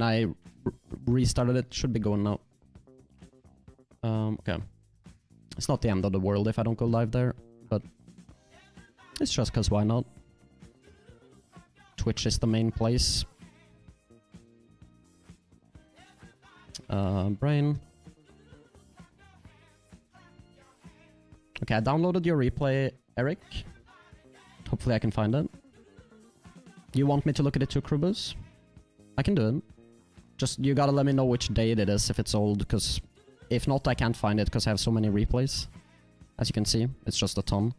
And I restarted it. Should be going now. Okay. It's not the end of the world if I don't go live there, but it's just cause why not? Twitch is the main place. Brain. Okay, I downloaded your replay, Eric. Hopefully I can find it. You want me to look at it too, Krubus? I can do it. Just, you gotta let me know which date it is if it's old, because if not, I can't find it because I have so many replays. As you can see, it's just a ton.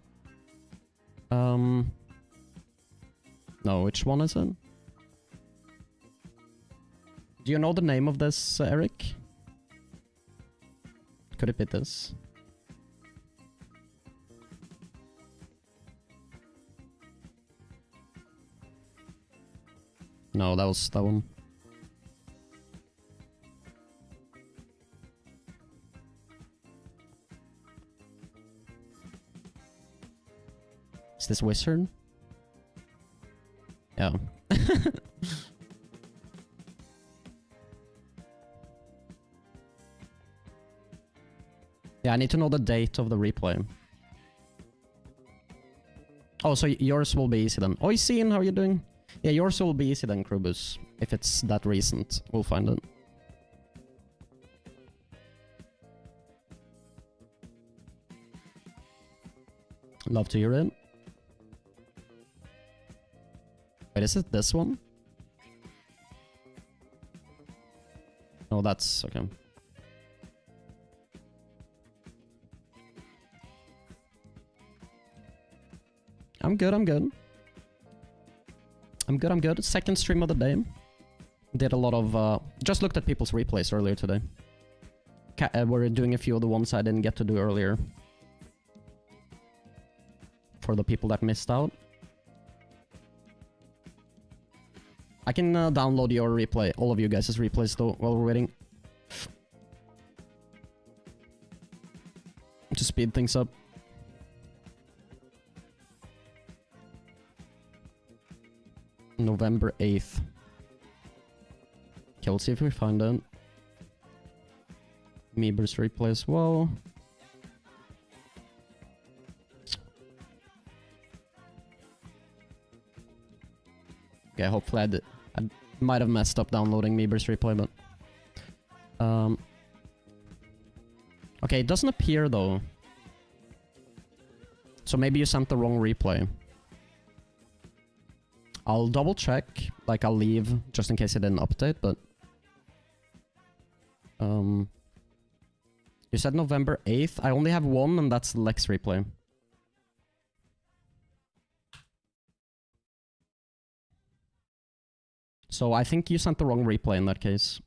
No, which one is it? Do you know the name of this, Eric? Could it be this? No, that was that one. Is this Wizard? Yeah. Yeah, I need to know the date of the replay. Oh, so yours will be easy then. Oh, Ian, how are you doing? Yeah, yours will be easy then, Krubus. If it's that recent, we'll find it. Love to hear it. Wait, is it this one? Oh, that's okay. I'm good, I'm good. I'm good, I'm good. Second stream of the day. Did a lot of... just looked at people's replays earlier today. We're doing a few of the ones I didn't get to do earlier. For the people that missed out. I can download your replay, all of you guys' replays though, while we're waiting. To speed things up. November 8th. Okay, let's see if we find it. Meeber's replay as well. Okay, hopefully I might have messed up downloading Meeber's replay, but... okay, it doesn't appear though. So maybe you sent the wrong replay. I'll double check, like I'll leave just in case it didn't update, but... you said November 8th? I only have one and that's the Lex replay. So I think you sent the wrong replay in that case.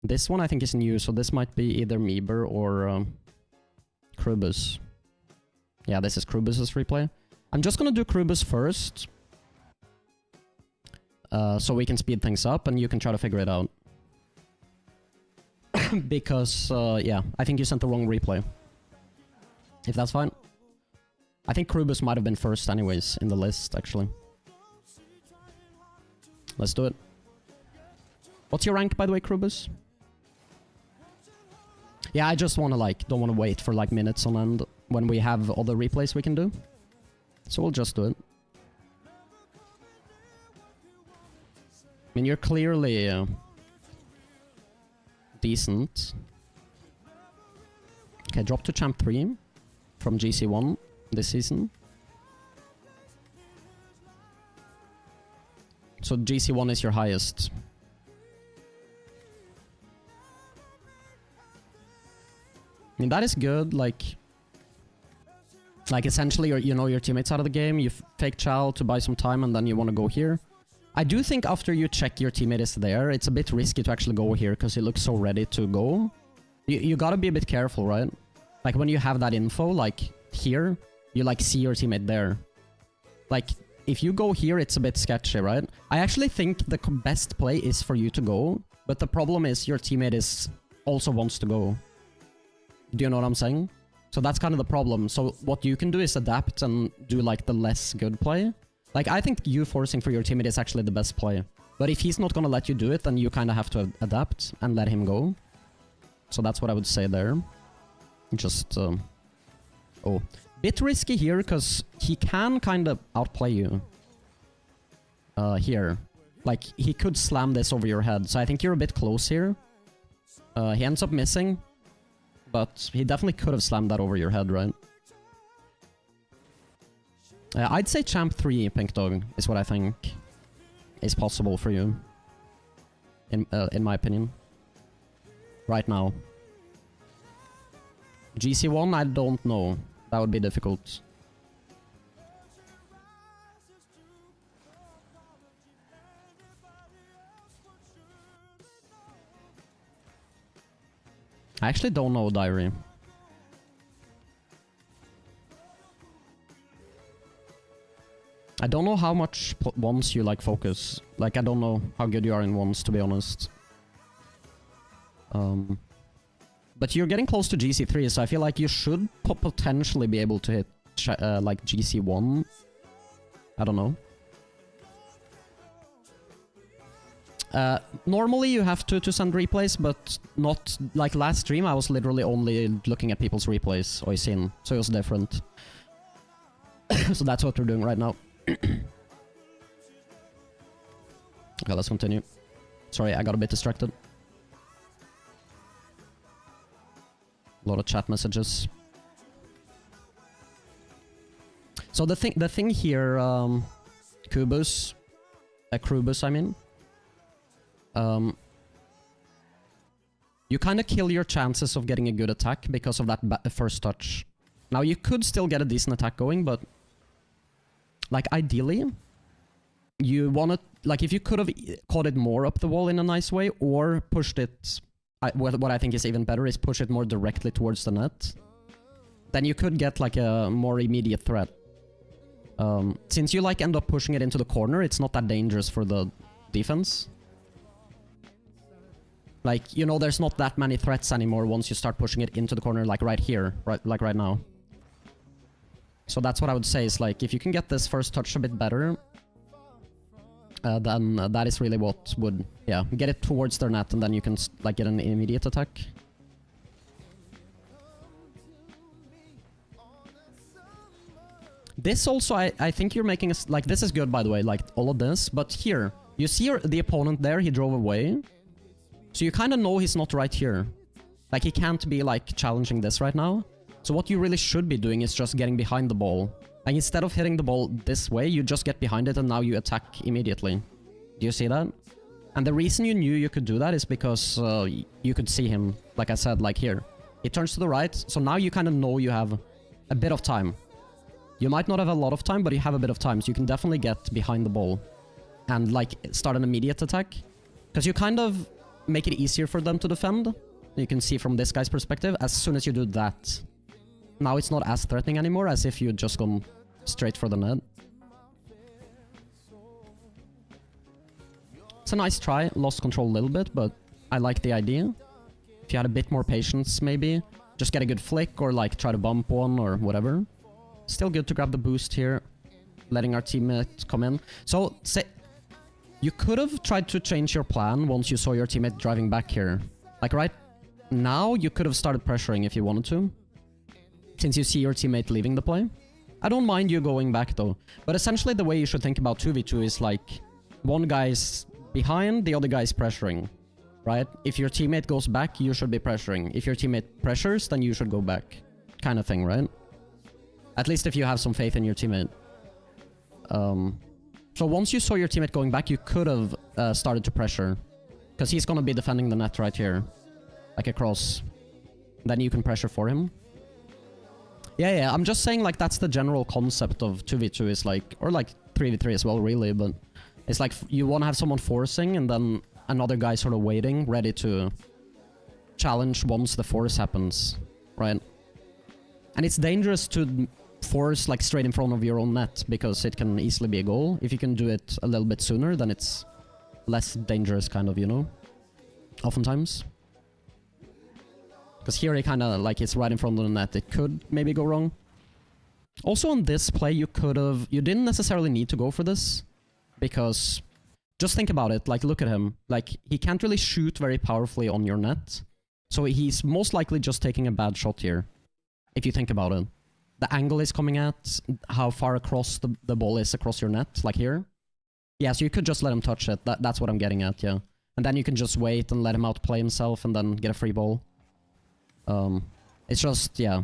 This one I think is new, so this might be either Meeber or Krubus. Yeah, this is Krubus's replay. I'm just gonna do Krubus first. So we can speed things up and you can try to figure it out. Because, yeah, I think you sent the wrong replay. If that's fine. I think Krubus might have been first anyways in the list, actually. Let's do it. What's your rank, by the way, Krubus? Yeah, I just want to, like, don't want to wait for, like, minutes on end when we have other replays we can do. So we'll just do it. I mean, you're clearly decent. Okay, drop to Champ 3 from GC1 this season. So GC1 is your highest. I mean, that is good, like essentially, you know your teammates out of the game, you fake chow to buy some time, and then you want to go here. I do think after you check your teammate is there, it's a bit risky to actually go here, because he looks so ready to go. You gotta be a bit careful, right? Like, when you have that info, like, here, you, like, see your teammate there. Like, if you go here, it's a bit sketchy, right? I actually think the best play is for you to go, but the problem is your teammate also wants to go. Do you know what I'm saying? So So that's kind of the problem. So what you can do is adapt and do like the less good play. Like, I think you forcing for your teammate is actually the best play. But if he's not gonna let you do it, then you kind of have to adapt and let him go. So that's what I would say there. Just, oh. Bit risky here, because he can kind of outplay you. Here. Like, he could slam this over your head, so I think you're a bit close here. He ends up missing. But he definitely could have slammed that over your head, right? I'd say champ 3, Pink Dog, is what I think is possible for you. In my opinion. Right now. GC1, I don't know. That would be difficult. I actually don't know, Diary. I don't know how much ones you like focus. Like, I don't know how good you are in ones, to be honest. But you're getting close to GC3, so I feel like you should potentially be able to hit like GC1. I don't know. Normally you have to send replays, but not like last stream. I was literally only looking at people's replays, Oisin, so it was different. So that's what we're doing right now. Okay, let's continue. Sorry, I got a bit distracted. A lot of chat messages. So the thing here, Kubus, Krubus, I mean. You kind of kill your chances of getting a good attack because of that first touch. Now, you could still get a decent attack going, but like, ideally, you want to, like, if you could have caught it more up the wall in a nice way, or pushed it, what I think is even better is push it more directly towards the net, then you could get like a more immediate threat. Since you like end up pushing it into the corner, it's not that dangerous for the defense. Like, you know, there's not that many threats anymore once you start pushing it into the corner, like right here, like right now. So that's what I would say is, like, if you can get this first touch a bit better, then that is really what would, yeah, get it towards their net, and then you can, like, get an immediate attack. This also, I think you're making, like, this is good, by the way, like, all of this, but here, you see the opponent there, he drove away. So you kind of know he's not right here. Like, he can't be, like, challenging this right now. So what you really should be doing is just getting behind the ball. Like, instead of hitting the ball this way, you just get behind it and now you attack immediately. Do you see that? And the reason you knew you could do that is because you could see him, like I said, like here. He turns to the right, so now you kind of know you have a bit of time. You might not have a lot of time, but you have a bit of time, so you can definitely get behind the ball and, like, start an immediate attack. Because you kind of make it easier for them to defend. You can see from this guy's perspective, as soon as you do that. Now it's not as threatening anymore, as if you'd just gone straight for the net. It's a nice try, lost control a little bit, but I like the idea. If you had a bit more patience, maybe. Just get a good flick, or like try to bump one, or whatever. Still good to grab the boost here. Letting our teammate come in. So, say... You could have tried to change your plan once you saw your teammate driving back here. Like right now, you could have started pressuring if you wanted to. Since you see your teammate leaving the play. I don't mind you going back though. But essentially the way you should think about 2v2 is like... One guy's behind, the other guy's pressuring. Right? If your teammate goes back, you should be pressuring. If your teammate pressures, then you should go back. Kind of thing, right? At least if you have some faith in your teammate. So once you saw your teammate going back, you could have started to pressure. Because he's gonna be defending the net right here. Like across. Then you can pressure for him. Yeah, I'm just saying, like, that's the general concept of 2v2 is like... Or like 3v3 as well, really, but... It's like you want to have someone forcing and then another guy sort of waiting, ready to challenge once the force happens. Right? And it's dangerous to... force like straight in front of your own net because it can easily be a goal. If you can do it a little bit sooner, then it's less dangerous, kind of, you know, oftentimes. Because here he kind of, like, it's right in front of the net. It could maybe go wrong. Also on this play, you didn't necessarily need to go for this. Because, just think about it, like, look at him. Like, he can't really shoot very powerfully on your net. So he's most likely just taking a bad shot here. If you think about it. The angle is coming at, how far across the ball is across your net, like here. Yeah, so you could just let him touch it. That's what I'm getting at, yeah. And then you can just wait and let him outplay himself and then get a free ball. It's just, yeah.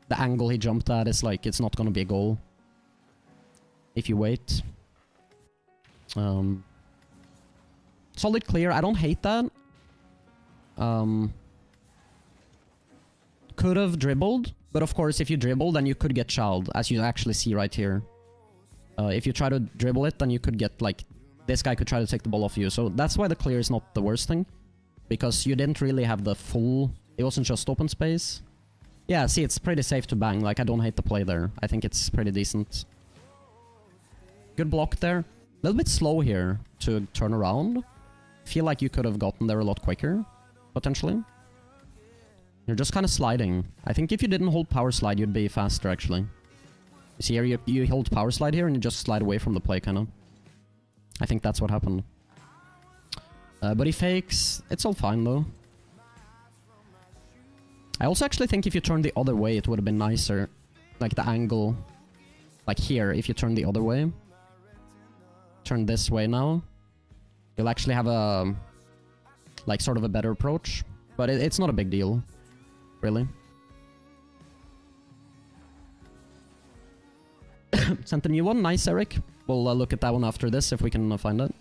The angle he jumped at is like, it's not gonna be a goal. If you wait. Solid clear, I don't hate that. Could have dribbled, but of course if you dribble then you could get chowed, as you actually see right here. If you try to dribble it, then you could get, like, this guy could try to take the ball off you. So that's why the clear is not the worst thing. Because you didn't really have the full... It wasn't just open space. Yeah, see, it's pretty safe to bang. Like, I don't hate the play there. I think it's pretty decent. Good block there. A little bit slow here to turn around. Feel like you could have gotten there a lot quicker, potentially. You're just kind of sliding. I think if you didn't hold power slide, you'd be faster, actually. You see here, you hold power slide here and you just slide away from the play, kind of. I think that's what happened. But he fakes. It's all fine, though. I also actually think if you turn the other way, it would have been nicer. Like the angle. Like here, if you turn the other way. Turn this way now. You'll actually have a... Like, sort of a better approach. But it's not a big deal. Really. Sent a new one. Nice, Eric. We'll look at that one after this, if we can find it.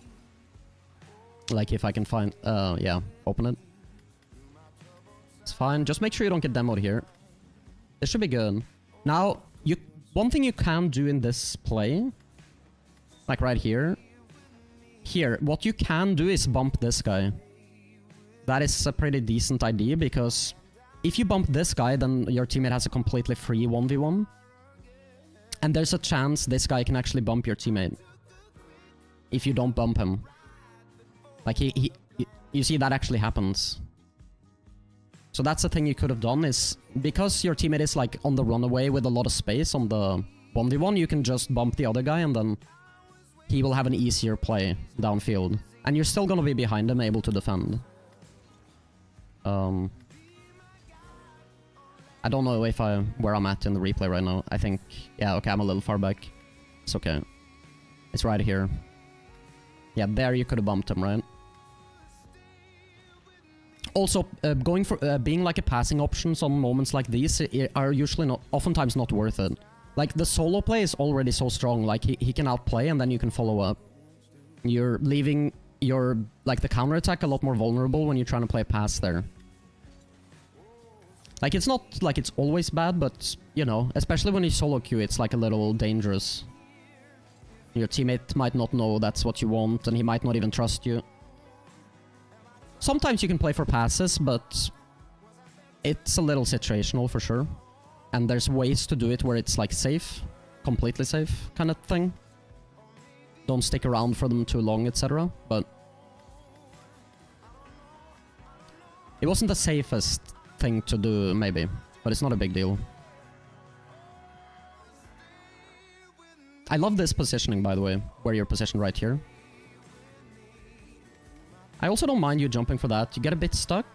Like, if I can find... yeah, open it. It's fine. Just make sure you don't get demoed here. This should be good. Now, one thing you can do in this play... Like, right here. Here, what you can do is bump this guy. That is a pretty decent idea, because... If you bump this guy, then your teammate has a completely free 1v1. And there's a chance this guy can actually bump your teammate. If you don't bump him. Like, you see, that actually happens. So that's the thing you could have done, is... Because your teammate is, like, on the runaway with a lot of space on the 1v1, you can just bump the other guy and then... He will have an easier play downfield. And you're still gonna be behind him, able to defend. I don't know if where I'm at in the replay right now. I think... Yeah, okay, I'm a little far back. It's okay. It's right here. Yeah, there you could have bumped him, right? Also, going for... being like a passing options on moments like these are usually not... Oftentimes not worth it. Like, the solo play is already so strong. Like, he can outplay and then you can follow up. You're leaving your... Like, the counterattack a lot more vulnerable when you're trying to play a pass there. Like, it's not like it's always bad, but, you know, especially when you solo queue, it's like a little dangerous. Your teammate might not know that's what you want, and he might not even trust you. Sometimes you can play for passes, but it's a little situational for sure. And there's ways to do it where it's like safe, completely safe kind of thing. Don't stick around for them too long, etc. But it wasn't the safest thing to do, maybe, but it's not a big deal. I love this positioning, by the way, where you're positioned right here. I also don't mind you jumping for that. You get a bit stuck.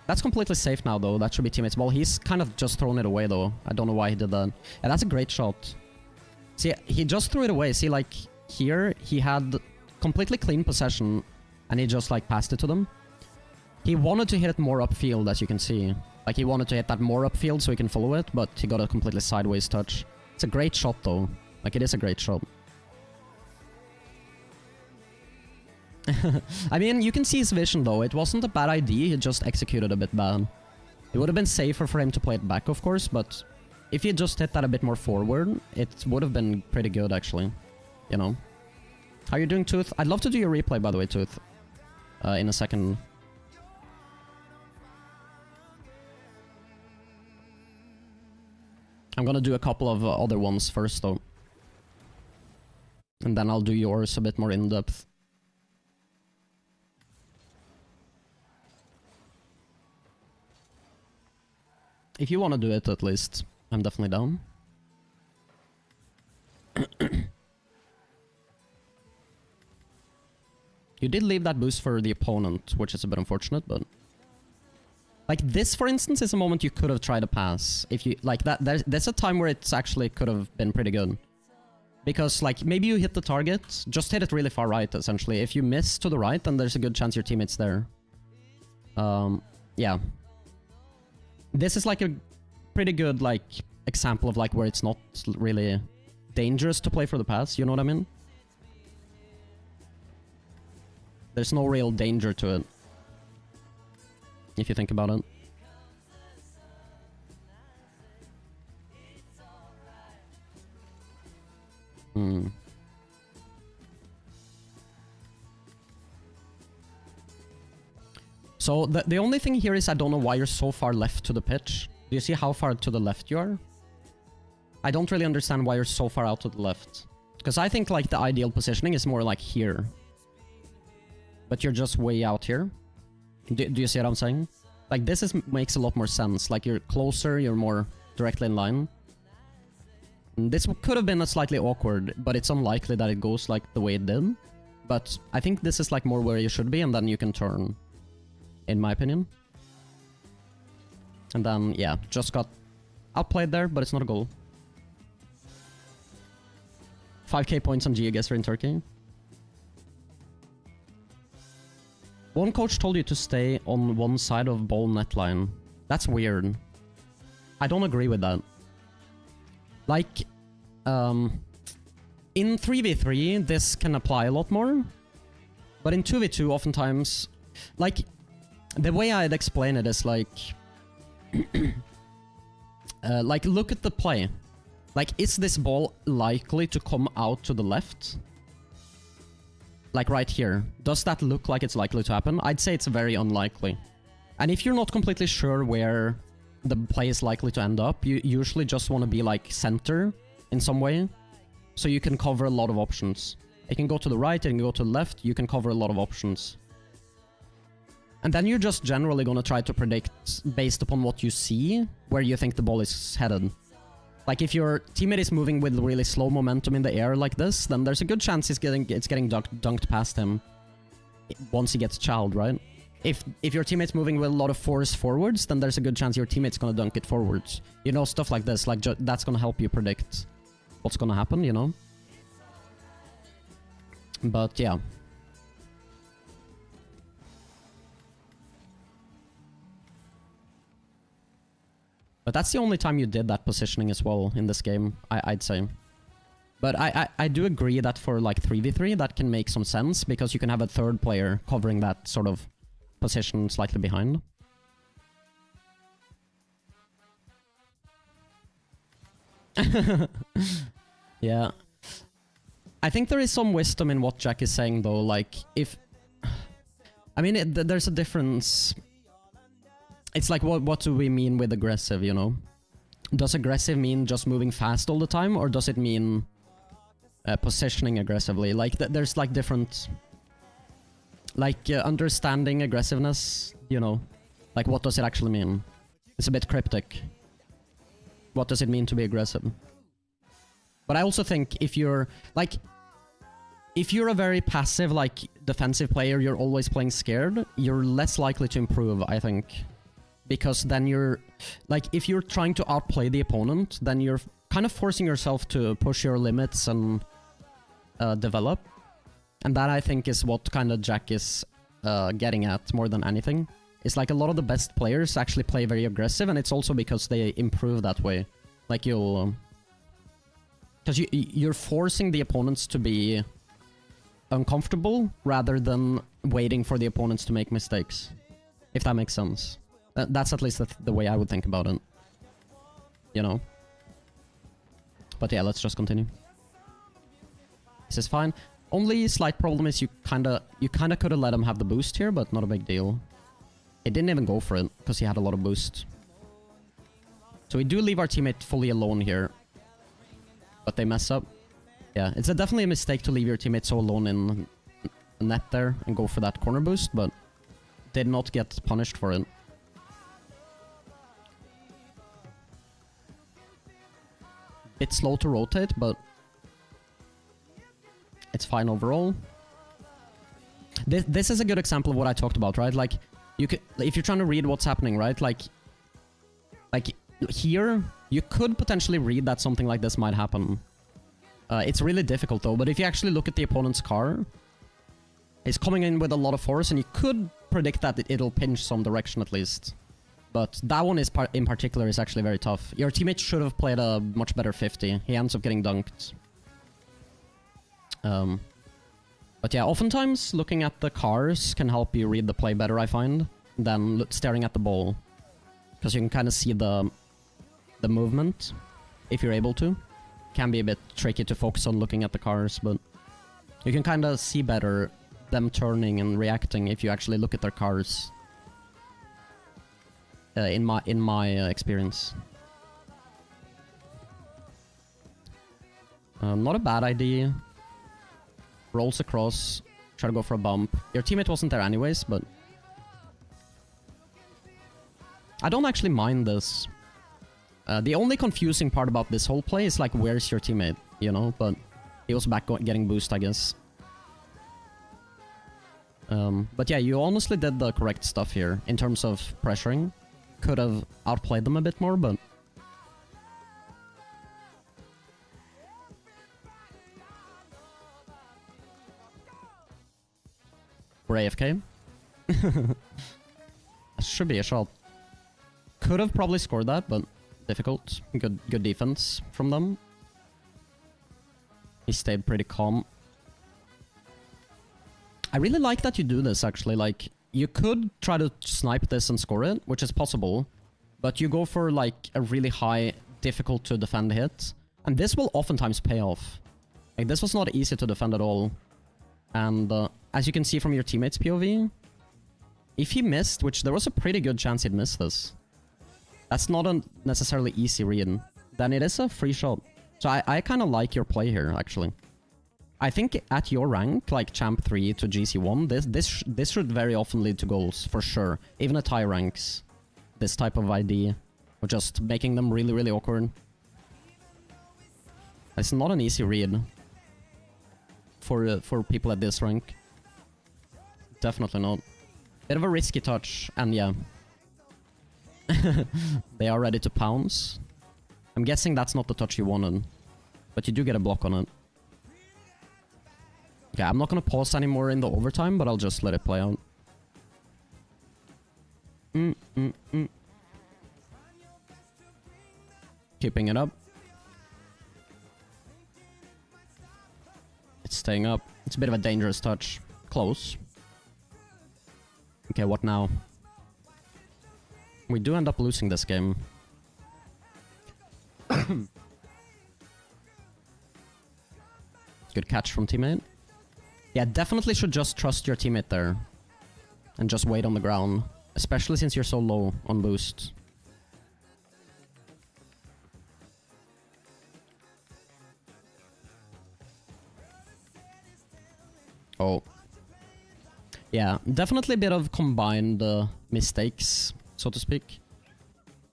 That's completely safe now, though. That should be teammate's ball. He's kind of just thrown it away, though. I don't know why he did that. Yeah, that's a great shot. See, he just threw it away. See, like, here, he had completely clean possession, and he just, like, passed it to them. He wanted to hit it more upfield, as you can see. Like, he wanted to hit that more upfield so he can follow it, but he got a completely sideways touch. It's a great shot, though. Like, it is a great shot. I mean, you can see his vision, though. It wasn't a bad idea, he just executed a bit bad. It would have been safer for him to play it back, of course, but... If he just hit that a bit more forward, it would have been pretty good, actually. You know? How you doing, Tooth? I'd love to do your replay, by the way, Tooth. In a second. I'm gonna do a couple of other ones first, though. And then I'll do yours a bit more in-depth. If you want to do it, at least, I'm definitely down. You did leave that boost for the opponent, which is a bit unfortunate, but... Like, this, for instance, is a moment you could have tried to pass. If you... Like, there's a time where it's actually could have been pretty good. Because, like, maybe you hit the target, just hit it really far right, essentially. If you miss to the right, then there's a good chance your teammate's there. Yeah. This is, like, a pretty good, like, example of, like, where it's not really dangerous to play for the pass, you know what I mean? There's no real danger to it, if you think about it. So the only thing here is I don't know why you're so far left to the pitch. Do you see how far to the left you are? I don't really understand why you're so far out to the left. Because I think like the ideal positioning is more like here. But you're just way out here. Do you see what I'm saying? Like this makes a lot more sense. Like you're closer, you're more directly in line. And this could have been a slightly awkward, but it's unlikely that it goes like the way it did. But I think this is like more where you should be, and then you can turn, in my opinion. And then, yeah, just got outplayed there, but it's not a goal. 5k points on GeoGuessr in Turkey. One coach told you to stay on one side of ball net line. That's weird. I don't agree with that. Like, in 3v3, this can apply a lot more. But in 2v2, oftentimes, like, the way I'd explain it is like, like, look at the play. Like, is this ball likely to come out to the left? Like right here. Does that look like it's likely to happen? I'd say it's very unlikely. And if you're not completely sure where the play is likely to end up, you usually just want to be like center in some way. So you can cover a lot of options. It can go to the right, it can go to the left, you can cover a lot of options. And then you're just generally going to try to predict based upon what you see, where you think the ball is headed. Like if your teammate is moving with really slow momentum in the air like this, then there's a good chance it's getting dunked past him once he gets chowed, right? If your teammate's moving with a lot of force forwards, then there's a good chance your teammate's gonna dunk it forwards. You know, stuff like this, like that's gonna help you predict what's gonna happen, you know? But yeah. But that's the only time you did that positioning as well in this game, I'd say. But I do agree that for like 3v3 that can make some sense, because you can have a third player covering that sort of position slightly behind. Yeah. I think there is some wisdom in what Jack is saying though, like if... I mean, there's a difference... It's like, what do we mean with aggressive, you know? Does aggressive mean just moving fast all the time, or does it mean positioning aggressively? Like, there's like different... Like, understanding aggressiveness, you know? Like, what does it actually mean? It's a bit cryptic. What does it mean to be aggressive? But I also think if you're... Like, if you're a very passive, like, defensive player, you're always playing scared, you're less likely to improve, I think. Because then you're... Like, if you're trying to outplay the opponent, then you're kind of forcing yourself to push your limits and develop. And that, I think, is what kind of Jack is getting at more than anything. It's like a lot of the best players actually play very aggressive, and it's also because they improve that way. Like, you'll... Because you're forcing the opponents to be uncomfortable, rather than waiting for the opponents to make mistakes. If that makes sense. That's at least the way I would think about it. You know? But yeah, let's just continue. This is fine. Only slight problem is you kinda could have let him have the boost here, but not a big deal. He didn't even go for it, because he had a lot of boost. So we do leave our teammate fully alone here. But they mess up. Yeah, it's definitely a mistake to leave your teammate so alone in the net there and go for that corner boost, but did not get punished for it. Bit slow to rotate, but it's fine overall. This is a good example of what I talked about, right? Like, you could, if you're trying to read what's happening, right? Like here, you could potentially read that something like this might happen. It's really difficult though, but if you actually look at the opponent's car, it's coming in with a lot of force, and you could predict that it'll pinch some direction at least. But that one is in particular is actually very tough. Your teammate should have played a much better 50. He ends up getting dunked. But yeah, oftentimes looking at the cars can help you read the play better, I find, than staring at the ball. Because you can kind of see the movement, if you're able to. Can be a bit tricky to focus on looking at the cars, but you can kind of see better them turning and reacting if you actually look at their cars. In my experience. Not a bad idea. Rolls across, try to go for a bump. Your teammate wasn't there anyways, but I don't actually mind this. The only confusing part about this whole play is like, where's your teammate, you know? But he was back getting boost, I guess. But yeah, you honestly did the correct stuff here in terms of pressuring. Could have outplayed them a bit more, but we're AFK. Should be a shot. Could have probably scored that, but difficult. Good defense from them. He stayed pretty calm. I really like that you do this, actually. Like, you could try to snipe this and score it, which is possible, but you go for like a really high, difficult to defend hit, and this will oftentimes pay off. Like, this was not easy to defend at all, and as you can see from your teammate's POV, if he missed, which there was a pretty good chance he'd miss this, that's not a necessarily easy read, then it is a free shot. So I kind of like your play here, actually. I think at your rank, like Champ 3 to GC1, this should very often lead to goals, for sure. Even at high ranks, this type of ID, or just making them really, really awkward. It's not an easy read for people at this rank. Definitely not. Bit of a risky touch, and yeah. They are ready to pounce. I'm guessing that's not the touch you wanted, but you do get a block on it. Okay, I'm not gonna pause anymore in the overtime, but I'll just let it play out. Keeping it up. It's staying up. It's a bit of a dangerous touch. Close. Okay, what now? We do end up losing this game. Good catch from teammate. Yeah, definitely should just trust your teammate there. And just wait on the ground. Especially since you're so low on boost. Oh. Yeah, definitely a bit of combined mistakes, so to speak.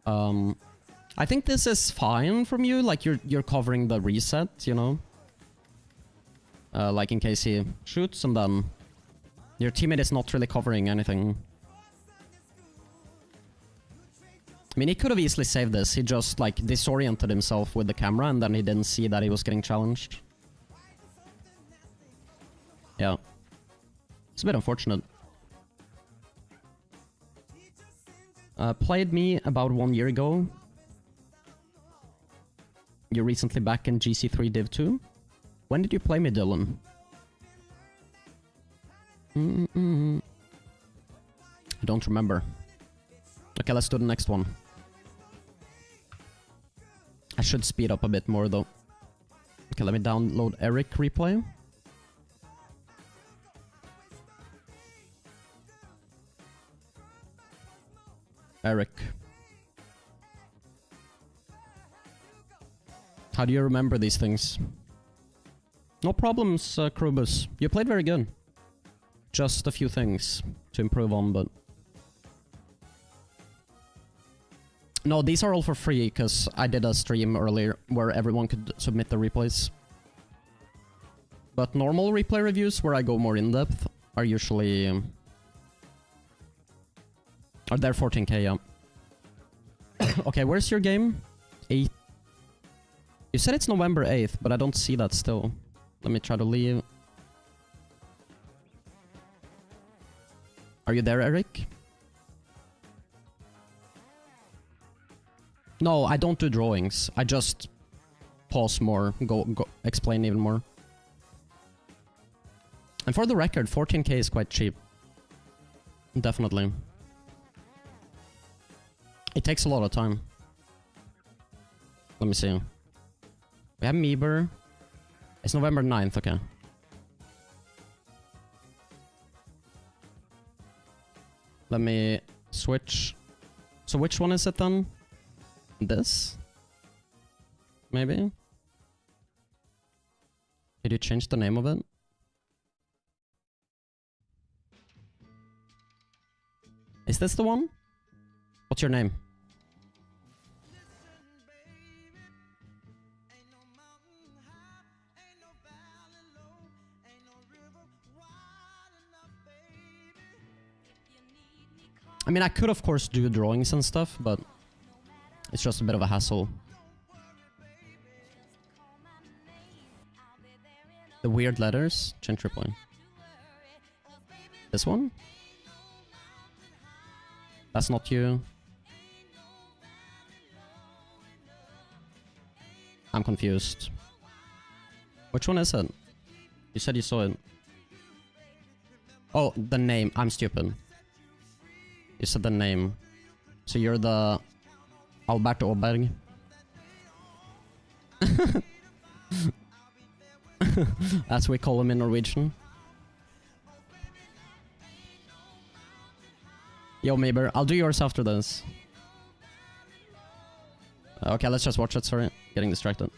I think this is fine from you, like you're covering the reset, you know? Like in case he shoots, and then your teammate is not really covering anything. I mean, he could have easily saved this. He just like disoriented himself with the camera, and then he didn't see that he was getting challenged. Yeah. It's a bit unfortunate. Played me about 1 year ago. You're recently back in GC3 Div 2. When did you play me, Dylan? I don't remember. Okay, let's do the next one. I should speed up a bit more, though. Okay, let me download Eric replay. Eric. How do you remember these things? No problems, Krubus. You played very good. Just a few things to improve on, but... No, these are all for free, because I did a stream earlier where everyone could submit the replays. But normal replay reviews, where I go more in-depth, are usually... are there 14k, yeah. Okay, where's your game? 8. You said it's November 8th, but I don't see that still. Let me try to leave. Are you there, Eric? No, I don't do drawings. I just pause more, go explain even more. And for the record, 14k is quite cheap. Definitely. It takes a lot of time. Let me see. We have Meeber. It's November 9th, okay. Let me switch. So which one is it then? This? Maybe? Did you change the name of it? Is this the one? What's your name? I mean, I could of course do drawings and stuff, but it's just a bit of a hassle. The weird letters? Change reply. This one? That's not you. I'm confused. Which one is it? You said you saw it. Oh, the name. I'm stupid. You said the name. So you're the... Alberto Oberg. As we call him in Norwegian. Yo, Meeber, I'll do yours after this. Okay, let's just watch it, sorry. Getting distracted.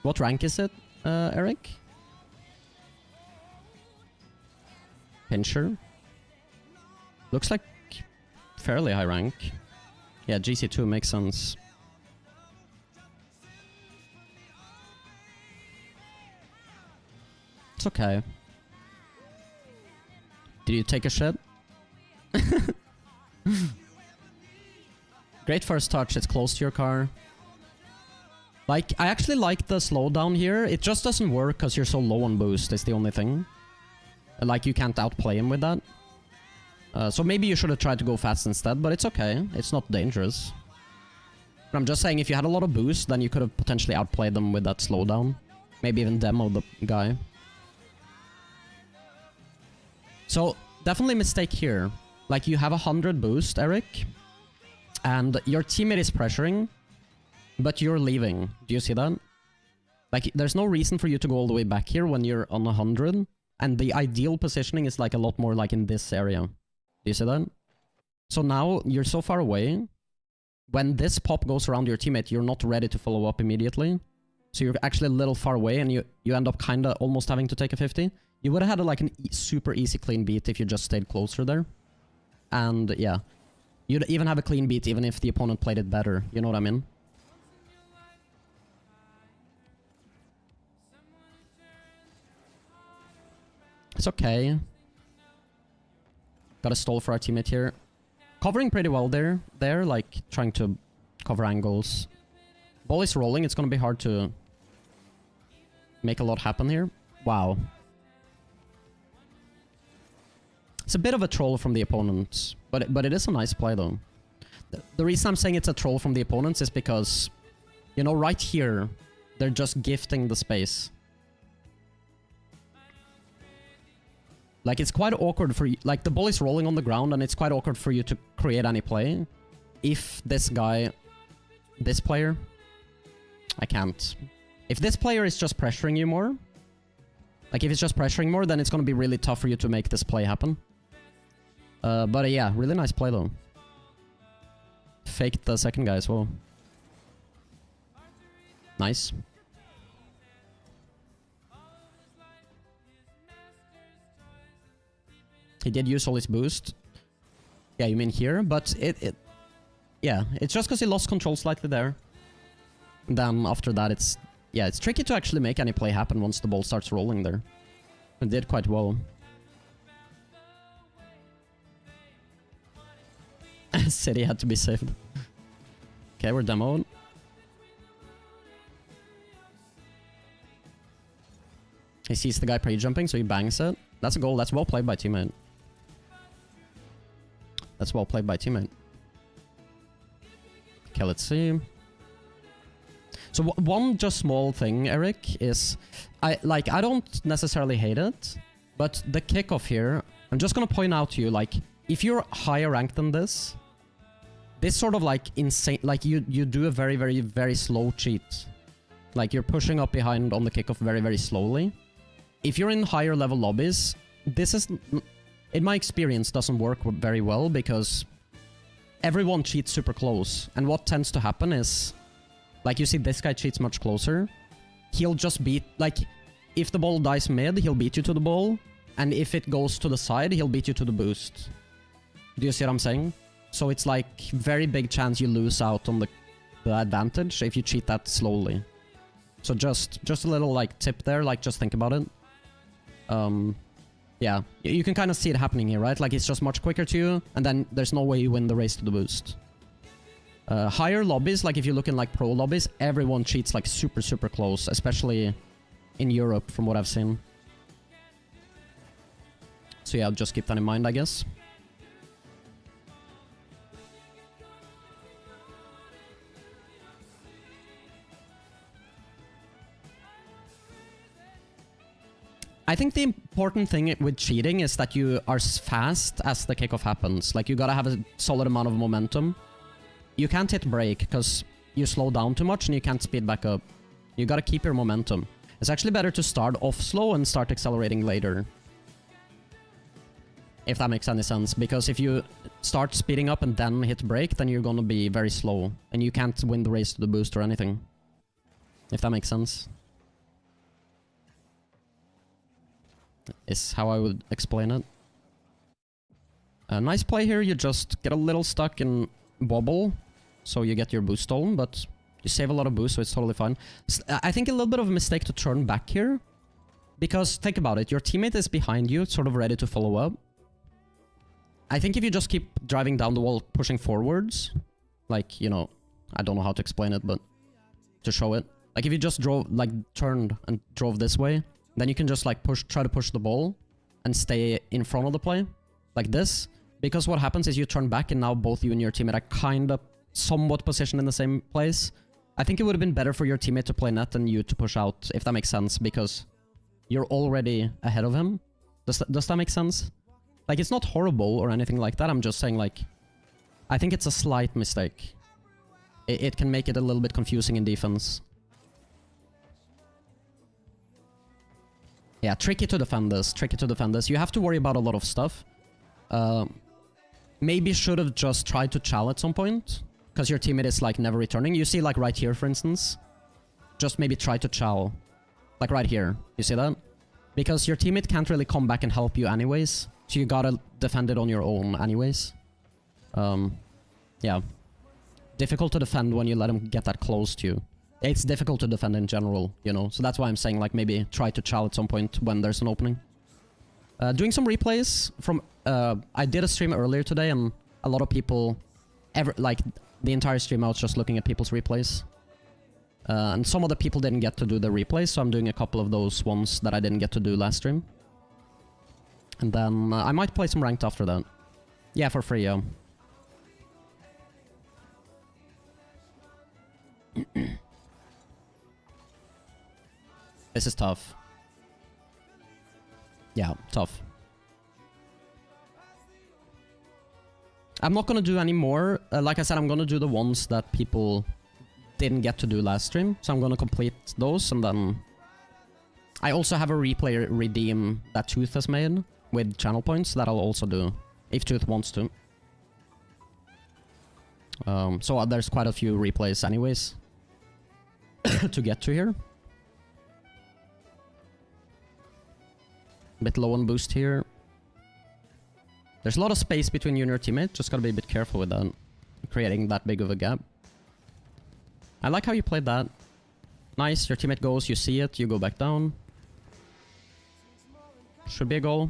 What rank is it, Eric? Pincher. Looks like fairly high rank. Yeah, GC2 makes sense. It's okay. Did you take a shit? Great first touch, it's close to your car. Like, I actually like the slowdown here. It just doesn't work because you're so low on boost, is the only thing. Like, you can't outplay him with that. So maybe you should have tried to go fast instead, but it's okay. It's not dangerous. But I'm just saying, if you had a lot of boost, then you could have potentially outplayed them with that slowdown. Maybe even demo the guy. So, definitely mistake here. Like, you have 100 boost, Eric. And your teammate is pressuring. But you're leaving. Do you see that? Like, there's no reason for you to go all the way back here when you're on 100. And the ideal positioning is like a lot more like in this area. Do you see that? So now, you're so far away. When this pop goes around your teammate, you're not ready to follow up immediately. So you're actually a little far away and you end up kinda almost having to take a 50. You would have had like an super easy clean beat if you just stayed closer there. And yeah. You'd even have a clean beat even if the opponent played it better. You know what I mean? It's okay. Got a stall for our teammate here. Covering pretty well there, like trying to cover angles. Ball is rolling, it's gonna be hard to make a lot happen here. Wow. It's a bit of a troll from the opponents, but it is a nice play though. The reason I'm saying it's a troll from the opponents is because, you know, right here, they're just gifting the space. Like, it's quite awkward for you. Like, the ball is rolling on the ground, and it's quite awkward for you to create any play. If this guy... This player... I can't. If this player is just pressuring you more... Like, if it's just pressuring more, then it's gonna be really tough for you to make this play happen. But yeah, really nice play, though. Faked the second guy as well. Nice. He did use all his boost. Yeah, you mean here? But yeah, it's just because he lost control slightly there. And then after that, it's tricky to actually make any play happen once the ball starts rolling there. It did quite well. City had to be saved. Okay, we're demoed. He sees the guy pre-jumping, so he bangs it. That's a goal. That's well played by teammate. That's well played by teammate. Okay, let's see. So one just small thing, Eric, is I don't necessarily hate it, but the kickoff here, I'm just gonna point out to you, like, if you're higher ranked than this sort of like insane, like you do a very, very, very slow cheat. Like you're pushing up behind on the kickoff very, very slowly. If you're in higher level lobbies, this is, in my experience, doesn't work very well because everyone cheats super close. And what tends to happen is, like you see this guy cheats much closer. He'll just beat, like, if the ball dies mid, he'll beat you to the ball. And if it goes to the side, he'll beat you to the boost. Do you see what I'm saying? So it's like very big chance you lose out on the advantage if you cheat that slowly. So just a little like tip there, like just think about it. Yeah, you can kind of see it happening here, right? Like it's just much quicker to you, and then there's no way you win the race to the boost. Higher lobbies, like if you look in like pro lobbies, everyone cheats like super, super close, especially in Europe from what I've seen. So yeah, just keep that in mind, I guess. I think the important thing with cheating is that you are fast as the kickoff happens. Like, you gotta have a solid amount of momentum. You can't hit break because you slow down too much and you can't speed back up. You gotta keep your momentum. It's actually better to start off slow and start accelerating later. If that makes any sense. Because if you start speeding up and then hit break, then you're gonna be very slow. And you can't win the race to the boost or anything. If that makes sense. Is how I would explain it. A nice play here, you just get a little stuck in wobble, so you get your boost stolen, but you save a lot of boost, so it's totally fine. I think a little bit of a mistake to turn back here, because think about it, your teammate is behind you, sort of ready to follow up. I think if you just keep driving down the wall, pushing forwards, like, you know, I don't know how to explain it, but to show it. Like if you just drove, like turned and drove this way, then you can just like try to push the ball and stay in front of the play, like this. Because what happens is you turn back and now both you and your teammate are kind of somewhat positioned in the same place. I think it would have been better for your teammate to play net than you to push out, if that makes sense, because you're already ahead of him. Does that make sense? Like, it's not horrible or anything like that, I'm just saying, like, I think it's a slight mistake. It can make it a little bit confusing in defense. Yeah, tricky to defend this, tricky to defend this. You have to worry about a lot of stuff. Maybe should have just tried to chow at some point, because your teammate is like never returning. You see like right here, for instance. Just maybe try to chow. Like right here. You see that? Because your teammate can't really come back and help you anyways. So you gotta defend it on your own anyways. Yeah. Difficult to defend when you let him get that close to you. It's difficult to defend in general, you know, so that's why I'm saying, like, maybe try to chow at some point when there's an opening. Doing some replays from... I did a stream earlier today, and a lot of people... like, the entire stream I was just looking at people's replays. And some of the people didn't get to do the replays, so I'm doing a couple of those ones that I didn't get to do last stream. And then I might play some ranked after that. Yeah, for free, yeah. This is tough. Yeah, tough. I'm not gonna do any more. Like I said, I'm gonna do the ones that people didn't get to do last stream. So I'm gonna complete those, and then... I also have a replay redeem that Tooth has made with channel points that I'll also do, if Tooth wants to. So there's quite a few replays anyways to get to here. Bit low on boost here. There's a lot of space between you and your teammate. Just gotta be a bit careful with that. Creating that big of a gap. I like how you played that. Nice, your teammate goes, you see it, you go back down. Should be a goal.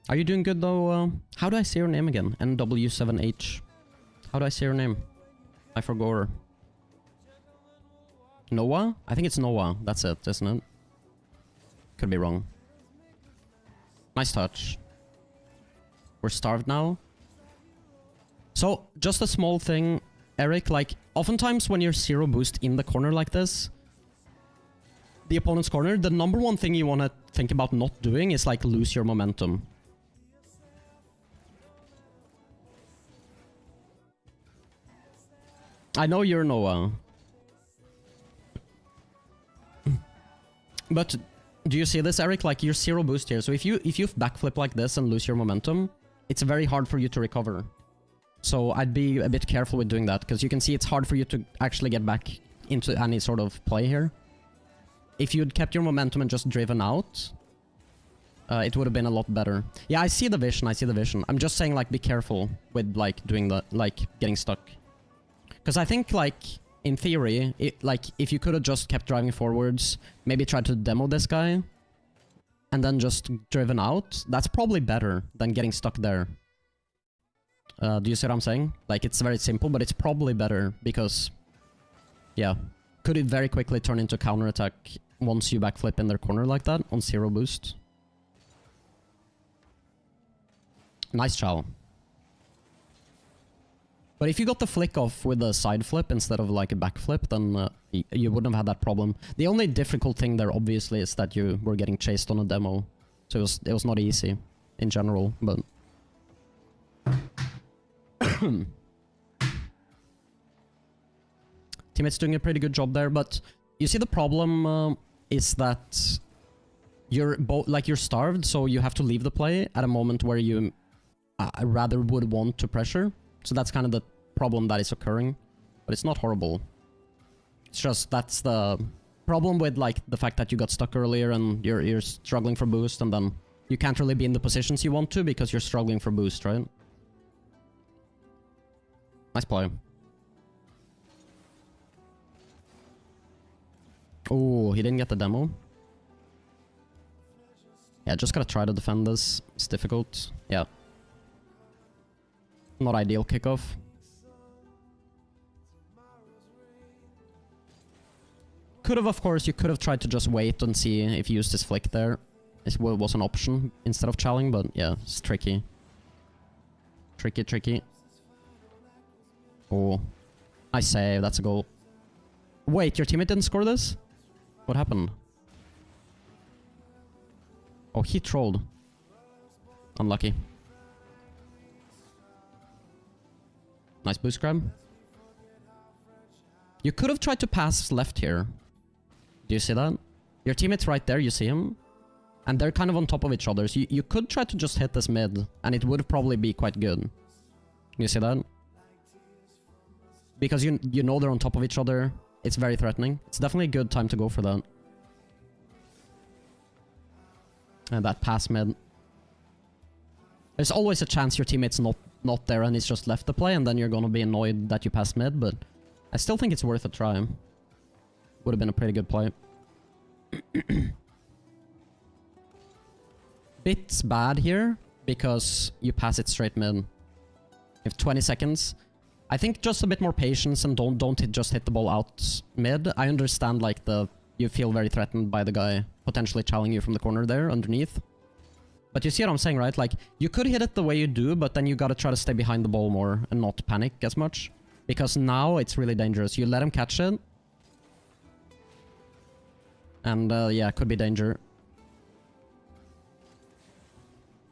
Are you doing good though? How do I say your name again? NW7H. How do I say your name? I forgot. Noah? I think it's Noah. That's it, isn't it? Could be wrong. Nice touch. We're starved now. So, just a small thing, Eric, like, oftentimes when you're zero boost in the corner like this, the opponent's corner, the number one thing you want to think about not doing is, like, lose your momentum. I know you're Noah. But do you see this, Eric? Like, you're zero boost here, so if you backflip like this and lose your momentum, it's very hard for you to recover. So I'd be a bit careful with doing that, because you can see it's hard for you to actually get back into any sort of play here. If you'd kept your momentum and just driven out, it would have been a lot better. Yeah, I see the vision, I see the vision. I'm just saying, like, be careful with, like, doing the, like, getting stuck. Because I think, like, in theory, if you could have just kept driving forwards, maybe tried to demo this guy, and then just driven out, that's probably better than getting stuck there. Do you see what I'm saying? Like, it's very simple, but it's probably better because, yeah, could it very quickly turn into counterattack once you backflip in their corner like that on zero boost. Nice chow. But if you got the flick off with a side flip instead of like a backflip, then you wouldn't have had that problem. The only difficult thing there, obviously, is that you were getting chased on a demo. So it was not easy in general, but... Teammates doing a pretty good job there, but you see the problem is that you're you're starved, so you have to leave the play at a moment where you rather would want to pressure. So that's kind of the problem that is occurring, but it's not horrible. It's just that's the problem with like the fact that you got stuck earlier and you're struggling for boost, and then you can't really be in the positions you want to because you're struggling for boost, right? Nice play. Oh, he didn't get the demo. Yeah, just gotta try to defend this. It's difficult. Yeah. Not ideal kickoff. Could have, of course, you could have tried to just wait and see if you used his flick there. It was an option instead of challenging, but yeah, it's tricky. Tricky. Oh. Nice save, that's a goal. Wait, your teammate didn't score this? What happened? Oh, he trolled. Unlucky. Nice boost grab. You could have tried to pass left here. Do you see that? Your teammate's right there, you see him? And they're kind of on top of each other, so you could try to just hit this mid, and it would probably be quite good. You see that? Because you know they're on top of each other. It's very threatening. It's definitely a good time to go for that. And that pass mid. There's always a chance your teammate's not there and he's just left the play, and then you're gonna be annoyed that you passed mid, but I still think it's worth a try. Would have been a pretty good play. Bit bad here, because you pass it straight mid. You have 20 seconds. I think just a bit more patience and don't just hit the ball out mid. I understand like you feel very threatened by the guy potentially challenging you from the corner there underneath. But you see what I'm saying, right? Like, you could hit it the way you do, but then you gotta try to stay behind the ball more and not panic as much. Because now it's really dangerous. You let him catch it. And yeah, could be danger.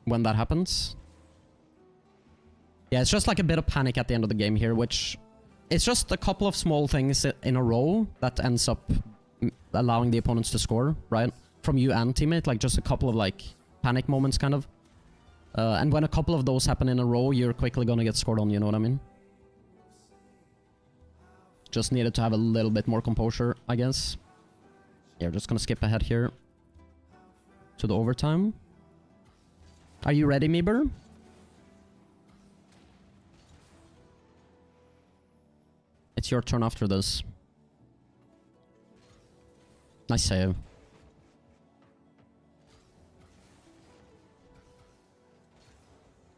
When that happens. Yeah, it's just like a bit of panic at the end of the game here, which... It's just a couple of small things in a row that ends up allowing the opponents to score, right? From you and teammate, like just a couple of like panic moments kind of. And when a couple of those happen in a row, you're quickly gonna get scored on, you know what I mean? Just needed to have a little bit more composure, I guess. Yeah, we're just gonna skip ahead here. to the overtime. Are you ready, Meeber? It's your turn after this. Nice save.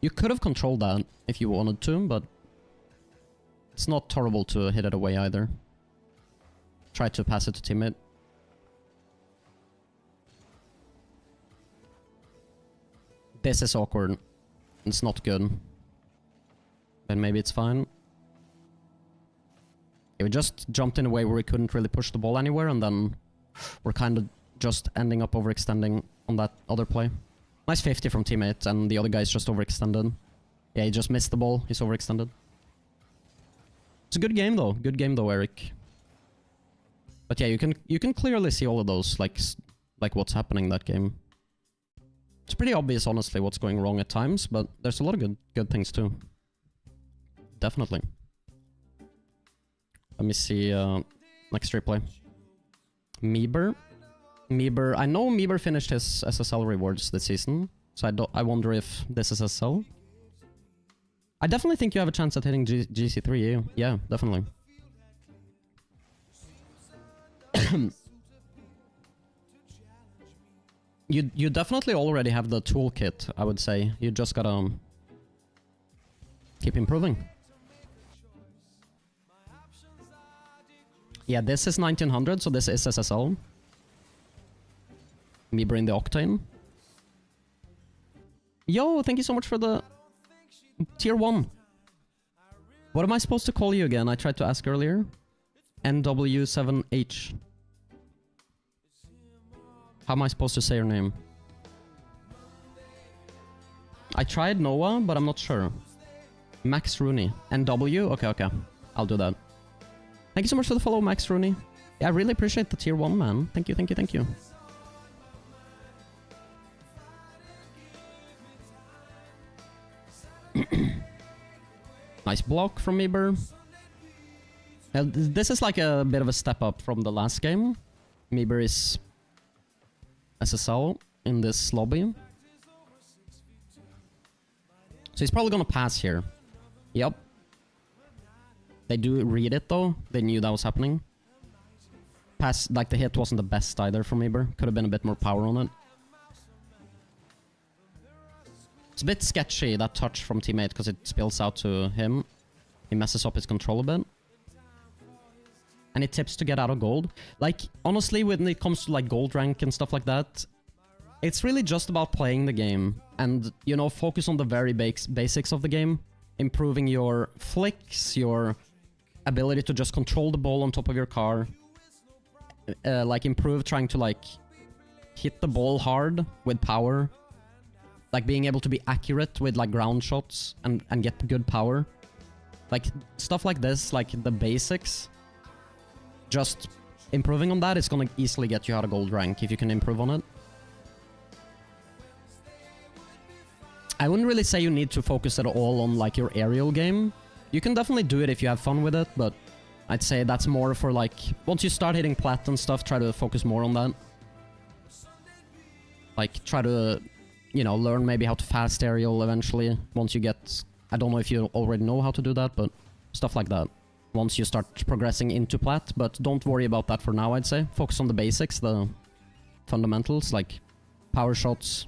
You could have controlled that if you wanted to, but it's not horrible to hit it away either. Try to pass it to teammate. This is awkward. It's not good. But maybe it's fine. Yeah, we just jumped in a way where we couldn't really push the ball anywhere, and then we're kind of just ending up overextending on that other play. Nice 50 from teammate, and the other guy's just overextended. Yeah, he just missed the ball. He's overextended. It's a good game though. Good game though, Eric. But yeah, you can clearly see all of those, like what's happening in that game. It's pretty obvious, honestly, what's going wrong at times, but there's a lot of good things too. Definitely. Let me see next replay. Meeber. I know Meeber finished his SSL rewards this season, so I wonder if this is SSL. I definitely think you have a chance at hitting GC3. Yeah, definitely. You definitely already have the toolkit, I would say. You just gotta keep improving. Yeah, this is 1900, so this is SSL. Meeber in the Octane. Yo, thank you so much for the tier 1. What am I supposed to call you again? I tried to ask earlier. NW7H. How am I supposed to say your name? I tried Noah, but I'm not sure. Max Rooney. NW? Okay. I'll do that. Thank you so much for the follow, Max Rooney. Yeah, I really appreciate the tier 1, man. Thank you. Nice block from Meeber. This is like a bit of a step up from the last game. Meeber is SSL in this lobby. So he's probably gonna pass here. Yep. They do read it though. They knew that was happening. Pass, like the hit wasn't the best either from Meeber. Could have been a bit more power on it. It's a bit sketchy, that touch from teammate, because it spills out to him. He messes up his control a bit. And it tips to get out of gold. Like, honestly, when it comes to like gold rank and stuff like that, it's really just about playing the game. And, you know, focus on the very basics of the game. Improving your flicks, your ability to just control the ball on top of your car. Like, improve trying to, like, hit the ball hard with power. Like, being able to be accurate with, like, ground shots and get good power. Like, stuff like this, like, the basics. Just improving on that is gonna easily get you out of gold rank if you can improve on it. I wouldn't really say you need to focus at all on, like, your aerial game. You can definitely do it if you have fun with it, but I'd say that's more for, like, once you start hitting plat and stuff, try to focus more on that. Like, try to, you know, learn maybe how to fast aerial eventually, once you get... I don't know if you already know how to do that, but stuff like that. Once you start progressing into plat, but don't worry about that for now, I'd say. Focus on the basics, the fundamentals, like power shots,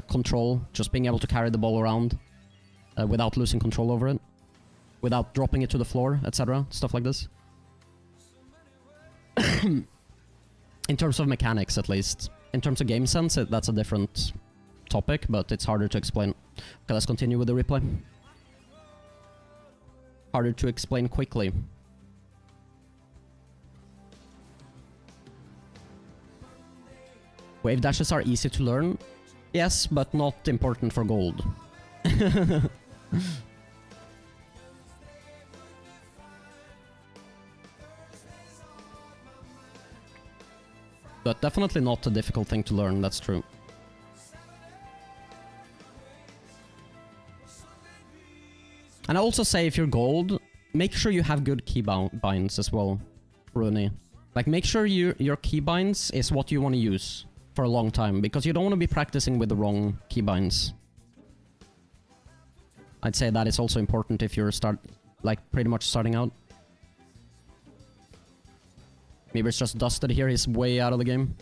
control, just being able to carry the ball around without losing control over it, without dropping it to the floor, etc. Stuff like this. In terms of mechanics, at least. In terms of game sense, that's a different topic, but it's harder to explain. Okay, let's continue with the replay. Harder to explain quickly. Wave dashes are easy to learn. Yes, but not important for gold. But definitely not a difficult thing to learn, that's true. And I also say if you're gold, make sure you have good keybinds as well, Rooney. Like, make sure your keybinds is what you want to use. for a long time, because you don't want to be practicing with the wrong keybinds. I'd say that is also important if you're pretty much starting out. Mieber's just dusted here, he's way out of the game.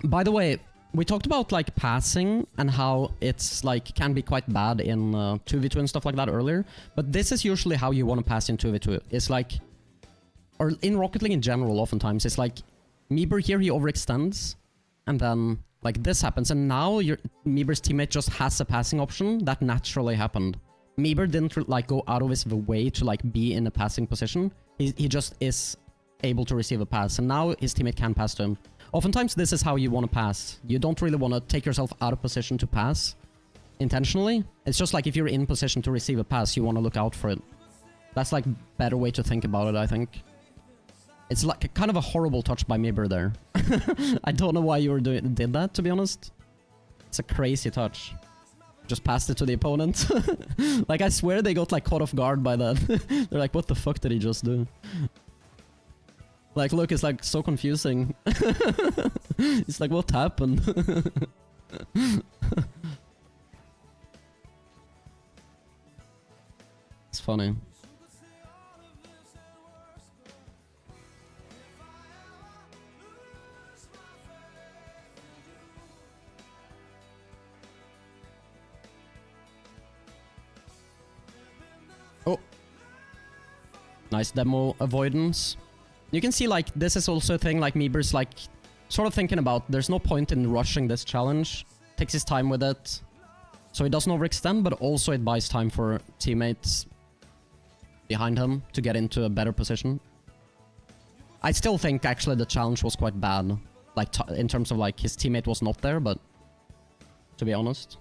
By the way, we talked about like passing and how it's like can be quite bad in 2v2 and stuff like that earlier, but this is usually how you want to pass in 2v2. It's like, or in Rocket League in general, oftentimes it's like Mieber here, he overextends, and then like this happens, and now Mieber's teammate just has a passing option that naturally happened. Mieber didn't like go out of his way to like be in a passing position. He just is able to receive a pass, and now his teammate can pass to him. Oftentimes this is how you want to pass. You don't really want to take yourself out of position to pass intentionally. It's just like if you're in position to receive a pass, you want to look out for it. That's like a better way to think about it, I think. It's like kind of a horrible touch by Mieber there. I don't know why you did that, to be honest. It's a crazy touch. Just passed it to the opponent. Like, I swear they got like caught off guard by that. They're like, what the fuck did he just do? Like, look, it's like so confusing. It's like, what happened? It's funny. Oh. Nice demo avoidance. You can see, like, this is also a thing, like, Mieber's, like, sort of thinking about, there's no point in rushing this challenge. Takes his time with it. So he doesn't overextend, but also it buys time for teammates behind him to get into a better position. I still think, actually, the challenge was quite bad. Like, in terms of, like, his teammate was not there, but to be honest,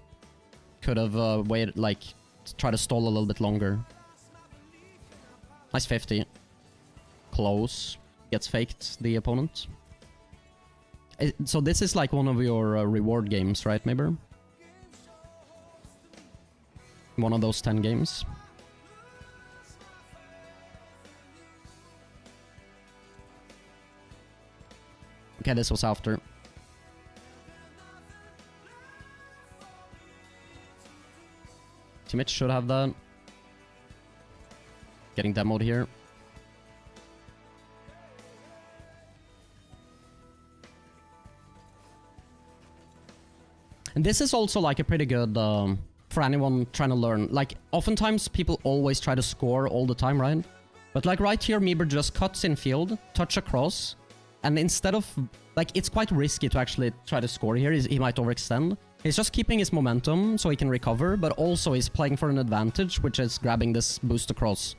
could have waited, like, try to stall a little bit longer. Nice 50. Close. Gets faked, the opponent. So this is like one of your reward games, right, Mieber? One of those 10 games. Okay, this was after. Teammates should have that. Getting demoed here. And this is also like a pretty good for anyone trying to learn. Like, oftentimes people always try to score all the time, right? But like right here, Mieber just cuts in field, touch across, and instead of, like, it's quite risky to actually try to score here. He might overextend. He's just keeping his momentum so he can recover, but also he's playing for an advantage, which is grabbing this boost across.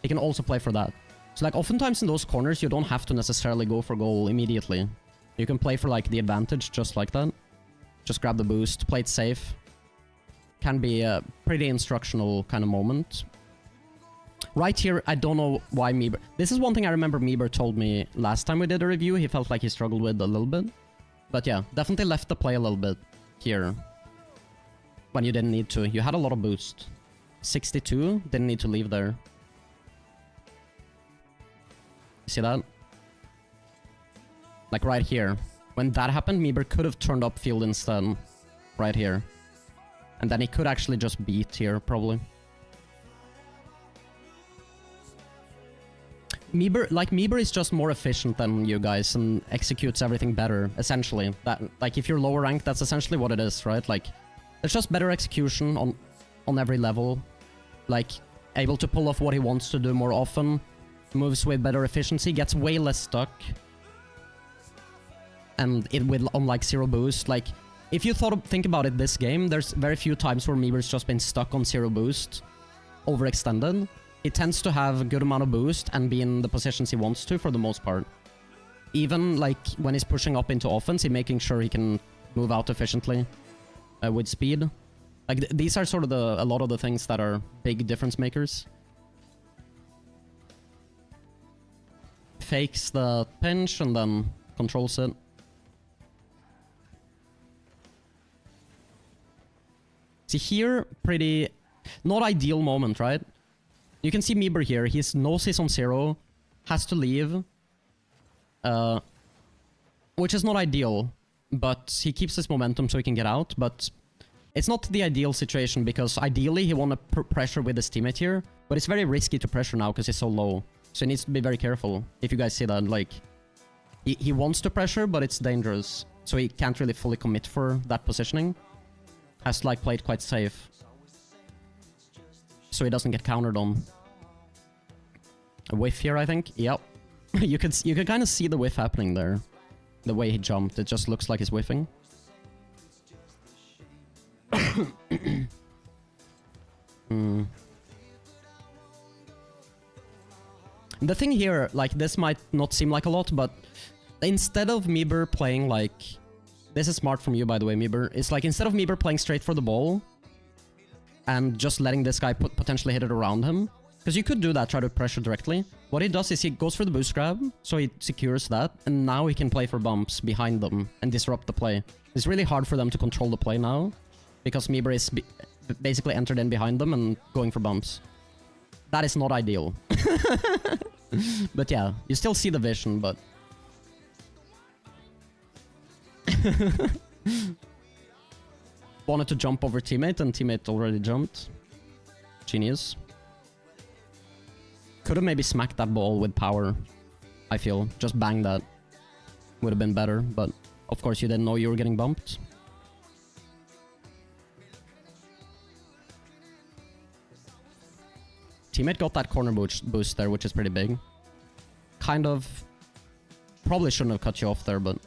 He can also play for that. So like oftentimes in those corners, you don't have to necessarily go for goal immediately. You can play for like the advantage just like that. Just grab the boost, play it safe. Can be a pretty instructional kind of moment. Right here, I don't know why Mieber... This is one thing I remember Mieber told me last time we did a review. He felt like he struggled with a little bit. But yeah, definitely left the play a little bit here. When you didn't need to. You had a lot of boost. 62, didn't need to leave there. See that? Like right here. When that happened, Mieber could have turned up field instead. Right here. And then he could actually just beat here, probably. Mieber is just more efficient than you guys and executes everything better, essentially. That, like, if you're lower ranked, that's essentially what it is, right? Like, there's just better execution on every level. Like, able to pull off what he wants to do more often. Moves with better efficiency, gets way less stuck. And it with on like 0 boost. Like, if you think about it this game, there's very few times where Mieber's just been stuck on 0 boost. Overextended. He tends to have a good amount of boost and be in the positions he wants to for the most part. Even like when he's pushing up into offense, he's making sure he can move out efficiently with speed. Like these are sort of a lot of the things that are big difference makers. Fakes the pinch and then controls it. See here, pretty... Not ideal moment, right? You can see Mieber here. He knows he's on 0. Has to leave. which is not ideal, but he keeps his momentum so he can get out, but it's not the ideal situation because ideally he want to pressure with his teammate here, but it's very risky to pressure now because he's so low. So he needs to be very careful. If you guys see that, like, he wants to pressure, but it's dangerous. So he can't really fully commit for that positioning. Has to, like, play it quite safe. So he doesn't get countered on. A whiff here, I think. Yep. you could kind of see the whiff happening there. The way he jumped, it just looks like he's whiffing. The thing here, like, this might not seem like a lot, but instead of Meeber playing like... This is smart from you, by the way, Meeber. It's like, instead of Meeber playing straight for the ball and just letting this guy potentially hit it around him, because you could do that, try to pressure directly. What he does is he goes for the boost grab, so he secures that, and now he can play for bumps behind them and disrupt the play. It's really hard for them to control the play now, because Meeber is basically entered in behind them and going for bumps. That is not ideal. But yeah, you still see the vision, but... Wanted to jump over teammate, and teammate already jumped. Genius. Could have maybe smacked that ball with power, I feel. Just bang that. Would have been better, but of course you didn't know you were getting bumped. Teammate got that corner boost there, which is pretty big. Kind of... Probably shouldn't have cut you off there, but...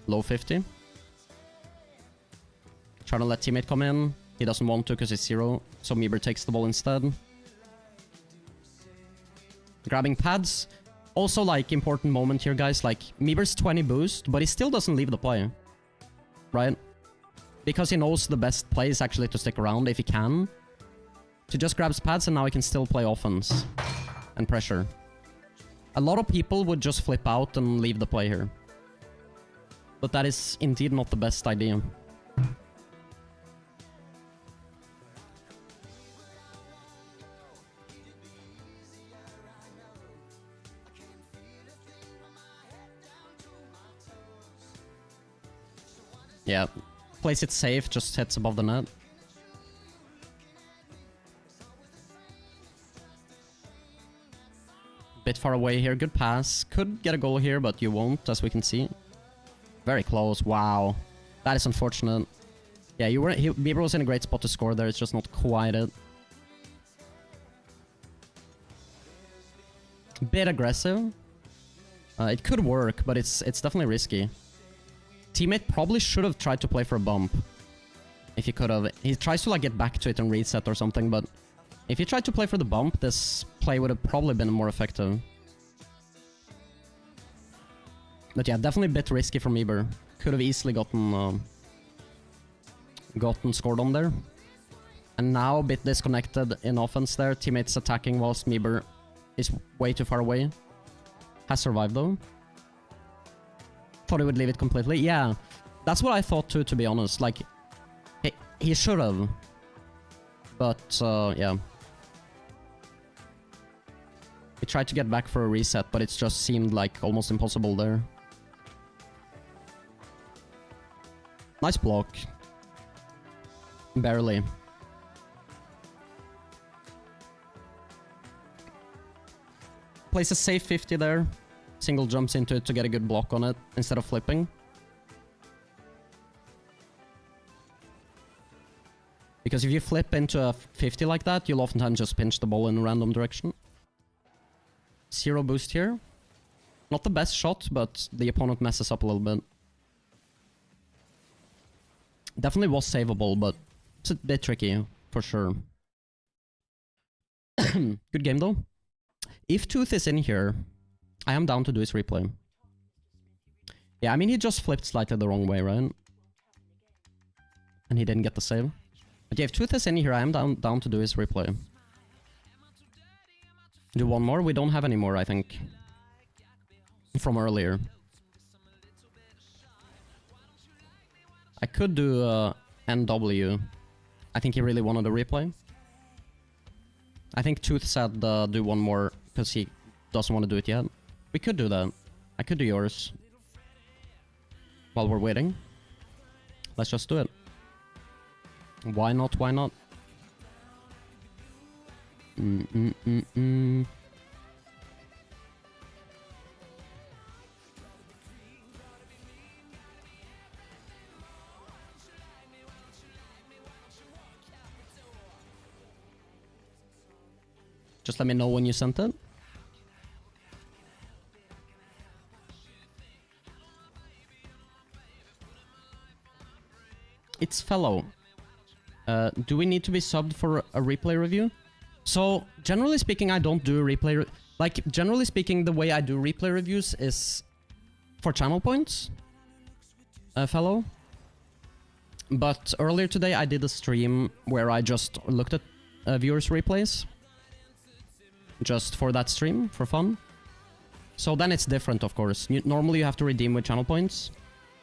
Low 50. Trying to let teammate come in. He doesn't want to because he's 0, so Meeber takes the ball instead. Grabbing pads. Also, like, important moment here, guys. Like, Meeber's 20 boost, but he still doesn't leave the play. Right? Because he knows the best play is actually to stick around if he can. So he just grabs pads and now he can still play offense. And pressure. A lot of people would just flip out and leave the play here. But that is indeed not the best idea. Yeah, plays it safe, just hits above the net. Bit far away here, good pass. Could get a goal here, but you won't, as we can see. Very close, wow. That is unfortunate. Yeah, Meeber was in a great spot to score there, it's just not quite it. Bit aggressive. It could work, but it's definitely risky. Teammate probably should have tried to play for a bump. If he could have. He tries to like get back to it and reset or something, but if he tried to play for the bump, this play would have probably been more effective. But yeah, definitely a bit risky for Meeber. Could have easily gotten scored on there. And now a bit disconnected in offense there. Teammates attacking whilst Meeber is way too far away. Has survived though. Thought he would leave it completely. Yeah, that's what I thought too, to be honest. Like, he should have. But, yeah. He tried to get back for a reset, but it just seemed like almost impossible there. Nice block. Barely. Plays a safe 50 there. Single jumps into it to get a good block on it instead of flipping. Because if you flip into a 50 like that, you'll oftentimes just pinch the ball in a random direction. 0 boost here. Not the best shot, but the opponent messes up a little bit. Definitely was savable, but it's a bit tricky, for sure. Good game, though. If Tooth is in here, I am down to do his replay. Yeah, I mean, he just flipped slightly the wrong way, right? And he didn't get the save. But yeah, if Tooth is in here, I am down to do his replay. Do one more? We don't have any more, I think. From earlier. I could do NW. I think he really wanted a replay. I think Tooth said do one more because he doesn't want to do it yet. We could do that. I could do yours. While we're waiting. Let's just do it. Why not? Why not? Just let me know when you sent it. It's fellow. Do we need to be subbed for a replay review? So, generally speaking, I don't do replay... Like, generally speaking, the way I do replay reviews is for channel points. Fellow. But earlier today, I did a stream where I just looked at viewers' replays. Just for that stream, for fun. So then it's different, of course. Normally you have to redeem with channel points.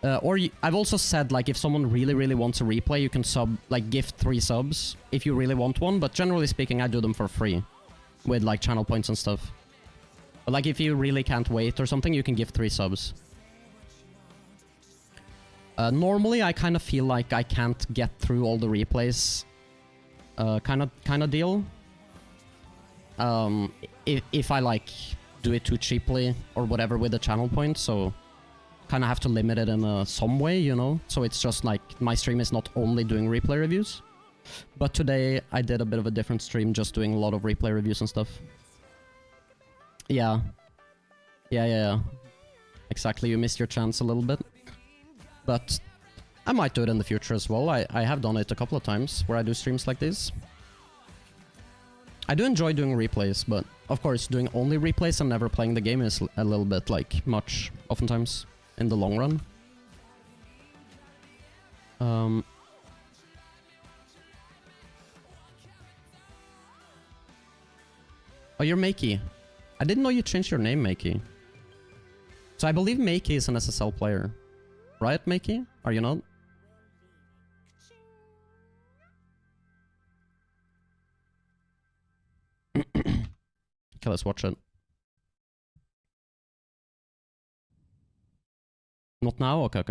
I've also said, like, if someone really wants a replay, you can gift 3 subs if you really want one. But generally speaking, I do them for free. With, like, channel points and stuff. But, like, if you really can't wait or something, you can give 3 subs. Normally, I kind of feel like I can't get through all the replays. Kind of deal. If I, like, do it too cheaply or whatever with the channel points, so kind of have to limit it in some way, you know? So it's just like my stream is not only doing replay reviews. But today I did a bit of a different stream, just doing a lot of replay reviews and stuff. Yeah. Yeah. Exactly, you missed your chance a little bit. But I might do it in the future as well. I have done it a couple of times where I do streams like this. I do enjoy doing replays, but of course doing only replays and never playing the game is a little bit like much, oftentimes, in the long run. Oh, you're Makey. I didn't know you changed your name, Makey. So I believe Makey is an SSL player. Right, Makey? Are you not? Okay, let's watch it. Not now? Okay.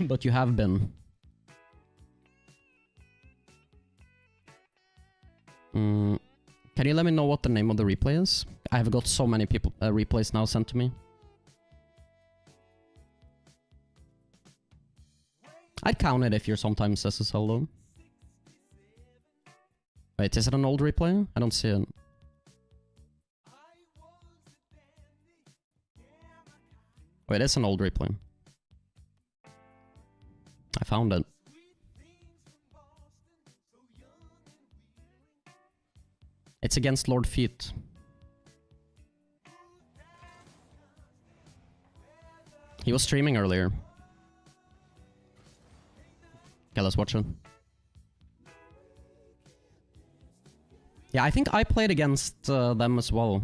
But you have been. Can you let me know what the name of the replay is? I have got so many people replays now sent to me. I'd count it if you're sometimes SSL though. Wait, is it an old replay? I don't see it. Wait, it's an old replay. I found it. It's against Lord Feet. He was streaming earlier. Okay, let's watch it. Yeah, I think I played against them as well.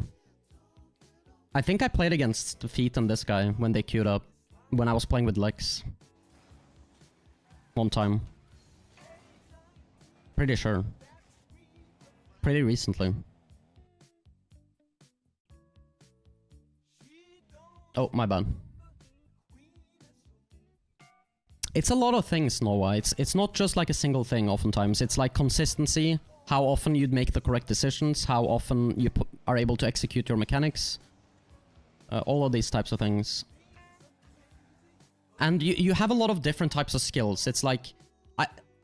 I think I played against Feet and this guy when they queued up. When I was playing with Lex. One time. Pretty sure. Pretty recently. Oh, my bad. It's a lot of things, Noah. It's not just like a single thing oftentimes. It's like consistency, how often you'd make the correct decisions, how often you are able to execute your mechanics. All of these types of things. And you have a lot of different types of skills. It's like...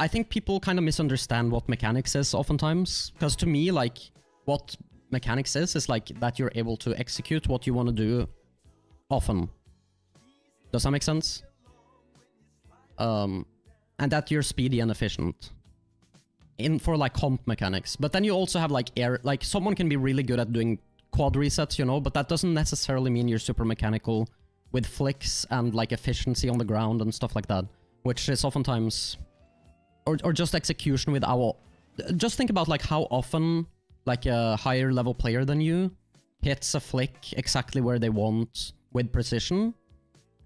I think people kind of misunderstand what mechanics is oftentimes. Because to me, like, what mechanics is like that you're able to execute what you want to do often. Does that make sense? And that you're speedy and efficient. For like comp mechanics. But then you also have like like someone can be really good at doing quad resets, you know, but that doesn't necessarily mean you're super mechanical with flicks and like efficiency on the ground and stuff like that. Which is oftentimes... Or just execution with our... Just think about like how often like a higher level player than you hits a flick exactly where they want with precision.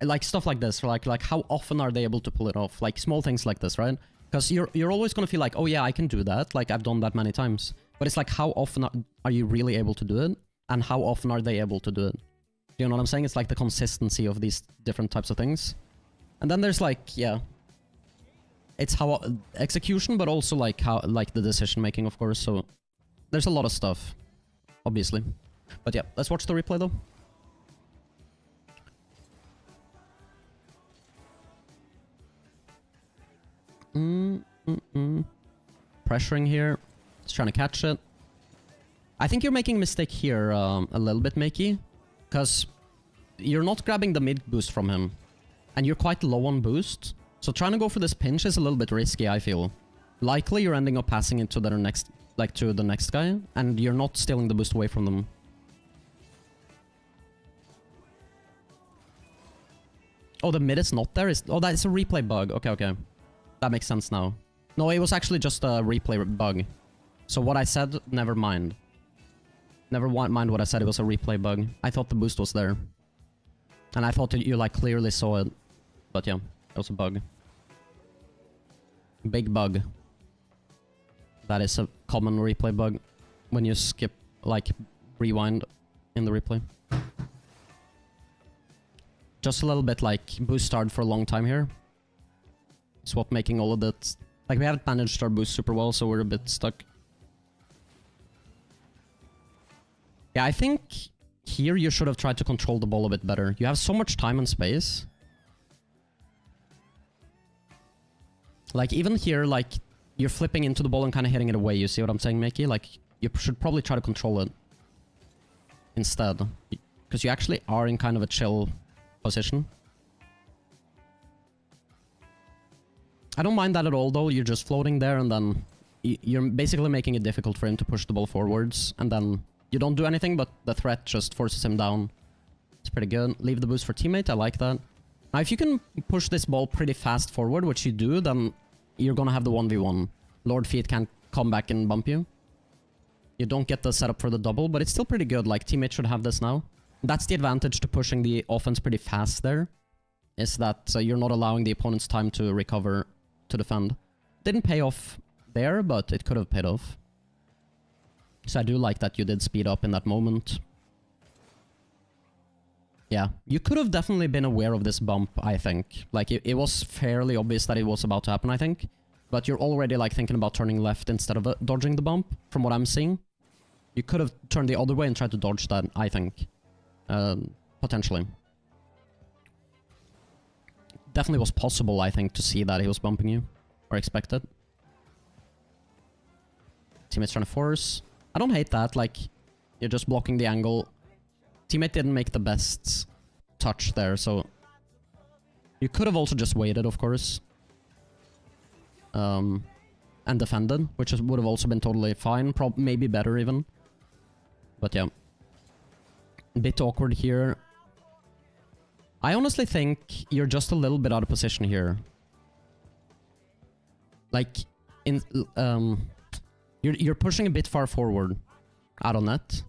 Like stuff like this, like how often are they able to pull it off? Like small things like this, right? Because you're always gonna feel like, oh yeah, I can do that. Like, I've done that many times. But it's like, how often are you really able to do it? And how often are they able to do it? You know what I'm saying? It's like the consistency of these different types of things. And then there's like, yeah. It's how execution, but also like how the decision making, of course. So there's a lot of stuff, obviously. But yeah, let's watch the replay though. Pressuring here. Just trying to catch it. I think you're making a mistake here a little bit, Makey. Because you're not grabbing the mid boost from him. And you're quite low on boost. So trying to go for this pinch is a little bit risky, I feel. Likely you're ending up passing it to the next, like to the next guy. And you're not stealing the boost away from them. Oh, the mid is not there? Oh, that's a replay bug. Okay, okay. That makes sense now. No, it was actually just a replay bug. So what I said, never mind. Never mind what I said, it was a replay bug. I thought the boost was there. And I thought that you like clearly saw it. But yeah, it was a bug. Big bug. That is a common replay bug. When you skip, like, rewind in the replay. Just a little bit like boost started for a long time here. Swap making all of that. Like, we haven't managed our boost super well, so we're a bit stuck. Yeah, I think here you should have tried to control the ball a bit better. You have so much time and space. Like, even here, like, you're flipping into the ball and kind of hitting it away. You see what I'm saying, Makey? Like, you should probably try to control it instead. Because you actually are in kind of a chill position. I don't mind that at all, though. You're just floating there, and then you're basically making it difficult for him to push the ball forwards, and then you don't do anything, but the threat just forces him down. It's pretty good. Leave the boost for teammate. I like that. Now, if you can push this ball pretty fast forward, which you do, then you're gonna have the 1v1. Lord Feet can't come back and bump you. You don't get the setup for the double, but it's still pretty good. Like, teammate should have this now. That's the advantage to pushing the offense pretty fast there, is that you're not allowing the opponent's time to recover to defend. Didn't pay off there, but it could have paid off. So I do like that you did speed up in that moment. Yeah, you could have definitely been aware of this bump, I think. Like, it was fairly obvious that it was about to happen, I think. But you're already, like, thinking about turning left instead of dodging the bump, from what I'm seeing. You could have turned the other way and tried to dodge that, I think. Potentially. Definitely was possible, I think, to see that he was bumping you. Or expect it. Teammate's trying to force. I don't hate that, like, you're just blocking the angle. Teammate didn't make the best touch there, so... You could have also just waited, of course. And defended, which would have also been totally fine. Maybe better, even. But yeah. A bit awkward here. I honestly think you're just a little bit out of position here. Like, you're pushing a bit far forward out on net.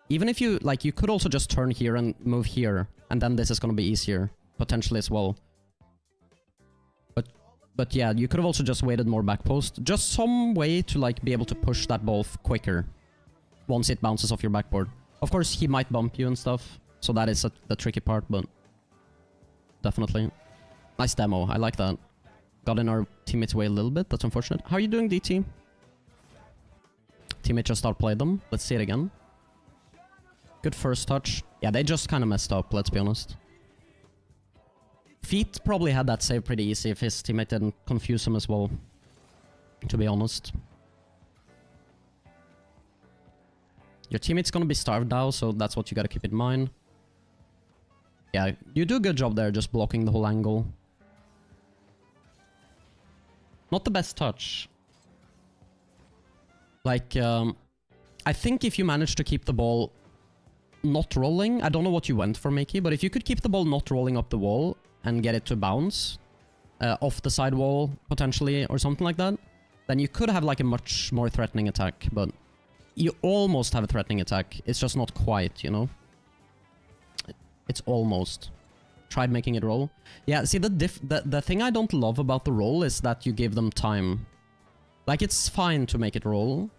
Even if you, like, you could also just turn here and move here, and then this is gonna be easier, potentially as well. But yeah, you could have also just waited more back post. Just some way to, like, be able to push that ball quicker once it bounces off your backboard. Of course, he might bump you and stuff, so that is the tricky part, but definitely. Nice demo, I like that. Got in our teammate's way a little bit, that's unfortunate. How are you doing, DT? Teammate just outplayed them. Let's see it again. Good first touch. Yeah, they just kind of messed up, let's be honest. Feet probably had that save pretty easy if his teammate didn't confuse him as well, to be honest. Your teammate's gonna be starved now, so that's what you gotta keep in mind. Yeah, you do a good job there, just blocking the whole angle. Not the best touch. Like, I think if you manage to keep the ball not rolling, I don't know what you went for, Makey, but if you could keep the ball not rolling up the wall and get it to bounce off the side wall, potentially, or something like that, then you could have, like, a much more threatening attack, but you almost have a threatening attack. It's just not quite, you know? It's almost. tried making it roll. Yeah, see, the thing I don't love about the roll is that you give them time. Like, it's fine to make it roll.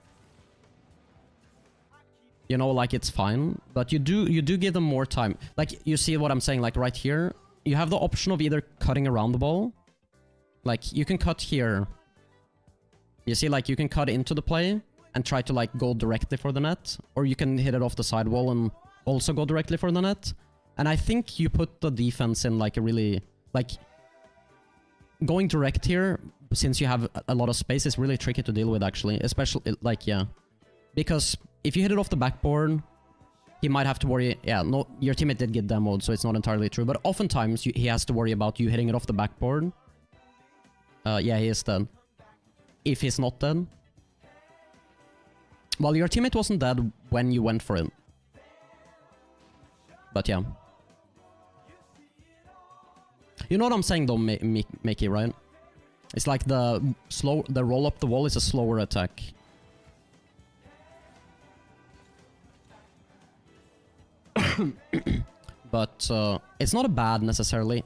You know, like, it's fine. But you do give them more time. Like, you see what I'm saying? Like, right here, you have the option of either cutting around the ball. Like, you can cut here. You see, like, you can cut into the play and try to, like, go directly for the net. Or you can hit it off the sidewall and also go directly for the net. And I think you put the defense in, like, a really... Like, going direct here, since you have a lot of space, is really tricky to deal with, actually. Especially, like, yeah. Because if you hit it off the backboard, he might have to worry... Yeah, no, your teammate did get demoed, so it's not entirely true. But oftentimes, he has to worry about you hitting it off the backboard. Yeah, he is dead. If he's not dead. Well, your teammate wasn't dead when you went for it. But yeah. You know what I'm saying though, Mickey, right? It's like the roll up the wall is a slower attack. But it's not a bad necessarily.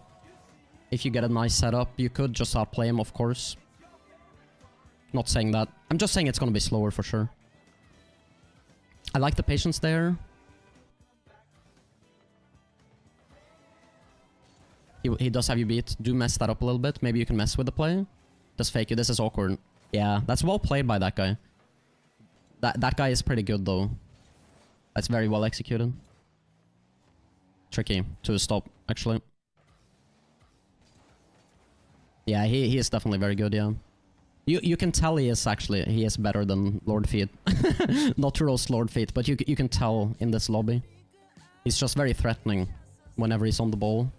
If you get a nice setup, you could just outplay him, of course. Not saying that. I'm just saying it's gonna be slower for sure. I like the patience there. He does have you beat. Do mess that up a little bit. Maybe you can mess with the play. Just fake it. This is awkward. Yeah, that's well played by that guy. That guy is pretty good though. That's very well executed. Tricky to stop, actually. Yeah, he is definitely very good, yeah. You can tell he is better than Lord Feet. Not to roast Lord Feet, but you can tell in this lobby. He's just very threatening whenever he's on the ball.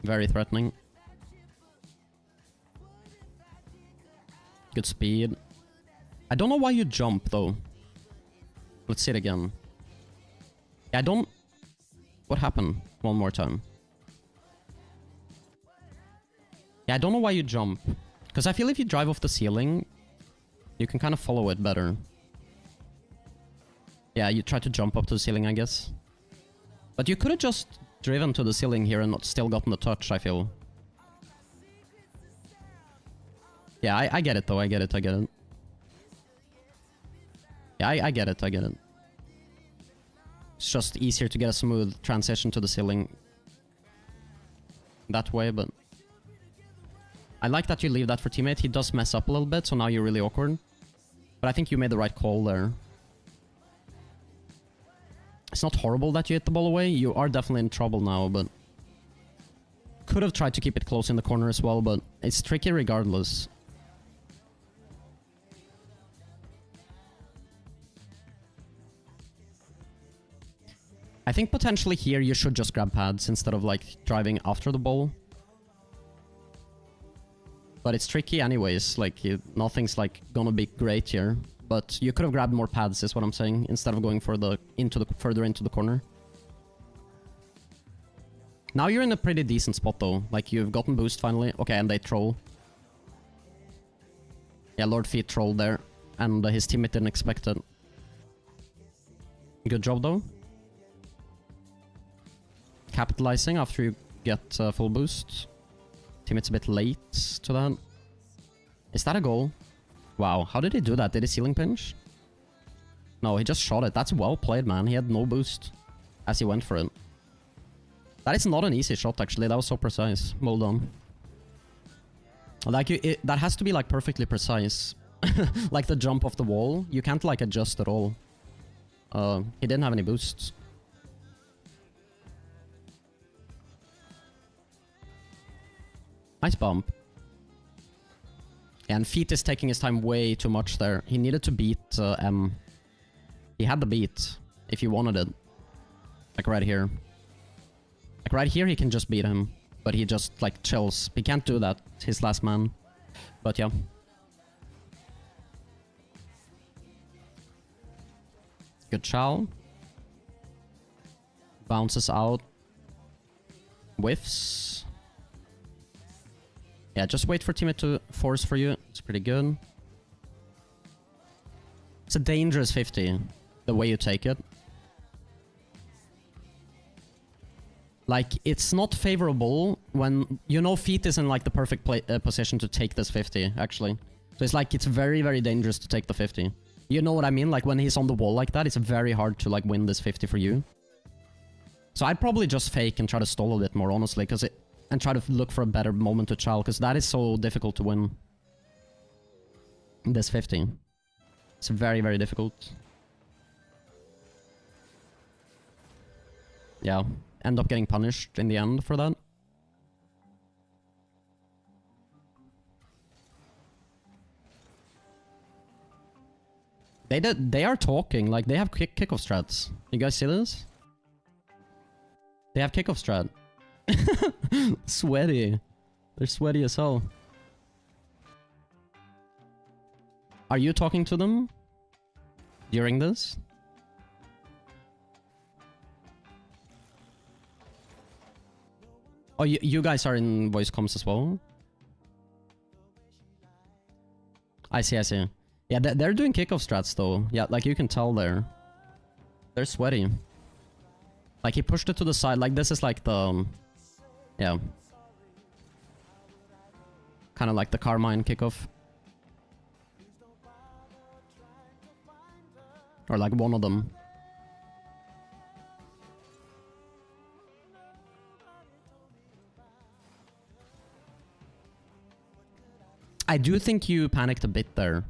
Very threatening. Good speed. I don't know why you jump though. Let's see it again. Yeah, I don't... What happened? One more time. Yeah, I don't know why you jump. Because I feel if you drive off the ceiling, you can kind of follow it better. Yeah, you try to jump up to the ceiling, I guess. But you could have just driven to the ceiling here and not still gotten the touch, I feel. Yeah, I get it though, I get it. Yeah, I get it. It's just easier to get a smooth transition to the ceiling that way, but... I like that you leave that for teammate. He does mess up a little bit, so now you're really awkward. But I think you made the right call there. It's not horrible that you hit the ball away. You are definitely in trouble now, but... Could have tried to keep it close in the corner as well, but it's tricky regardless. I think potentially here you should just grab pads instead of like driving after the ball. But it's tricky anyways, like nothing's like gonna be great here. But you could have grabbed more pads is what I'm saying, instead of going for the further into the corner. Now you're in a pretty decent spot though, like you've gotten boost finally. Okay, and they troll. Yeah, Lord Feet trolled there, and his teammate didn't expect it. Good job though. Capitalizing after you get full boost. Teammate's a bit late to that. Is that a goal? Wow, how did he do that? Did he ceiling pinch? No, he just shot it. That's well played, man. He had no boost as he went for it. That is not an easy shot, actually. That was so precise. Well done. Like, that has to be, like, perfectly precise. Like the jump off the wall. You can't, like, adjust at all. He didn't have any boosts. Nice bump. And Feet is taking his time way too much there. He needed to beat M. He had the beat, if you wanted it. Like right here. Like right here he can just beat him. But he just like chills. He can't do that. His last man. But yeah. Good chow. Bounces out. Whiffs. Yeah, just wait for teammate to force for you. It's pretty good. It's a dangerous 50, the way you take it. Like, it's not favorable when, you know, feet is in like the perfect position to take this 50, actually. So it's like, it's very, very dangerous to take the 50. You know what I mean? Like, when he's on the wall like that, it's very hard to like win this 50 for you. So I'd probably just fake and try to stall a bit more, honestly, and try to look for a better moment to chow, because that is so difficult to win. This 50. It's very, very difficult. Yeah. End up getting punished in the end for that. They are talking, like they have kickoff strats. You guys see this? They have kickoff strat. Sweaty. They're sweaty as hell. Are you talking to them during this? Oh, you guys are in voice comms as well? I see, I see. Yeah, they're doing kickoff strats though. Yeah, like you can tell there. They're sweaty. Like he pushed it to the side. Like this is like the... yeah. Kind of like the Carmine kickoff. Or like one of them. I do think you panicked a bit there.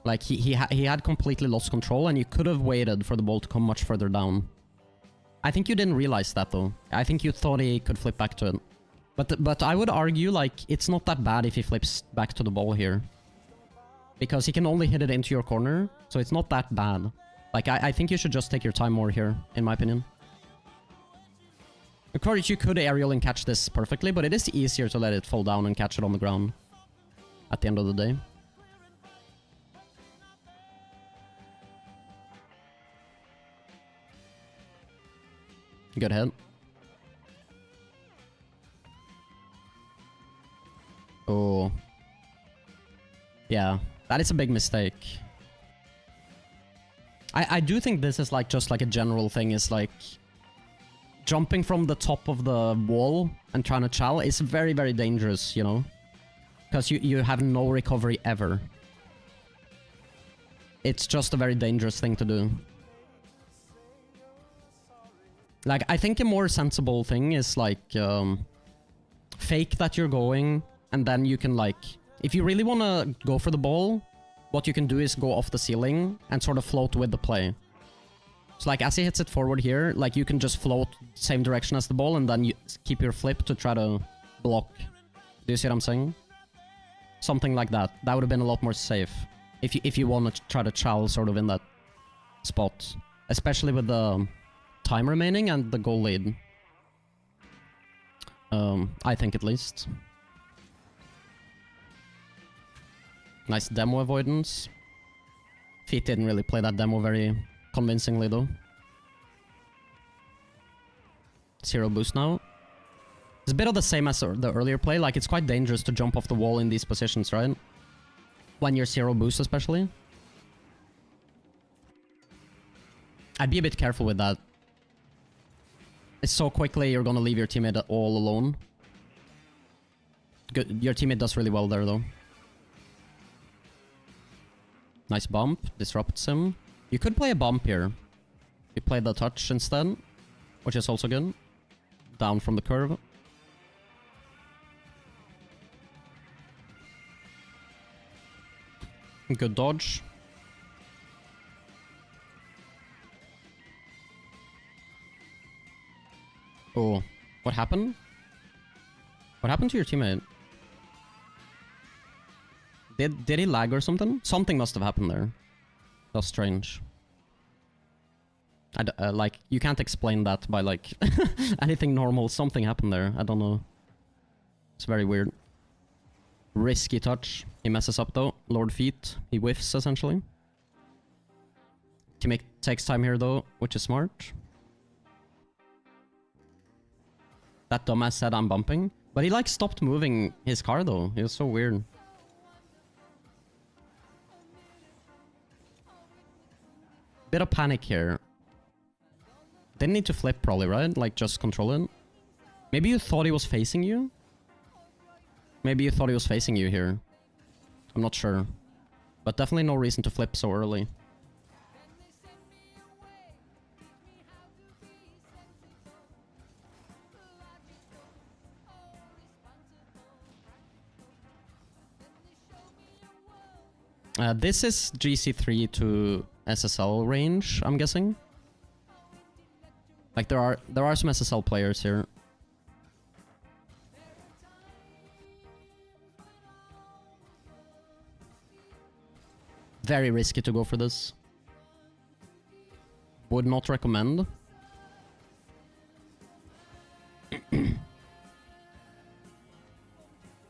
Like he had completely lost control and you could have waited for the ball to come much further down. I think you didn't realize that though. I think you thought he could flip back to it. But I would argue like it's not that bad if he flips back to the ball here. Because he can only hit it into your corner, so it's not that bad. Like I think you should just take your time more here, in my opinion. Of course you could aerial and catch this perfectly, but it is easier to let it fall down and catch it on the ground. At the end of the day. Good hit. Oh. Yeah, that is a big mistake. I do think this is like just like a general thing, is like jumping from the top of the wall and trying to chow is very, very dangerous, you know? Because you have no recovery ever. It's just a very dangerous thing to do. Like, I think a more sensible thing is like fake that you're going, and then you can like... if you really want to go for the ball, what you can do is go off the ceiling and sort of float with the play. So like as he hits it forward here, like you can just float same direction as the ball and then you keep your flip to try to block. Do you see what I'm saying? Something like that. That would have been a lot more safe. If you want to try to chow sort of in that spot. Especially with the time remaining and the goal lead. I think at least. Nice demo avoidance. Feet didn't really play that demo very convincingly though. 0 boost now. It's a bit of the same as the earlier play, like it's quite dangerous to jump off the wall in these positions, right? When you're 0 boost especially. I'd be a bit careful with that. It's so quickly you're gonna leave your teammate all alone. Good, your teammate does really well there though. Nice bump, disrupts him. You could play a bump here. You play the touch instead, which is also good. Down from the curve. Good dodge. Oh, what happened? What happened to your teammate? Did he lag or something? Something must have happened there. That's strange. Like, you can't explain that by, like, anything normal. Something happened there. I don't know. It's very weird. Risky touch. He messes up, though. Lord Feet. He whiffs, essentially. Teammate takes time here, though, which is smart. That dumbass said I'm bumping. But he, like, stopped moving his car, though. It was so weird. Bit of panic here. Didn't need to flip probably, right? Like just control it. Maybe you thought he was facing you? Maybe you thought he was facing you here. I'm not sure. But definitely no reason to flip so early. This is GC3 to SSL range, I'm guessing. Like there are some SSL players here. Very risky to go for this. Would not recommend.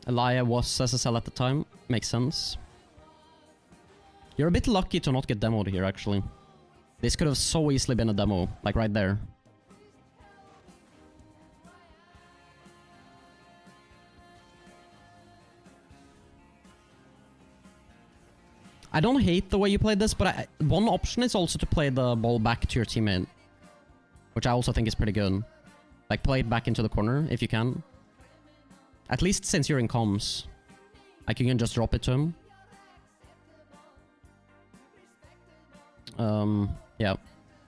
Elia was SSL at the time. Makes sense. You're a bit lucky to not get demoed here, actually. This could have so easily been a demo, like right there. I don't hate the way you played this, but one option is also to play the ball back to your teammate. Which I also think is pretty good. Like, play it back into the corner, if you can. At least since you're in comms. Like, you can just drop it to him. Yeah.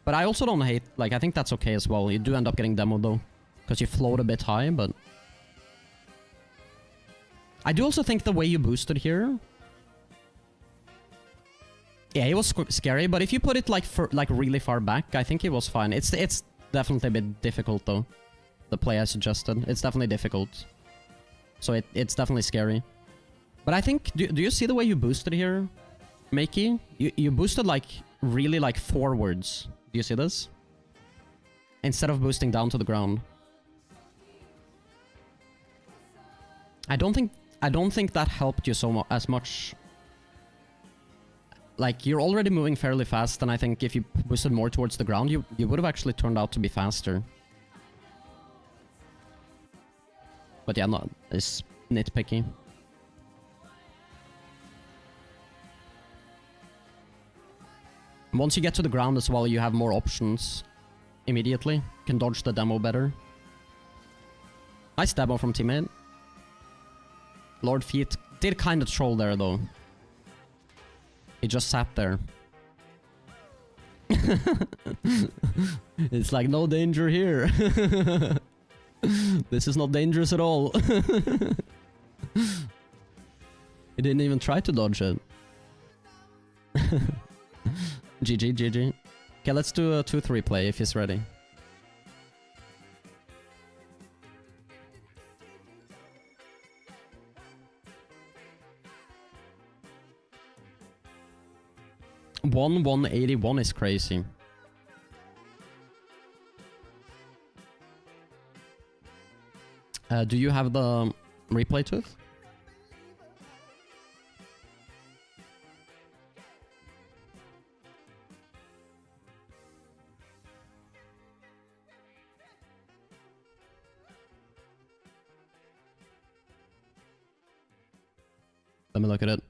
But I also don't hate, like, I think that's okay as well. You do end up getting demoed, though. Because you float a bit high, but... I do also think the way you boosted here... Yeah, it was scary, but if you put it, like, really far back, I think it was fine. It's definitely a bit difficult, though. The play I suggested. It's definitely difficult. So it's definitely scary. But I think... Do you see the way you boosted here, Makey? You boosted, like... really like forwards. Do you see this? Instead of boosting down to the ground. I don't think that helped you as much. Like, you're already moving fairly fast, and I think if you boosted more towards the ground, you would have actually turned out to be faster. But yeah, no, it's nitpicky. Once you get to the ground as well, you have more options immediately. You can dodge the demo better. Nice demo from teammate. Lord Feet did kind of troll there, though. He just sat there. It's like, no danger here. This is not dangerous at all. He didn't even try to dodge it. GG, GG. Okay, let's do a 2-3 play if he's ready. One 181 is crazy. Do you have the replay tooth? Let me look at it.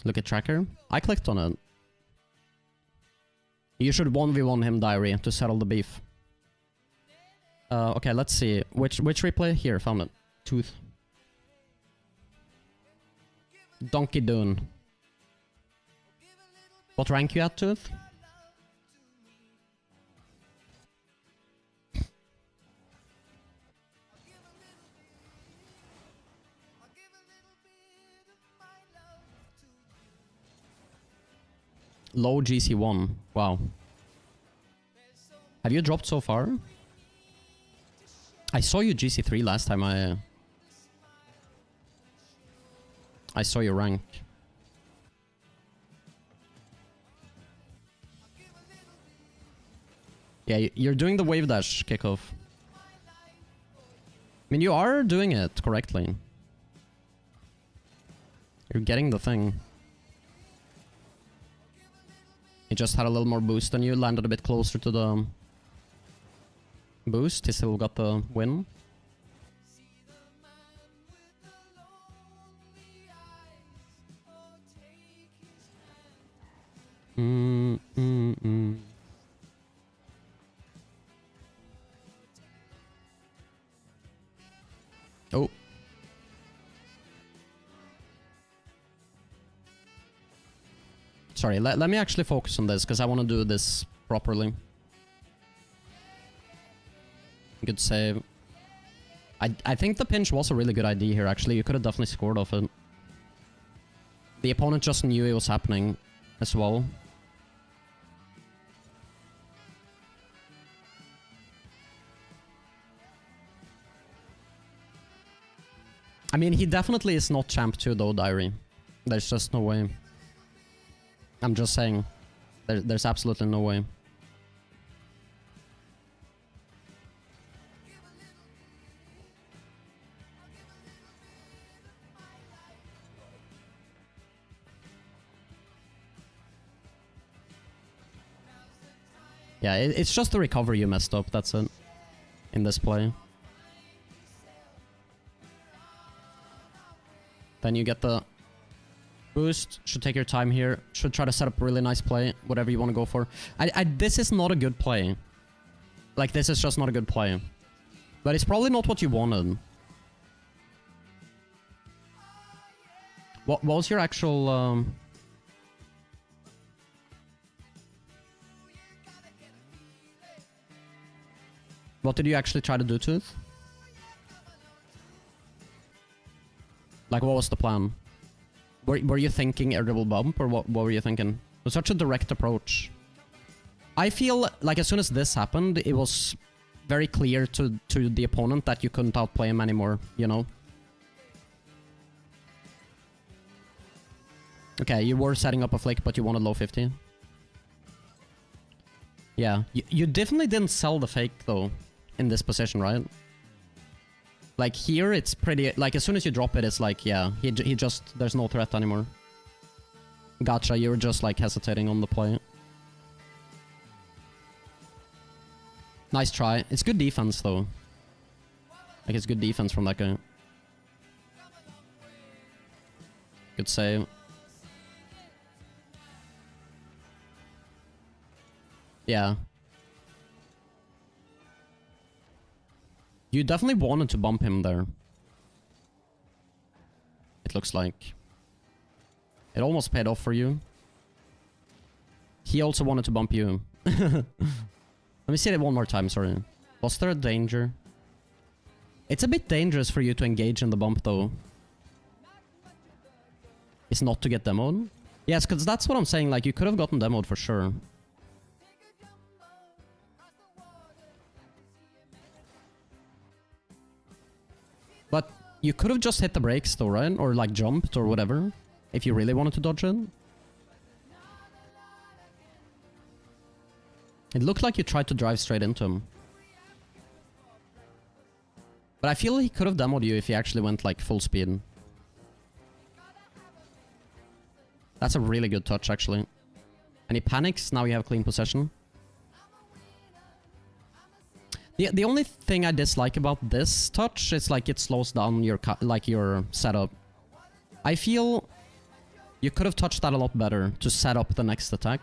Look at tracker. I clicked on it. You should 1v1 him, Diary, to settle the beef. Okay, let's see. Which replay? Here, found it. Tooth. Donkey Dune. What rank you at, Tooth? Low GC1. Wow. Have you dropped so far? I saw you GC3 last time I saw your rank. Yeah, you're doing the wave dash kickoff. I mean, you are doing it correctly. You're getting the thing. He just had a little more boost than you, landed a bit closer to the boost. He still got the win. Oh. Sorry, let me actually focus on this, because I want to do this properly. Good save. I think the pinch was a really good idea here, actually. You could have definitely scored off it. The opponent just knew it was happening as well. I mean, he definitely is not champ 2 though, Diary. There's just no way. I'm just saying. There's absolutely no way. Yeah, it's just the recovery you messed up, that's it. In this play. Then you get the boost. Should take your time here. Should try to set up a really nice play. Whatever you want to go for. This is not a good play. Like, this is just not a good play. But it's probably not what you wanted. What was your actual... What did you actually try to do to it? Like, what was the plan? Were you thinking a dribble bump, or what were you thinking? It was such a direct approach. I feel like as soon as this happened, it was very clear to the opponent that you couldn't outplay him anymore, you know? Okay, you were setting up a flick, but you wanted low 50. Yeah, you definitely didn't sell the fake, though, in this position, right? Like, here, it's pretty... Like, as soon as you drop it, it's like, yeah, he just... There's no threat anymore. Gotcha, you were just, like, hesitating on the play. Nice try. It's good defense, though. Like, it's good defense from that guy. Good save. Yeah. You definitely wanted to bump him there. It looks like. It almost paid off for you. He also wanted to bump you. Let me see it one more time, sorry. Was there a danger? It's a bit dangerous for you to engage in the bump, though. It's not to get demoed? Yes, because that's what I'm saying, like, you could have gotten demoed for sure. But you could have just hit the brakes though, right? Or like jumped or whatever. If you really wanted to dodge it. It looked like you tried to drive straight into him. But I feel he could have demoed you if he actually went like full speed. That's a really good touch actually. And he panics, now you have clean possession. The only thing I dislike about this touch is like it slows down your your setup. I feel you could have touched that a lot better to set up the next attack.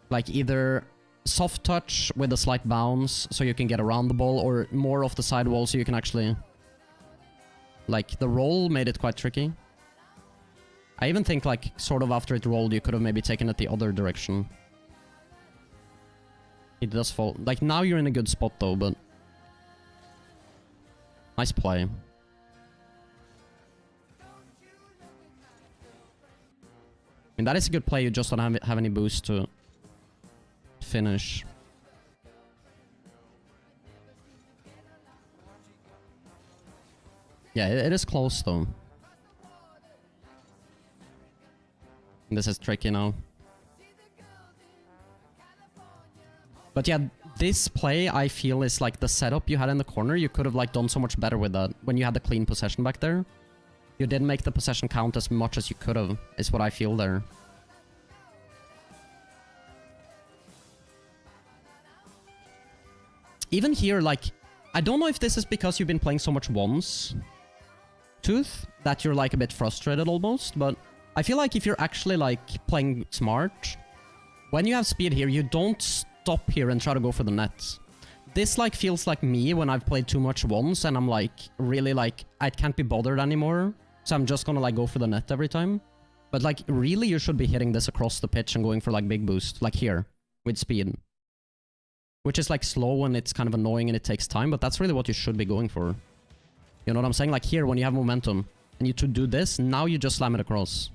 Like either soft touch with a slight bounce so you can get around the ball, or more off the sidewall so you can actually... Like the roll made it quite tricky. I even think like sort of after it rolled you could have maybe taken it the other direction. It does fall. Like, now you're in a good spot, though, but... Nice play. I mean, that is a good play, you just don't have any boost to finish. Yeah, it is close, though. This is tricky now. But yeah, this play, I feel, is like the setup you had in the corner. You could have like done so much better with that when you had the clean possession back there. You didn't make the possession count as much as you could have, is what I feel there. Even here, like, I don't know if this is because you've been playing so much ones, Tooth, that you're like a bit frustrated almost, but I feel like if you're actually like playing smart, when you have speed here, you don't stop here and try to go for the net. This like feels like me when I've played too much ones and I'm like really like I can't be bothered anymore, so I'm just gonna like go for the net every time. But like really you should be hitting this across the pitch and going for like big boost, like here with speed, which is like slow and it's kind of annoying and it takes time, but that's really what you should be going for. You know what I'm saying? Like here when you have momentum and you to do this, now you just slam it across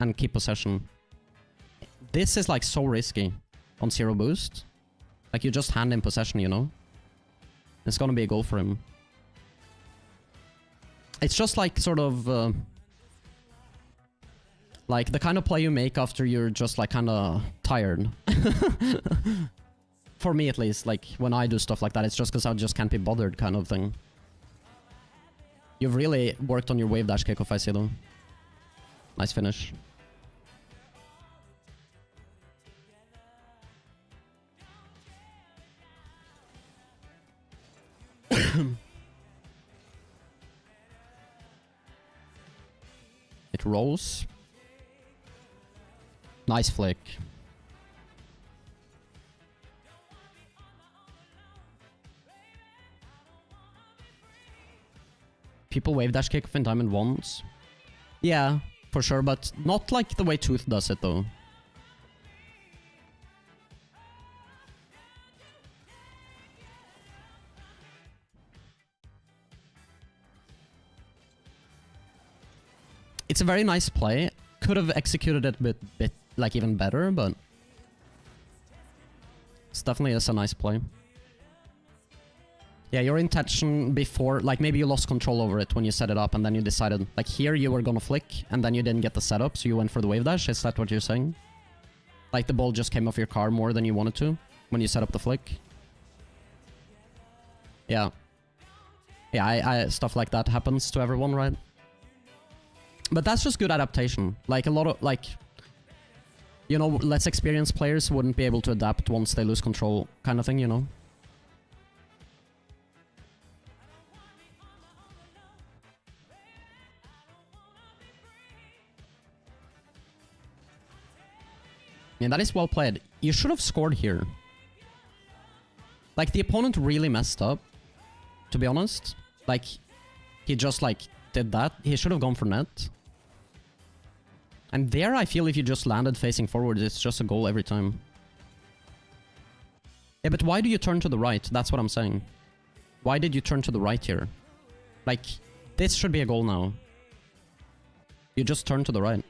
and keep possession. This is like so risky on 0 boost. Like you just hand him possession, you know? It's gonna be a goal for him. It's just like sort of like the kind of play you make after you're just like kind of tired. For me at least, like when I do stuff like that, it's just because I just can't be bothered kind of thing. You've really worked on your wave dash kickoff, I see though. Nice finish. It rolls. Nice flick. People wave dash kick in Diamond 1s. Yeah, for sure, but not like the way Tooth does it though. It's a very nice play. Could have executed it a bit like even better, but it's definitely is a nice play. Yeah, your intention before, like maybe you lost control over it when you set it up and then you decided, like here you were gonna flick and then you didn't get the setup, so you went for the wave dash. Is that what you're saying? Like the ball just came off your car more than you wanted to when you set up the flick? Yeah. Yeah, I stuff like that happens to everyone, right? But that's just good adaptation. Like a lot of, like, you know, less experienced players wouldn't be able to adapt once they lose control kind of thing, you know? Yeah, that is well played. You should have scored here. Like, the opponent really messed up, to be honest. Like, he just, like, did that. He should have gone for net. And there, I feel if you just landed facing forward, it's just a goal every time. Yeah, but why do you turn to the right? That's what I'm saying. Why did you turn to the right here? Like, this should be a goal now. You just turn to the right.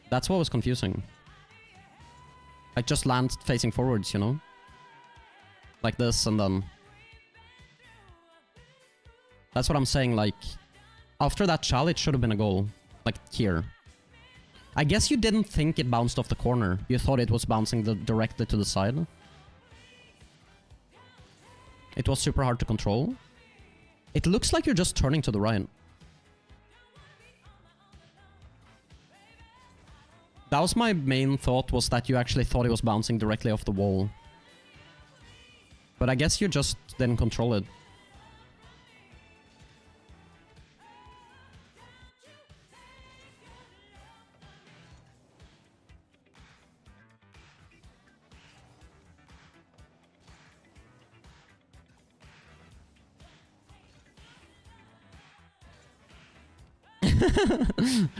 That's what was confusing. Like, just land facing forwards, you know? Like this, and then... That's what I'm saying, like... After that chal, it should have been a goal. Like, here. I guess you didn't think it bounced off the corner. You thought it was bouncing directly to the side. It was super hard to control. It looks like you're just turning to the right. That was my main thought, was that you actually thought it was bouncing directly off the wall. But I guess you just didn't control it.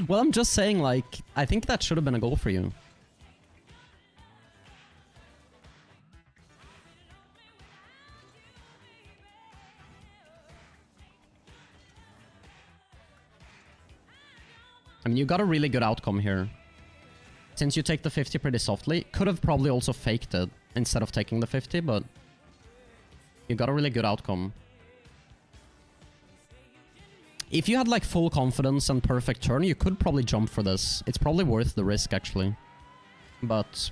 Well, I'm just saying, like, I think that should have been a goal for you. I mean, you got a really good outcome here. Since you take the 50 pretty softly, could have probably also faked it instead of taking the 50, but you got a really good outcome. If you had like full confidence and perfect turn, you could probably jump for this. It's probably worth the risk, actually. But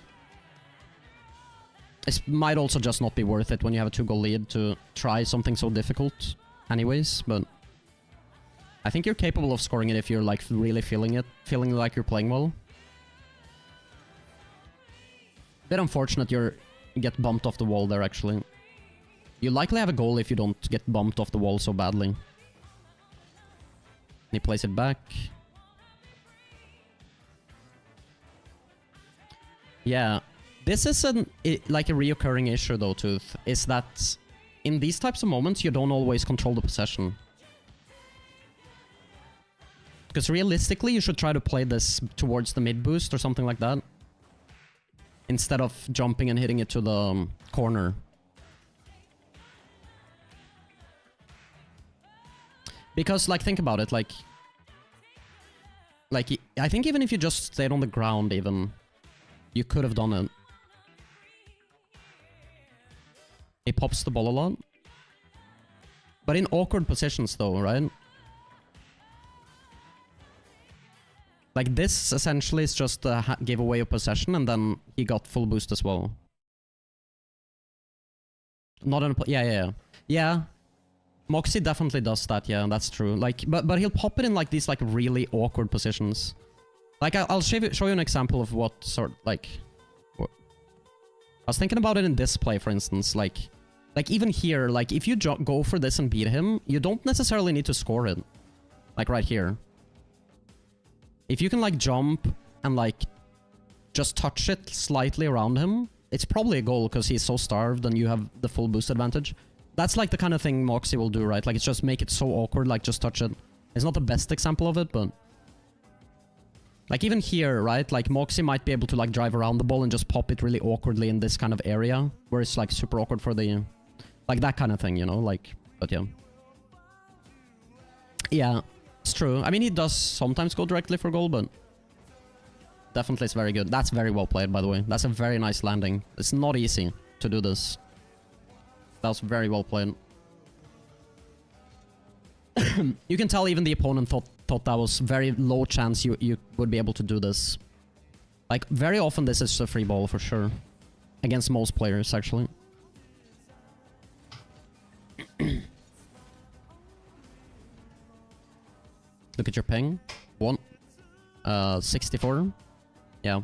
it might also just not be worth it when you have a 2-goal lead to try something so difficult anyways, but I think you're capable of scoring it if you're like really feeling it, feeling like you're playing well. Bit unfortunate you get bumped off the wall there, actually. You likely have a goal if you don't get bumped off the wall so badly. He plays it back. Yeah, this is like a reoccurring issue though, Tooth, is that in these types of moments you don't always control the possession. Because realistically you should try to play this towards the mid boost or something like that, instead of jumping and hitting it to the corner. Because, like, think about it, like, I think even if you just stayed on the ground even, you could have done it. He pops the ball a lot. But in awkward positions though, right? Like, this essentially is just a giveaway of possession, and then he got full boost as well. Not in a... Yeah. Moxie definitely does that, yeah, that's true. Like, but he'll pop it in like these like really awkward positions. Like, I'll show you an example of what sort, like... I was thinking about it in this play, for instance, like even here, like, if you go for this and beat him, you don't necessarily need to score it. Like, right here. If you can, like, jump and, like, just touch it slightly around him, it's probably a goal because he's so starved and you have the full boost advantage. That's, like, the kind of thing Moxie will do, right? Like, it's just make it so awkward, like, just touch it. It's not the best example of it, but... Like, even here, right? Like, Moxie might be able to, like, drive around the ball and just pop it really awkwardly in this kind of area, where it's, like, super awkward for the... Like, that kind of thing, you know? Like, but yeah. Yeah, it's true. I mean, he does sometimes go directly for goal, but... Definitely it's very good. That's very well played, by the way. That's a very nice landing. It's not easy to do this. That was very well played. You can tell even the opponent thought that was very low chance you would be able to do this. Like, very often this is a free ball for sure. Against most players, actually. Look at your ping. 64. Yeah.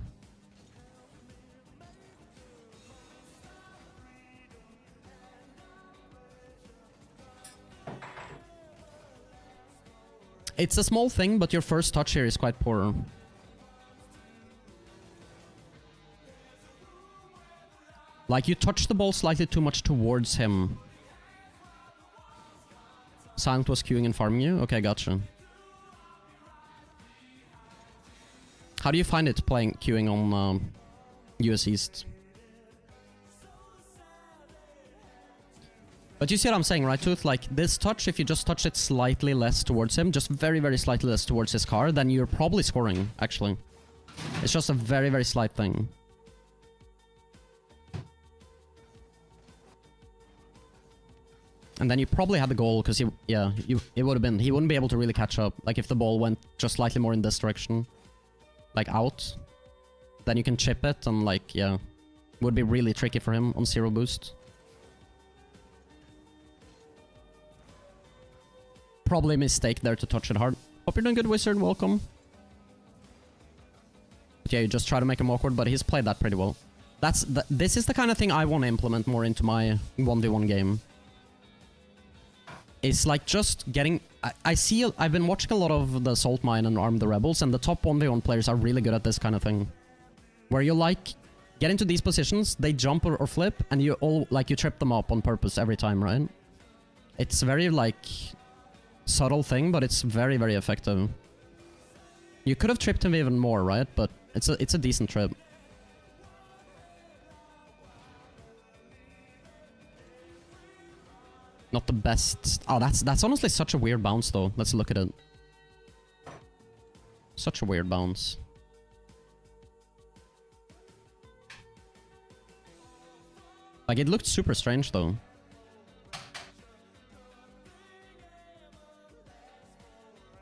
It's a small thing, but your first touch here is quite poor. Like, you touch the ball slightly too much towards him. Silent was queuing and farming you? Okay, gotcha. How do you find it playing queuing on US East? But you see what I'm saying, right, Tooth? Like, this touch, if you just touch it slightly less towards him, just very, very slightly less towards his car, then you're probably scoring, actually. It's just a very, very slight thing. And then you probably had the goal, because it would have been... He wouldn't be able to really catch up. Like, if the ball went just slightly more in this direction. Like, out. Then you can chip it, and, like, yeah. Would be really tricky for him on 0 boost. Probably a mistake there to touch it hard. Hope you're doing good, Wizard. Welcome. But yeah, you just try to make him awkward, but he's played that pretty well. This is the kind of thing I want to implement more into my 1v1 game. It's like just getting... I've been watching a lot of the Salt Mine and Arm the Rebels, and the top 1v1 players are really good at this kind of thing. Where you, like, get into these positions, they jump or flip, and you you trip them up on purpose every time, right? It's very, like... subtle thing, but it's very, very effective. You could have tripped him even more, right? But it's a decent trip. Not the best. Oh, that's honestly such a weird bounce, though. Let's look at it. Such a weird bounce. Like, it looked super strange, though.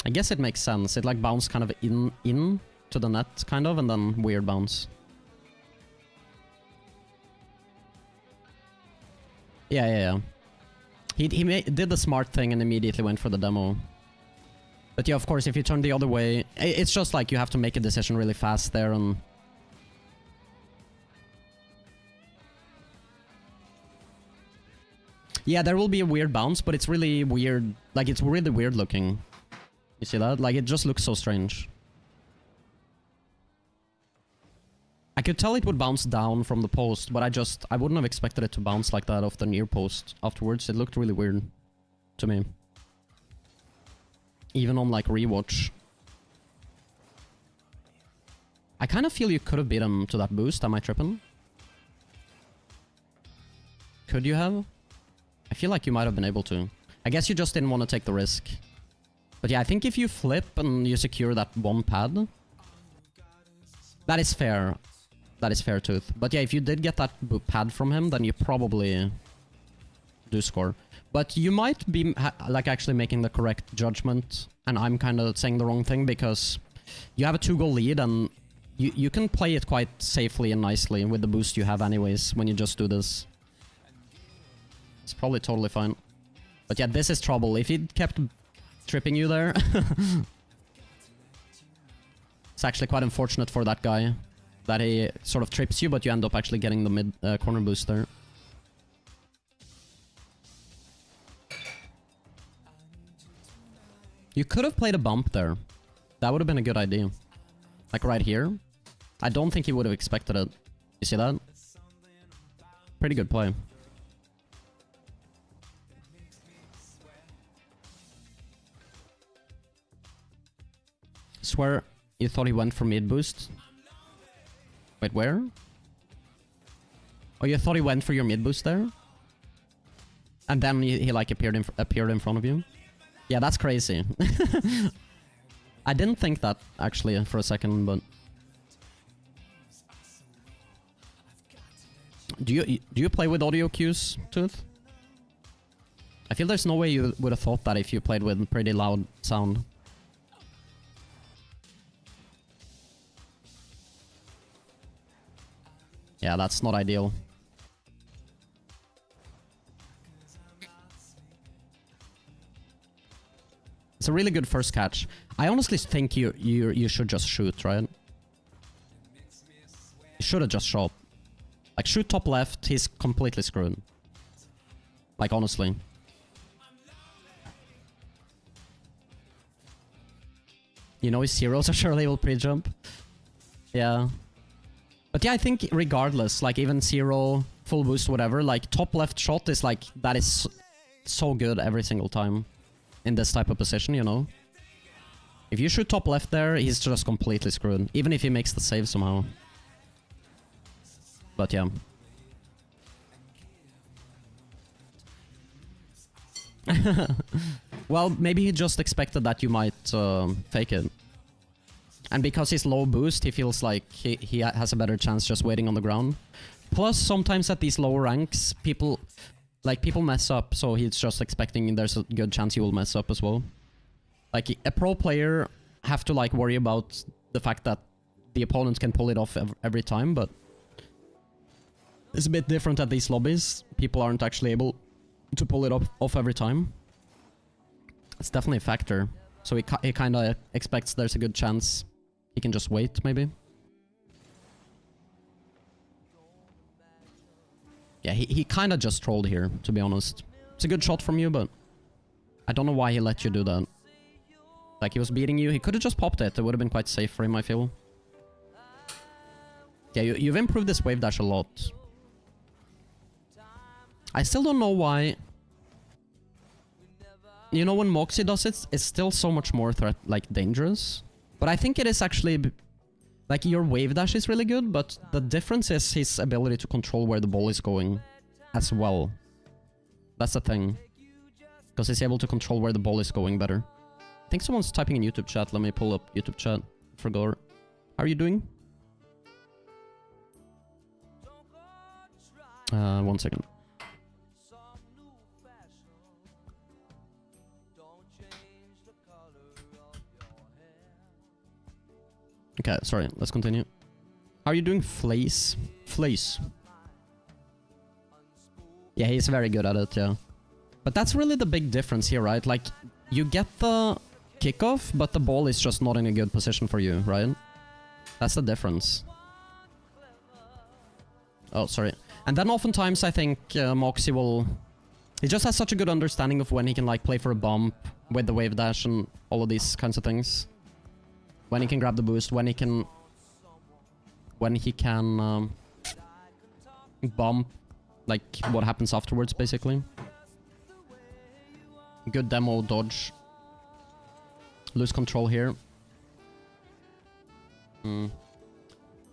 I guess it makes sense. It like bounced kind of in to the net, kind of, and then weird bounce. Yeah. He did the smart thing and immediately went for the demo. But yeah, of course, if you turn the other way, it's just like you have to make a decision really fast there and... Yeah, there will be a weird bounce, but it's really weird. Like, it's really weird looking. You see that? Like, it just looks so strange. I could tell it would bounce down from the post, but I wouldn't have expected it to bounce like that off the near post afterwards. It looked really weird to me. Even on, like, rewatch. I kind of feel you could have beat him to that boost. Am I tripping? Could you have? I feel like you might have been able to. I guess you just didn't want to take the risk. But yeah, I think if you flip and you secure that one pad... That is fair. That is fair, Tooth. But yeah, if you did get that pad from him, then you probably do score. But you might be like actually making the correct judgment, and I'm kind of saying the wrong thing because you have a 2-goal lead and you can play it quite safely and nicely with the boost you have anyways when you just do this. It's probably totally fine. But yeah, this is trouble. If he kept tripping you there... It's actually quite unfortunate for that guy. That he sort of trips you, but you end up actually getting the mid corner boost there. You could have played a bump there. That would have been a good idea. Like right here. I don't think he would have expected it. You see that? Pretty good play. Swear you thought he went for mid boost. Wait, where? Oh, you thought he went for your mid boost there? And then he like appeared in front of you? Yeah, that's crazy. I didn't think that actually for a second, but... Do you play with audio cues, Tooth? I feel there's no way you would have thought that if you played with pretty loud sound. Yeah, that's not ideal. It's a really good first catch. I honestly think you should just shoot, right? You should have just shot. Like, shoot top left, he's completely screwed. Like, honestly. You know his zeros are surely will pre-jump. Yeah. But yeah, I think regardless, like even 0, full boost, whatever, like top left shot is like, that is so good every single time in this type of position, you know? If you shoot top left there, he's just completely screwed, even if he makes the save somehow. But yeah. Well, maybe he just expected that you might fake it. And because he's low boost, he feels like he has a better chance just waiting on the ground. Plus, sometimes at these lower ranks, people mess up, so he's just expecting there's a good chance he will mess up as well. Like, a pro player have to like worry about the fact that the opponent can pull it off every time, but it's a bit different at these lobbies. People aren't actually able to pull it off every time. It's definitely a factor. So he kind of expects there's a good chance he can just wait, maybe. Yeah, he kind of just trolled here, to be honest. It's a good shot from you, but I don't know why he let you do that. Like, he was beating you. He could have just popped it. It would have been quite safe for him, I feel. Yeah, you've improved this wave dash a lot. I still don't know why... You know, when Moxie does it, it's still so much more dangerous. But I think it is actually... Like, your wave dash is really good, but the difference is his ability to control where the ball is going as well. That's the thing. Because he's able to control where the ball is going better. I think someone's typing in YouTube chat. Let me pull up YouTube chat for Gore. How are you doing? 1 second. Okay, sorry, let's continue. How are you doing, Flace? Flace. Yeah, he's very good at it, yeah. But that's really the big difference here, right? Like, you get the kickoff, but the ball is just not in a good position for you, right? That's the difference. Oh, sorry. And then oftentimes I think Moxie will... He just has such a good understanding of when he can like play for a bump with the wave dash and all of these kinds of things. When he can grab the boost, when he can... bump, like what happens afterwards, basically. Good demo dodge. Lose control here.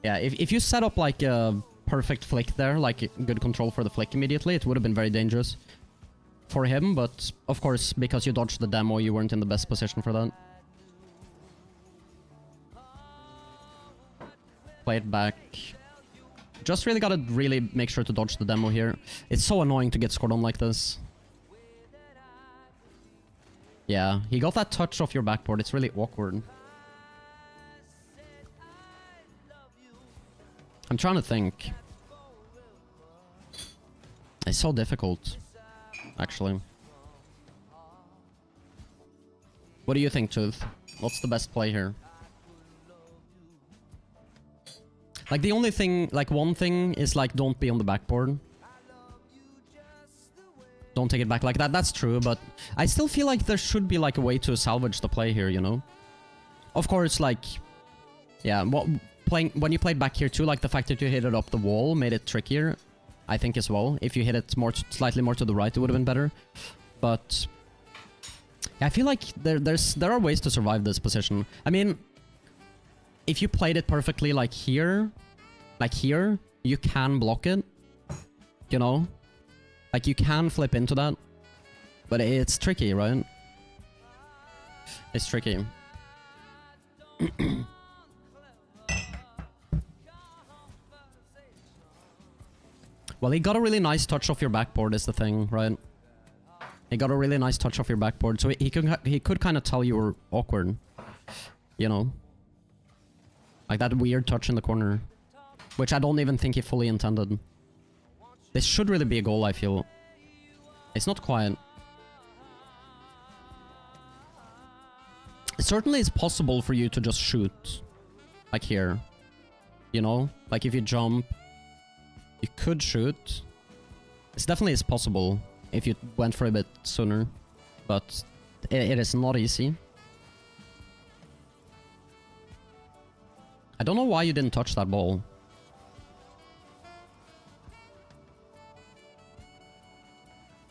Yeah, if you set up like a perfect flick there, like good control for the flick immediately, it would have been very dangerous for him, but of course, because you dodged the demo, you weren't in the best position for that. Play it back. Just really gotta make sure to dodge the demo here. It's so annoying to get scored on like this. Yeah, he got that touch off your backboard. It's really awkward. I'm trying to think. It's so difficult, actually. What do you think, Tooth? What's the best play here? Like, the only thing, like, one thing is, like, don't be on the backboard. Don't take it back like that. That's true, but I still feel like there should be, like, a way to salvage the play here, you know? Of course, like... Yeah, when you played back here too, like, the fact that you hit it up the wall made it trickier, I think, as well. If you hit it slightly more to the right, it would have been better. But... Yeah, I feel like there are ways to survive this position. I mean... If you played it perfectly, like here, you can block it, you know? Like, you can flip into that, but it's tricky, right? It's tricky. Well, he got a really nice touch off your backboard is the thing, right? He got a really nice touch off your backboard, so he could kind of tell you were awkward, you know? Like that weird touch in the corner, which I don't even think he fully intended. This should really be a goal, I feel. It's not quite. It certainly is possible for you to just shoot. Like here. You know? Like if you jump, you could shoot. It definitely is possible if you went for a bit sooner. But it is not easy. I don't know why you didn't touch that ball.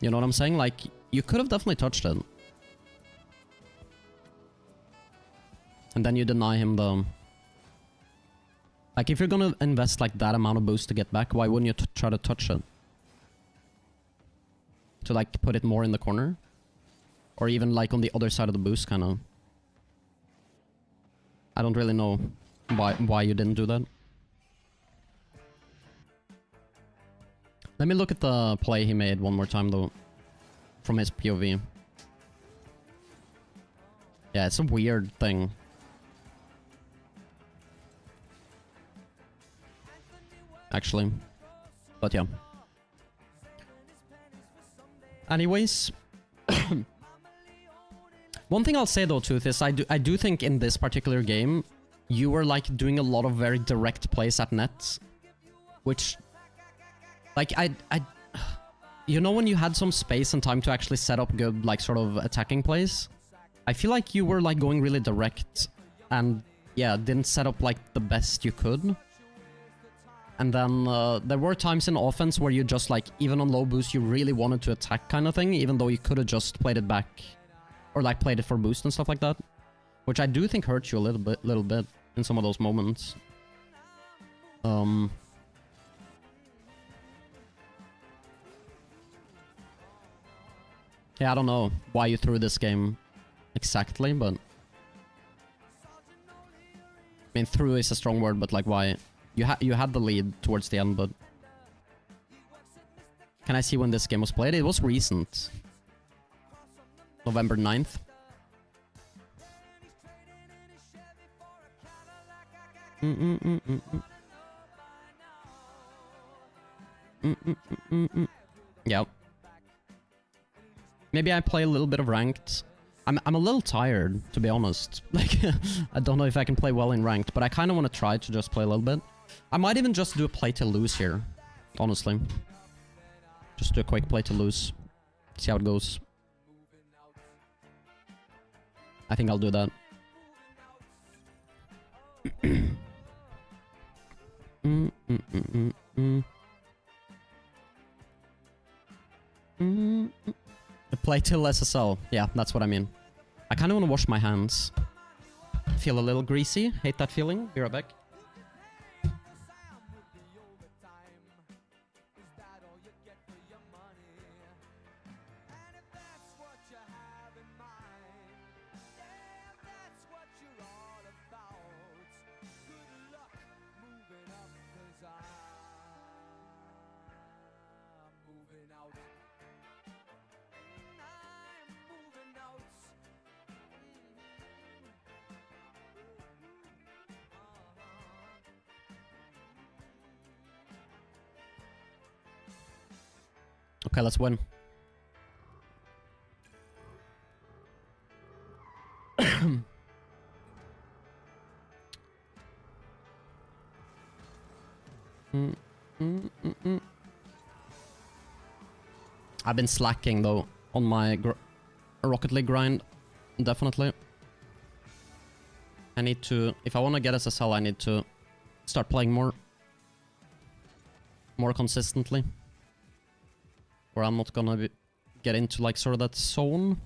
You know what I'm saying? Like, you could have definitely touched it. And then you deny him the... Like, if you're gonna invest like that amount of boost to get back, why wouldn't you try to touch it? To like put it more in the corner? Or even like on the other side of the boost, kind of. I don't really know why you didn't do that. Let me look at the play he made one more time though. From his POV. Yeah, it's a weird thing. Actually. But yeah. Anyways. One thing I'll say though, Tooth, is I do think in this particular game you were like doing a lot of very direct plays at net, which, like, you know, when you had some space and time to actually set up good, like, sort of attacking plays, I feel like you were like going really direct and yeah, didn't set up like the best you could. And then there were times in offense where you just like, even on low boost, you really wanted to attack kind of thing, even though you could have just played it back or like played it for boost and stuff like that, which I do think hurts you a little bit in some of those moments. Yeah, I don't know why you threw this game exactly, but... I mean, threw is a strong word, but like, why? You had the lead towards the end, but... Can I see when this game was played? It was recent. November 9th. Yep. Maybe I play a little bit of ranked. I'm a little tired, to be honest. Like, I don't know if I can play well in ranked, but I kind of want to try to just play a little bit. I might even just do a play to lose here, honestly. Just do a quick play to lose. See how it goes. I think I'll do that. Play till SSL. Yeah, that's what I mean. I kind of want to wash my hands. Feel a little greasy. Hate that feeling. Be right back. Okay, let's win. I've been slacking though on my Rocketleague grind, definitely. I need to, if I want to get SSL, I need to start playing more consistently. Or I'm not gonna get into like sort of that zone.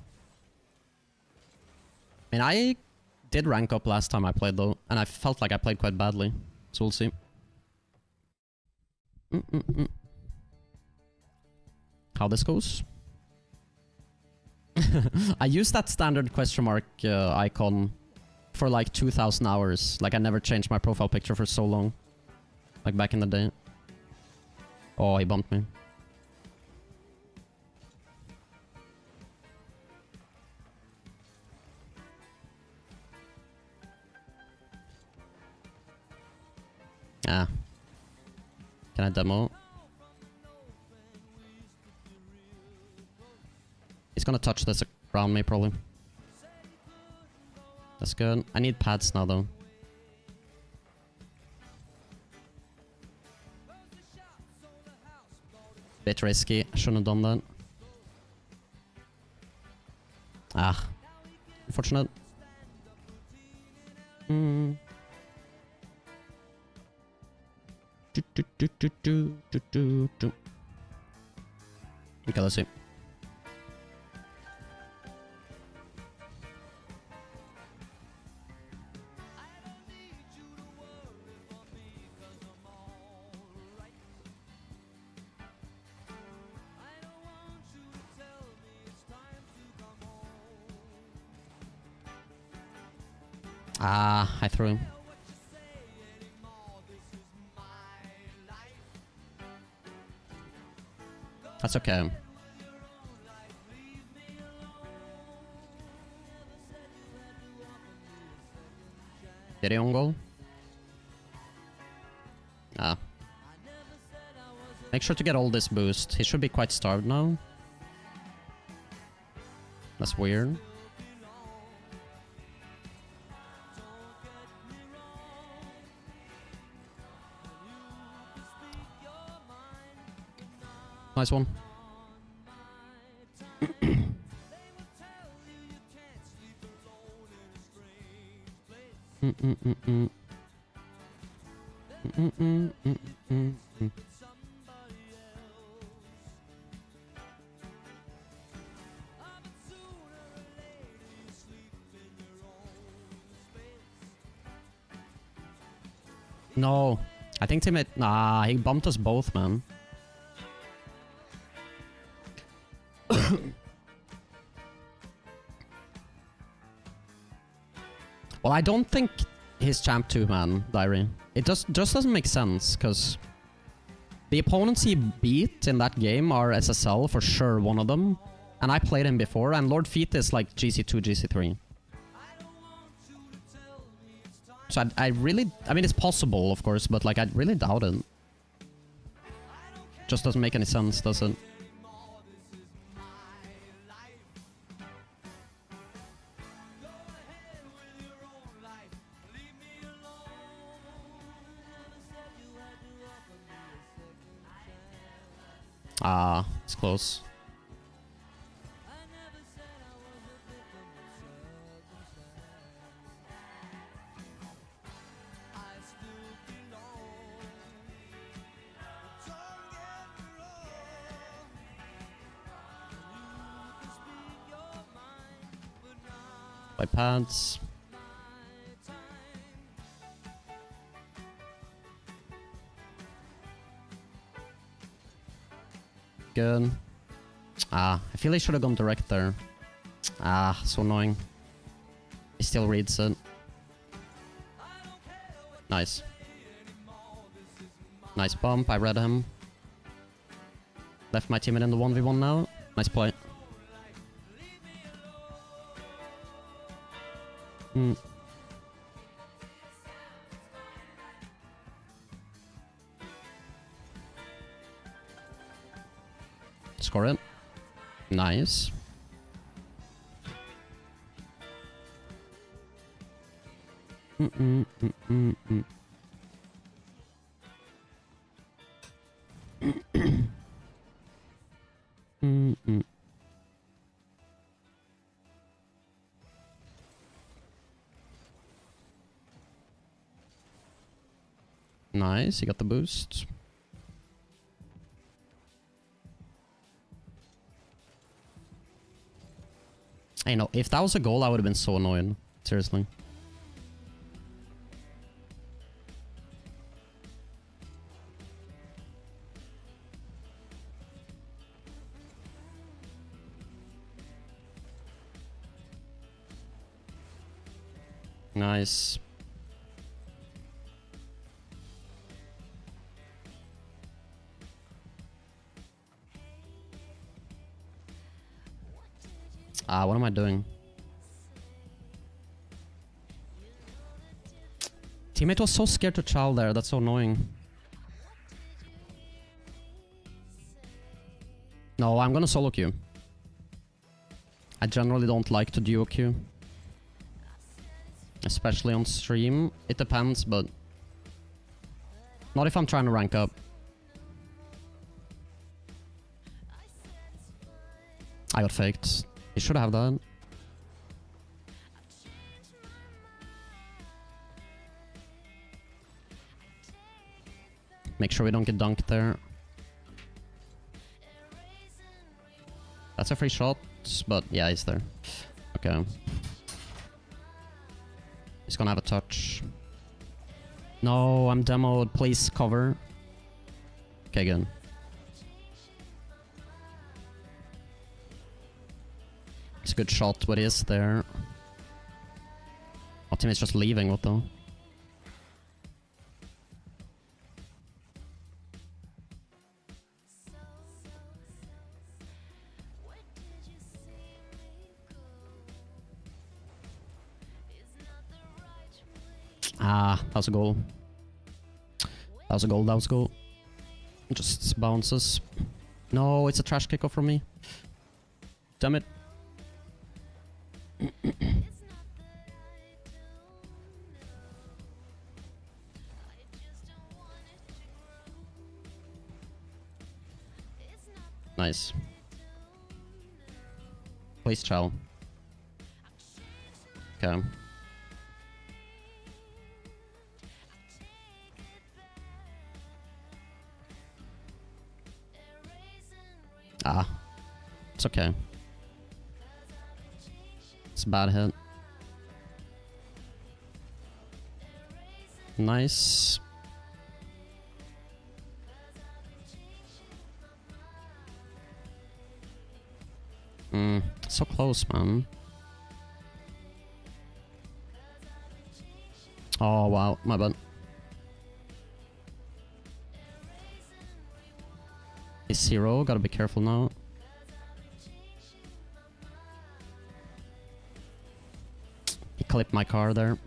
I mean, I did rank up last time I played though, and I felt like I played quite badly. So we'll see. How this goes. I used that standard question mark icon for like 2,000 hours. Like I never changed my profile picture for so long. Like back in the day. Oh, he bumped me. Ah. Can I demo? He's gonna touch this around me, probably. That's good. I need pads now, though. Bit risky. I shouldn't have done that. Ah. Unfortunate. Okay, let's see. Ah, I threw him. That's okay. Did he on goal? Ah. Make sure to get all this boost. He should be quite starved now. That's weird. Nice one. No, I think teammate. Nah, he bumped us both, man. Well, I don't think he's champ 2, man, Diary. It just doesn't make sense, because the opponents he beat in that game are SSL, for sure, one of them. And I played him before, and Lord Feet is like GC2, GC3. So I really... I mean, it's possible, of course, but like, I really doubt it. Just doesn't make any sense, does it? Ah, it's close. By pads. Good. Ah, I feel he should have gone direct there. Ah, so annoying. He still reads it. Nice. Nice bump, I read him. Left my teammate in the 1v1 now. Nice play. Score it. Nice. Nice, he got the boost. I know, if that was a goal, I would have been so annoyed. Seriously. Nice. Ah, what am I doing? Teammate was so scared to chow there, that's so annoying. No, I'm gonna solo queue. I generally don't like to duo queue. Especially on stream. It depends, but... not if I'm trying to rank up. I got faked. You should have that. Make sure we don't get dunked there. That's a free shot, but yeah, he's there. Okay. He's gonna have a touch. No, I'm demoed. Please cover. Okay, good. It's a good shot, but he is there. Our teammate's just leaving, what though? Ah, that was a goal. That was a goal, that was a goal. It just bounces. No, it's a trash kickoff from me. Damn it. Nice. Please chow. Okay. Ah. It's okay. It's a bad hit. Nice. So close, man. Oh, wow. My bad. He's 0. Gotta be careful now. He clipped my car there.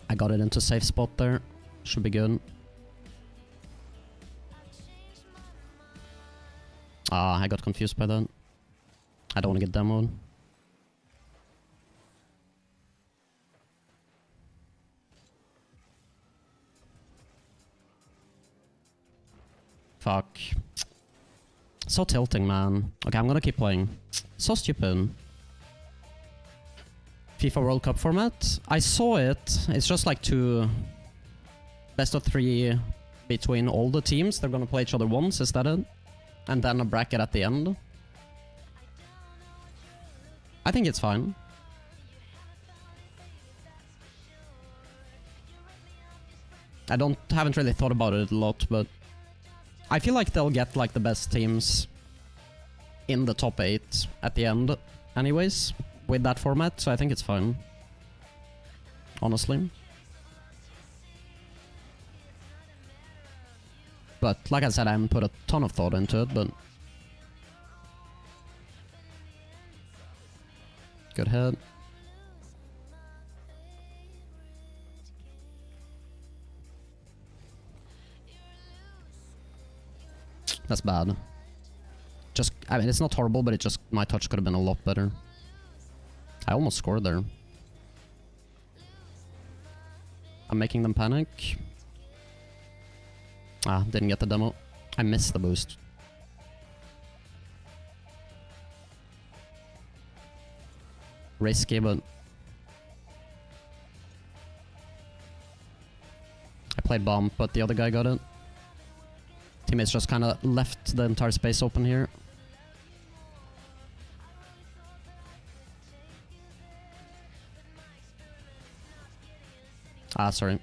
I got it into safe spot there. Should be good. Ah, I got confused by that. I don't want to get demoed. Fuck. So tilting, man. Okay, I'm gonna keep playing. So stupid. FIFA World Cup format. I saw it. It's just like 2 best of 3 between all the teams. They're gonna play each other once, is that it? And then a bracket at the end. I think it's fine. Haven't really thought about it a lot, but I feel like they'll get like the best teams in the top 8 at the end anyways with that format, so I think it's fine. Honestly. But like I said, I haven't put a ton of thought into it, but good hit. That's bad. Just, I mean, it's not horrible, but it just, my touch could have been a lot better. I almost scored there. I'm making them panic. Ah, didn't get the demo. I missed the boost. Risky, but I played bomb, but the other guy got it. Teammates just kind of left the entire space open here. Ah, sorry.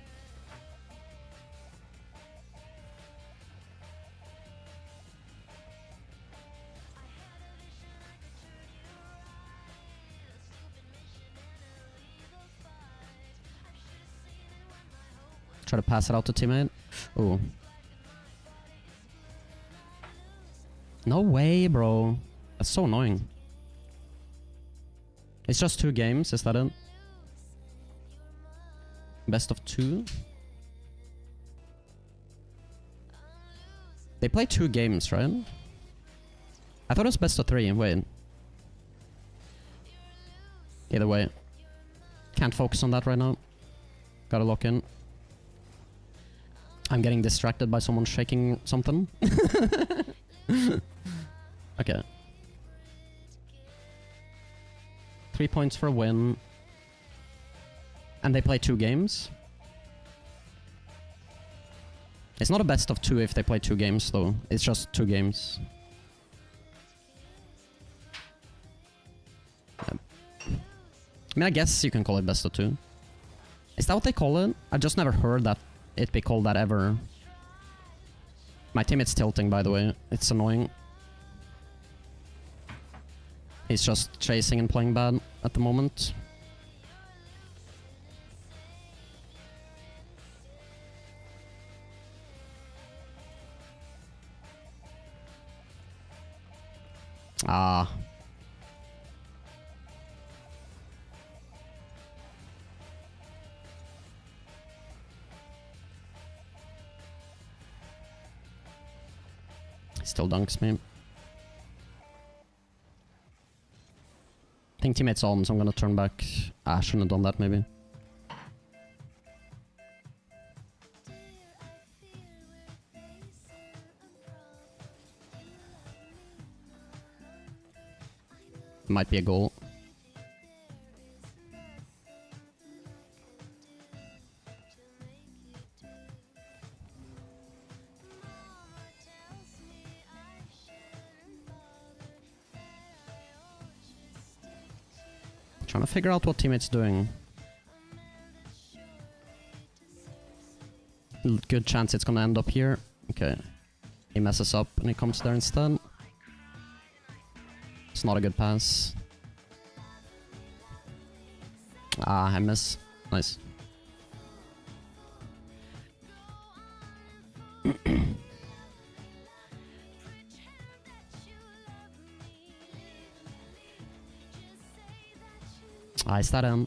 Try to pass it out to teammate. Ooh. No way, bro. That's so annoying. It's just 2 games, is that it? Best of 2? They play 2 games, right? I thought it was best of 3. Wait. Either way. Can't focus on that right now. Gotta lock in. I'm getting distracted by someone shaking something. Okay. 3 points for a win. And they play 2 games. It's not a best of 2 if they play 2 games, though. It's just 2 games. Yeah. I mean, I guess you can call it best of 2. Is that what they call it? I just never heard that it be called that ever. My teammate's tilting, by the way. It's annoying. He's just chasing and playing bad at the moment. Ah. Still dunks me. I think teammate's on, so I'm gonna turn back. Ah, I shouldn't have done that, maybe. Might be a goal. Trying to figure out what teammate's doing. Good chance it's gonna end up here. Okay. He messes up and he comes there instead. It's not a good pass. Ah, I miss. Nice. I start him.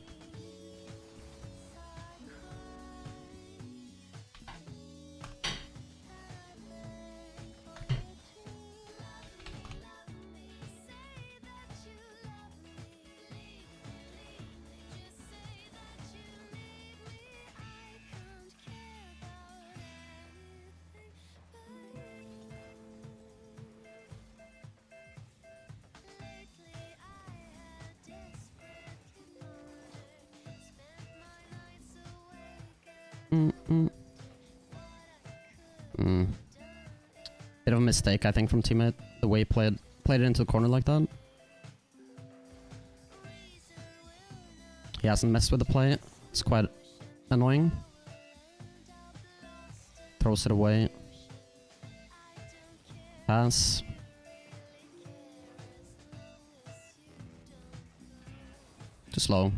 Bit of a mistake, I think, from teammate. The way he played it into the corner like that. He hasn't messed with the play. It's quite annoying. Throws it away. Pass. Too slow.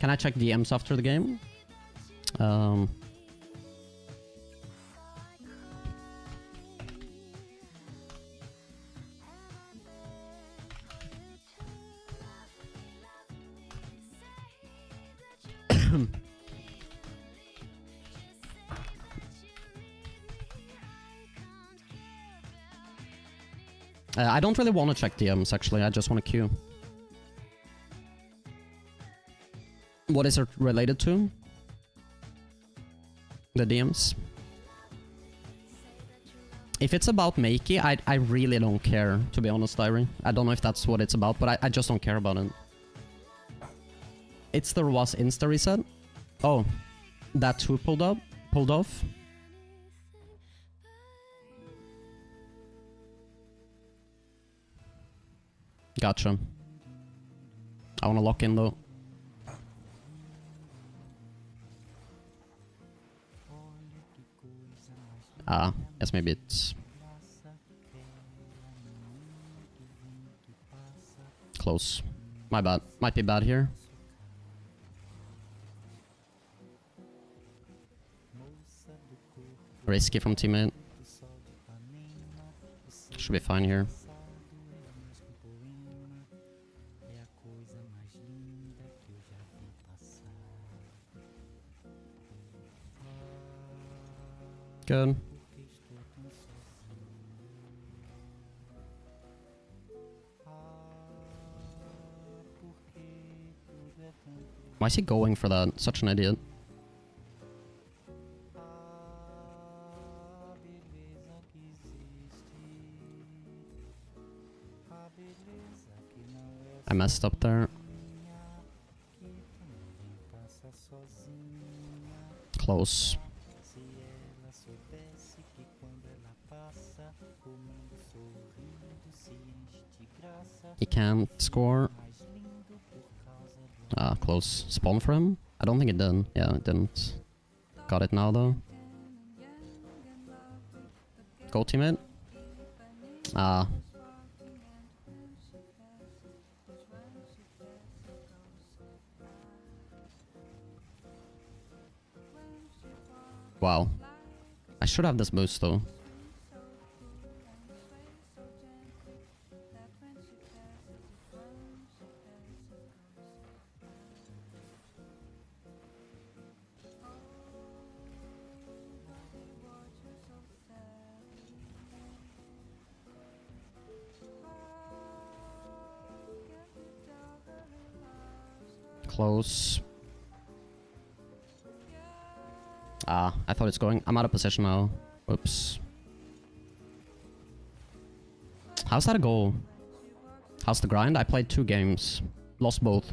Can I check DMs after the game? I don't really want to check DMs, actually. I just want to queue. What is it related to? The DMs? If it's about Makey, I really don't care, to be honest, Diary. I don't know if that's what it's about, but I just don't care about it. It's the was Insta reset? Oh, that who pulled off? Gotcha. I wanna lock in though. Guess maybe it's close. My bad. Might be bad here. Risky from teammate. Should be fine here. Good. Why is he going for that? Such an idiot. I messed up there. Close. He can't score. Close. Spawn for him? I don't think it did. Yeah, it didn't. Got it now though. Go teammate. Wow. I should have this boost though. Close. I thought it's going. I'm out of position now. Oops. How's that a goal? How's the grind? I played 2 games. Lost both.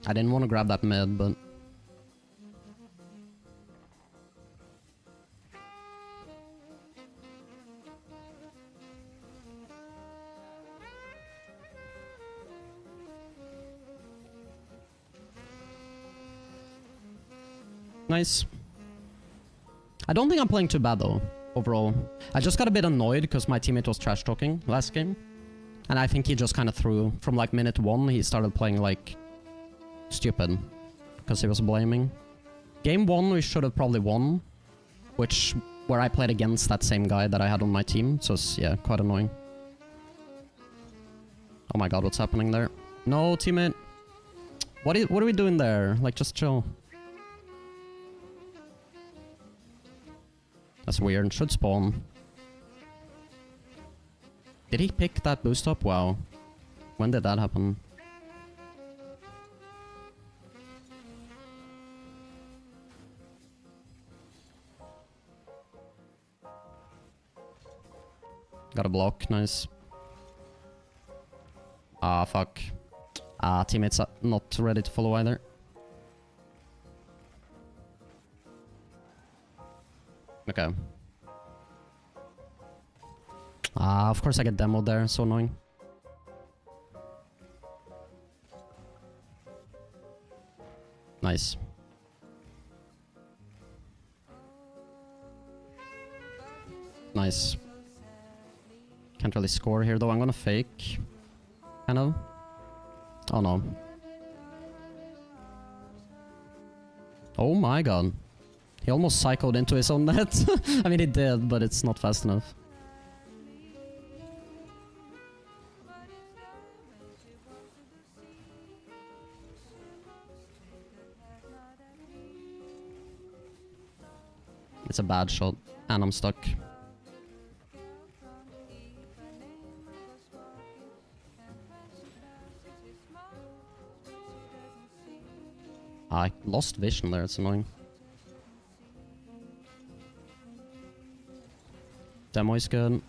I didn't want to grab that mid, but... Nice. I don't think I'm playing too bad though, overall. I just got a bit annoyed because my teammate was trash talking last game. And I think he just kind of threw, from like minute 1, he started playing like... stupid. Because he was blaming. Game 1 we should have probably won. where I played against that same guy that I had on my team, so it's, yeah, quite annoying. Oh my god, what's happening there? No, teammate. What are we doing there? Like, just chill. That's weird. Should spawn. Did he pick that boost up? Wow. When did that happen? Got a block, nice. Ah, fuck. Ah, teammates are not ready to follow either. Okay. Ah, of course I get demoed there, so annoying. Nice. Nice. Can't really score here though, I'm gonna fake. Kind of. Oh no. Oh my god. He almost cycled into his own net. I mean, he did, but it's not fast enough. It's a bad shot, and I'm stuck. I lost vision there, it's annoying. Demo is good.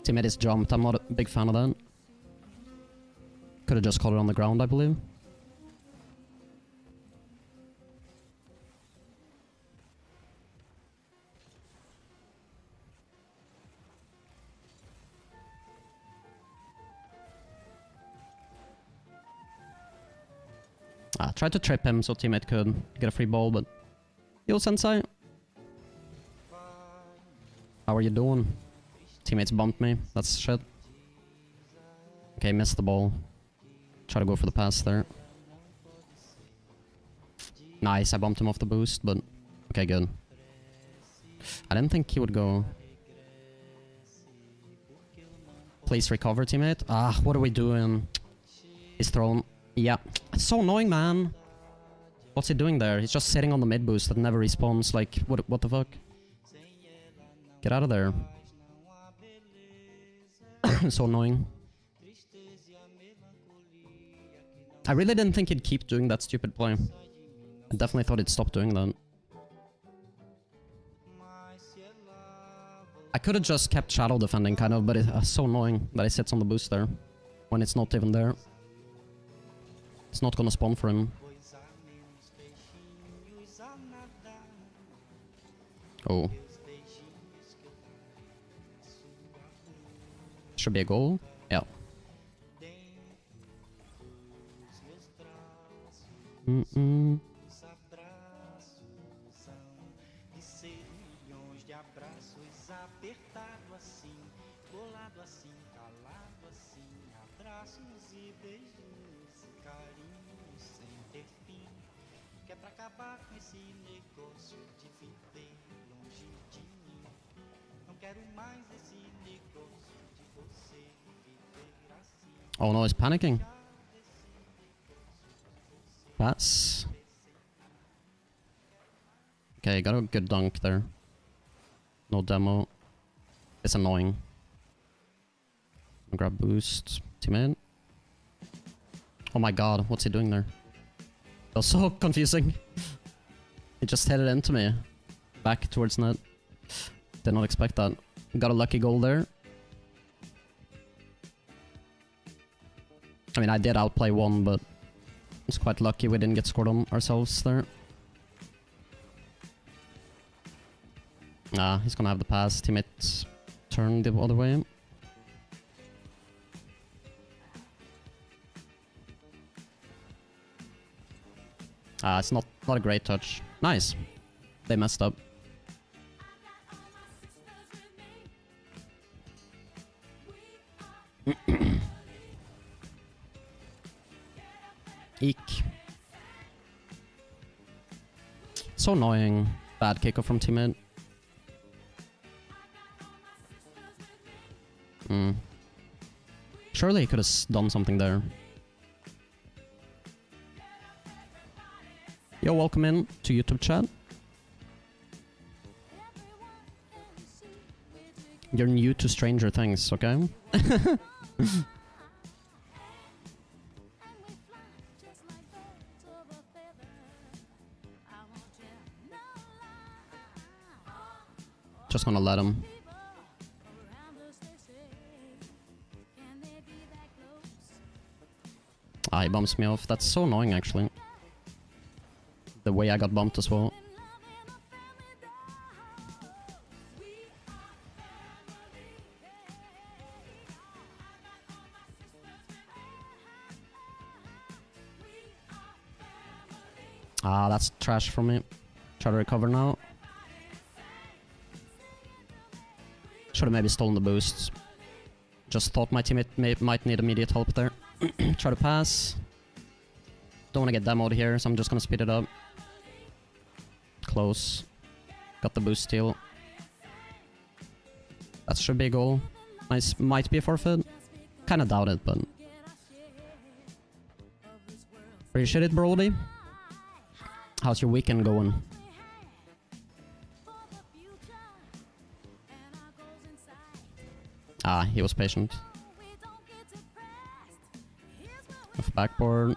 Teammate is jumped, I'm not a big fan of that. Could have just caught it on the ground, I believe. Tried to trip him so teammate could get a free ball, but... Yo, Sensei! How are you doing? Teammates bumped me, that's shit. Okay, missed the ball. Try to go for the pass there. Nice, I bumped him off the boost, but... Okay, good. I didn't think he would go... Please recover, teammate. Ah, what are we doing? He's thrown... Yeah, it's so annoying, man. What's he doing there? He's just sitting on the mid boost that never respawns. Like, what the fuck? Get out of there. So annoying. I really didn't think he'd keep doing that stupid play. I definitely thought he'd stop doing that. I could have just kept shadow defending, kind of, but it's so annoying that he sits on the boost there when it's not even there. It's not gonna spawn for him. Oh. Should be a goal? Yeah. Mm-mm. Oh no, he's panicking. Pass. Okay, got a good dunk there. No demo. It's annoying. Grab boost. Teammate. Oh my god, what's he doing there? That was so confusing. He just headed into me. Back towards net. Did not expect that. Got a lucky goal there. I mean, I did outplay one, but it's quite lucky we didn't get scored on ourselves there. Ah, he's gonna have the pass. Teammate turned the other way. Ah, it's not a great touch. Nice. They messed up. Eek. So annoying. Bad kickoff from teammate. Hmm. Surely he could have done something there. Yo, welcome in to YouTube chat. You're new to Stranger Things, okay? Just gonna let him. Ah, he bumps me off. That's so annoying, actually. The way I got bumped as well. Ah, that's trash for me. Try to recover now. Should have maybe stolen the boosts. Just thought my teammate might need immediate help there. Try to pass. Don't want to get demoed here, so I'm just gonna speed it up. Close. Got the boost steal. That should be a goal. Nice. Might be a forfeit. Kinda doubt it, but... Appreciate it, Brody. How's your weekend going? Ah, he was patient. Off backboard.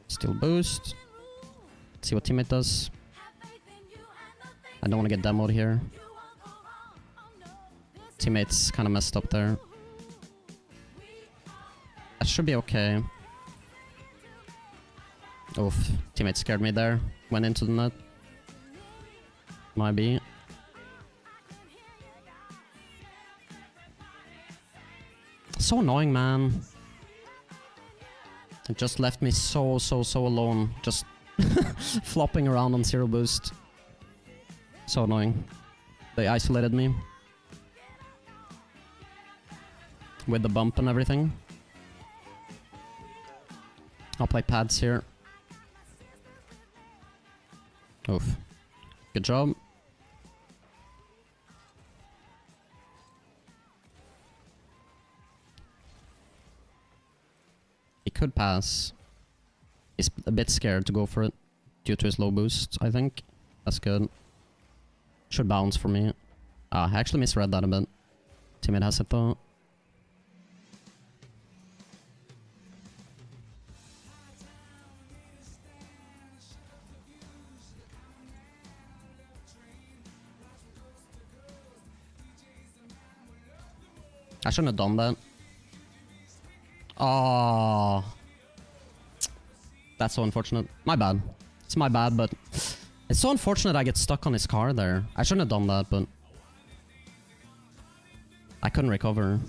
Still boost. See what teammate does. I don't want to get demoed here. Teammate's kind of messed up there. That should be okay. Oof, teammate scared me there. Went into the net. Might be. So annoying, man. It just left me so alone. Just flopping around on zero boost. So annoying. They isolated me. With the bump and everything. I'll play pads here. Oof. Good job. He could pass. He's a bit scared to go for it due to his low boost, I think. That's good. Should bounce for me. Ah, I actually misread that a bit. Teammate has it though. I shouldn't have done that. Oh, that's so unfortunate. My bad. It's my bad, but it's so unfortunate I get stuck on his car there. I shouldn't have done that, but I couldn't recover.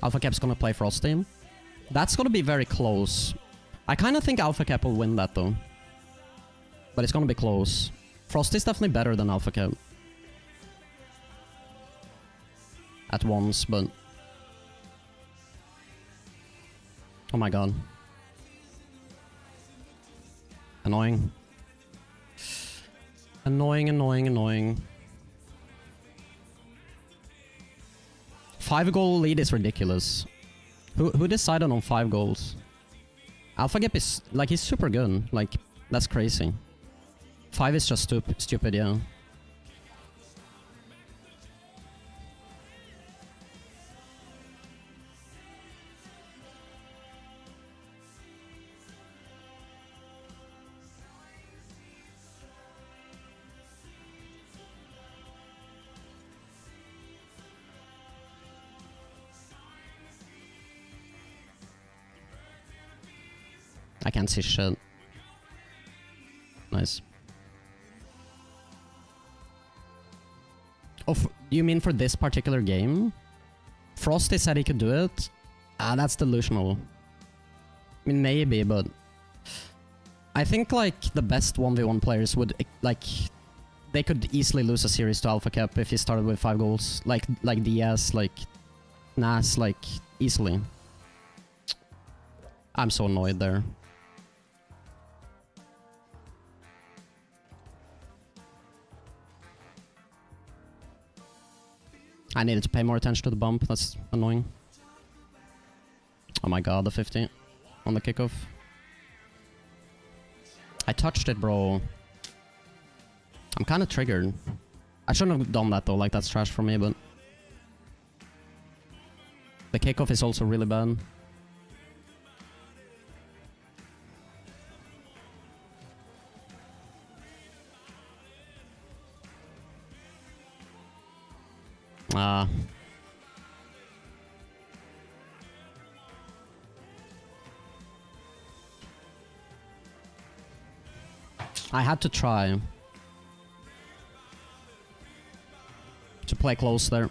Alpha Cap's gonna play Frosty. That's gonna be very close. I kind of think Alpha Cap will win that though. But it's gonna be close. Frosty's definitely better than Alpha Cap. At once, but... Oh my god. Annoying. Annoying. 5-goal lead is ridiculous. Who decided on 5 goals? Alpha Gap is... like, he's super good. Like, that's crazy. 5 is just stupid, yeah. I can't see shit. Nice. Oh, you mean for this particular game? Frosty said he could do it? Ah, that's delusional. I mean, maybe, but... I think, like, the best 1v1 players would, like... They could easily lose a series to Alpha Cap if he started with 5 goals. Like Diaz, like... Nas, like, easily. I'm so annoyed there. I needed to pay more attention to the bump. That's annoying. Oh my god, the 50 on the kickoff. I touched it, bro. I'm kind of triggered. I shouldn't have done that though, like that's trash for me, but... The kickoff is also really bad. Ah. I had to try to play close there.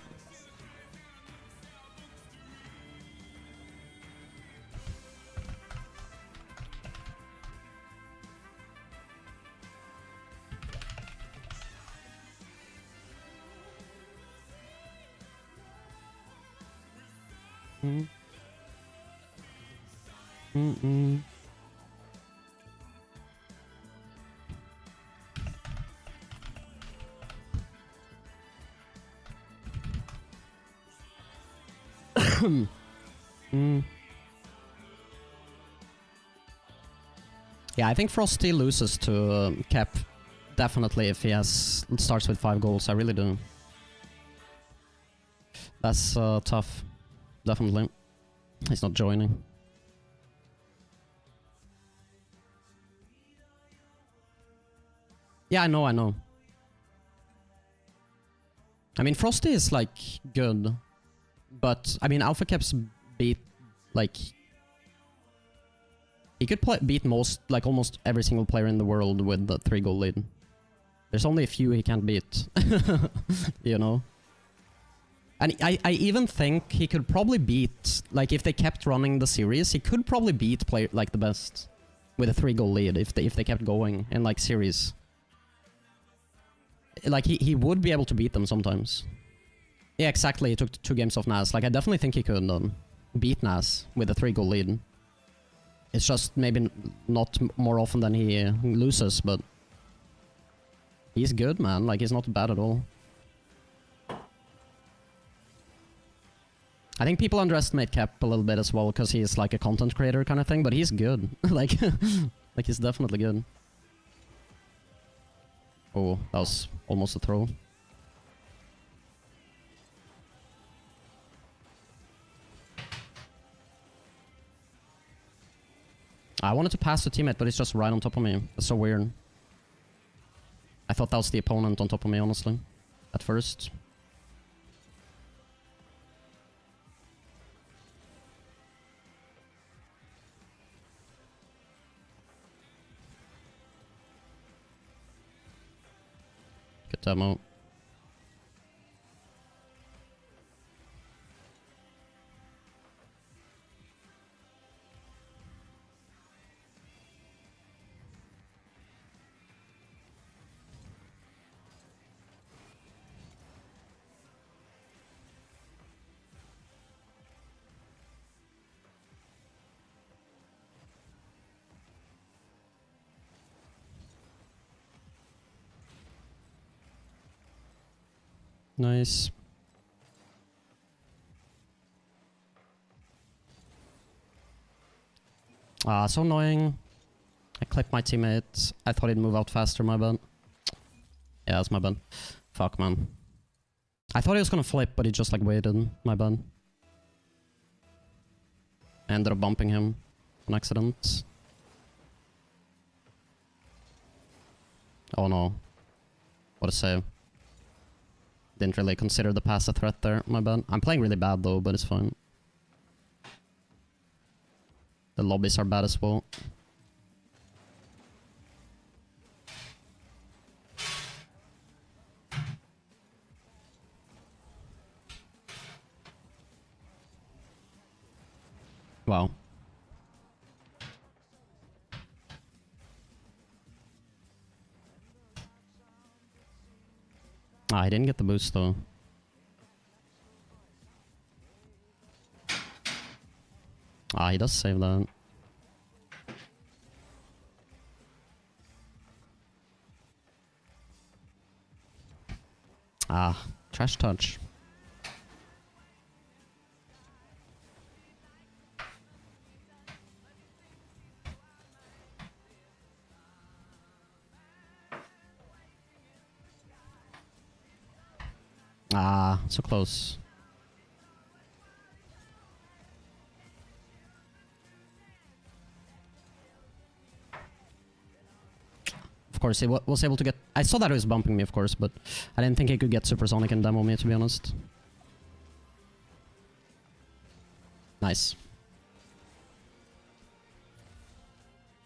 Yeah, I think Frosty loses to Cap definitely if he starts with 5 goals. I really do. That's tough. Definitely. He's not joining. Yeah, I know, I know. I mean, Frosty is, like, good. But, I mean, Alpha Caps beat, like... He could beat almost every single player in the world with the 3-goal lead. There's only a few he can't beat. You know? And I even think he could probably beat... Like, if they kept running the series, he could probably beat like, the best. With a 3-goal lead, if they kept going in, like, series. Like, he would be able to beat them sometimes. Yeah, exactly. He took 2 games off Nas. Like, I definitely think he could beat Nas with a 3-goal lead. It's just maybe not more often than he loses, but... He's good, man. Like, he's not bad at all. I think people underestimate Cap a little bit as well, because he's like a content creator kind of thing, but he's good. like, like, he's definitely good. Oh, that was almost a throw. I wanted to pass the teammate, but he's just right on top of me. That's so weird. I thought that was the opponent on top of me, honestly. At first. Good demo. Nice. Ah, so annoying. I clipped my teammate. I thought he'd move out faster, my bad. Yeah, that's my bad. Fuck, man. I thought he was gonna flip, but he just like waited. My bad. I ended up bumping him on accident. Oh no. What a save. Didn't really consider the pass a threat there, my bad. I'm playing really bad though, but it's fine. The lobbies are bad as well. Wow. Ah, I didn't get the boost though. Ah, he does save that. Ah, trash touch. So close. Of course, he was able to get... I saw that he was bumping me, of course, but I didn't think he could get supersonic and demo me, to be honest. Nice.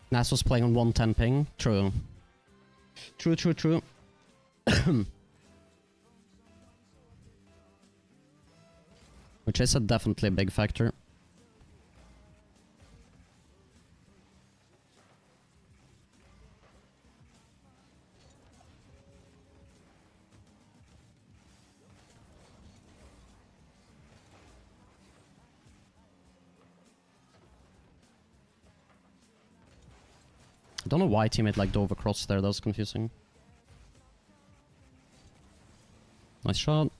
Nas was playing on 110 ping. True. True, true, true. Which is a definitely big factor. I don't know why teammate like dove across there, that was confusing. Nice shot.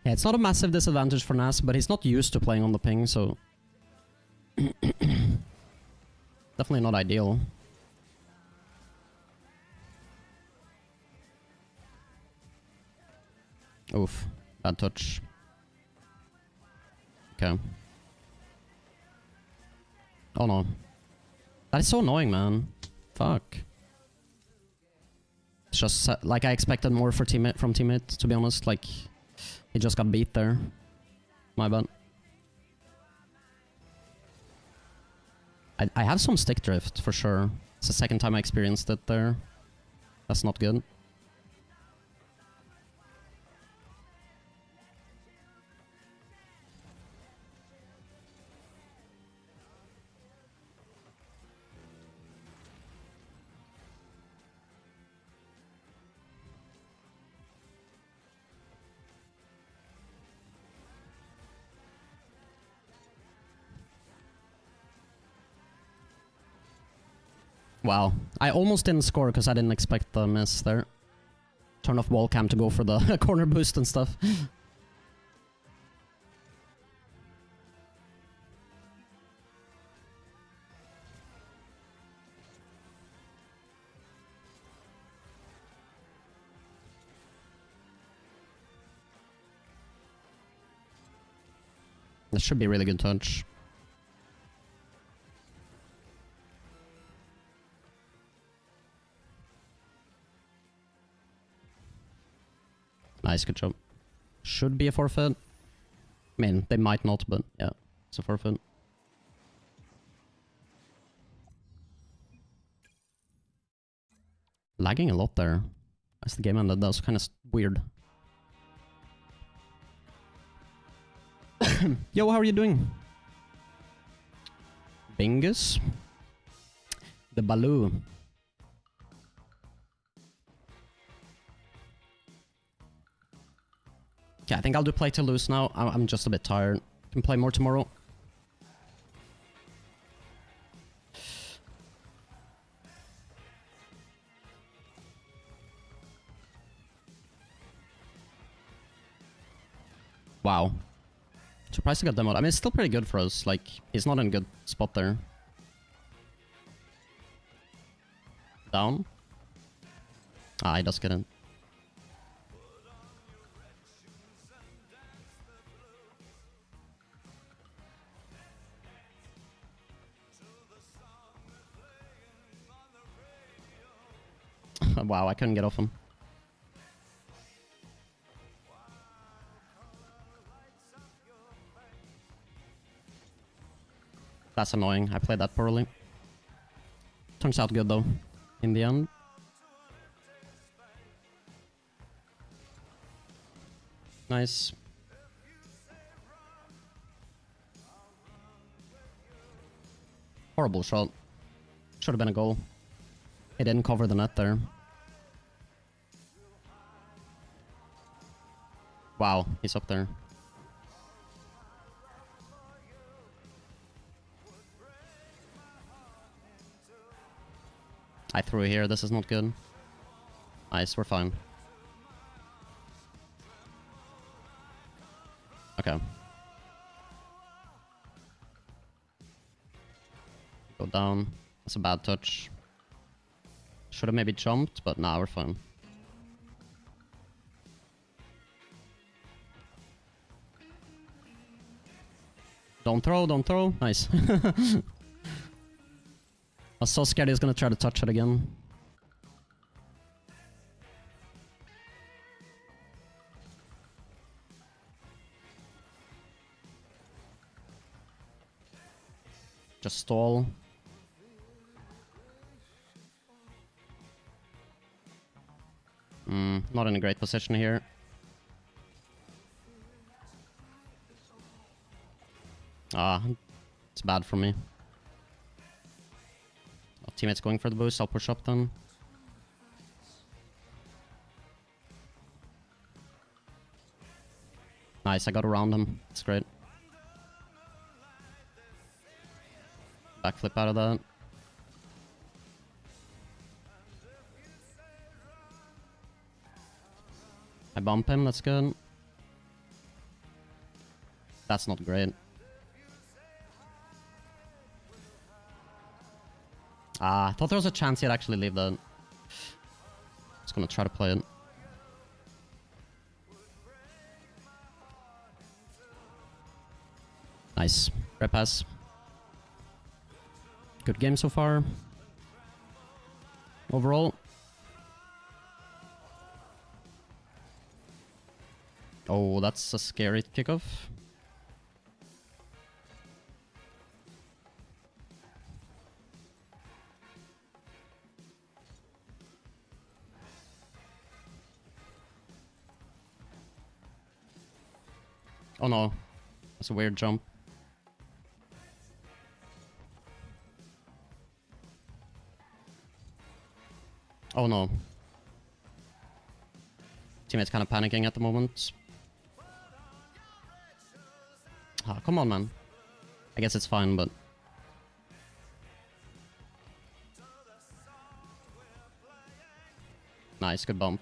Yeah, it's not a massive disadvantage for Nas, but he's not used to playing on the ping, so... Definitely not ideal. Oof. Bad touch. Okay. Oh no. That is so annoying, man. Fuck. It's just like I expected more for from teammate, to be honest. Like, he just got beat there. My bad. I have some stick drift, for sure. It's the second time I experienced it there. That's not good. Wow. I almost didn't score because I didn't expect the miss there. Turn off wall cam to go for the corner boost and stuff. That should be a really good touch. Nice, good job. Should be a forfeit. I mean, they might not, but yeah, it's a forfeit. Lagging a lot there. As the game ended, that was kind of weird. Yo, how are you doing? Bingus? The Baloo. Yeah, I think I'll do play to lose now. I'm just a bit tired. Can play more tomorrow. Wow. Surprised he got demoed. I mean, it's still pretty good for us. Like, he's not in a good spot there. Down. Ah, he does get in. Wow, I couldn't get off him. That's annoying. I played that poorly. Turns out good though, in the end. Nice. Horrible shot. Should have been a goal. He didn't cover the net there. Wow, he's up there. I threw it here, this is not good. Nice, we're fine. Okay. Go down. That's a bad touch. Should have maybe jumped, but nah, we're fine. Don't throw, don't throw. Nice. I was so scared he was gonna try to touch it again. Just stall. Not in a great position here. Ah, it's bad for me. Oh, teammate's going for the boost, I'll push up then. Nice, I got around him. That's great. Backflip out of that. I bump him, that's good. That's not great. Ah, I thought there was a chance he'd actually leave that. Just gonna try to play it. Nice. Great pass. Good game so far. Overall. Oh, that's a scary kickoff. Oh no, that's a weird jump. Oh no. Teammate's kind of panicking at the moment. Ah, come on, man. I guess it's fine, but... Nice, good bump.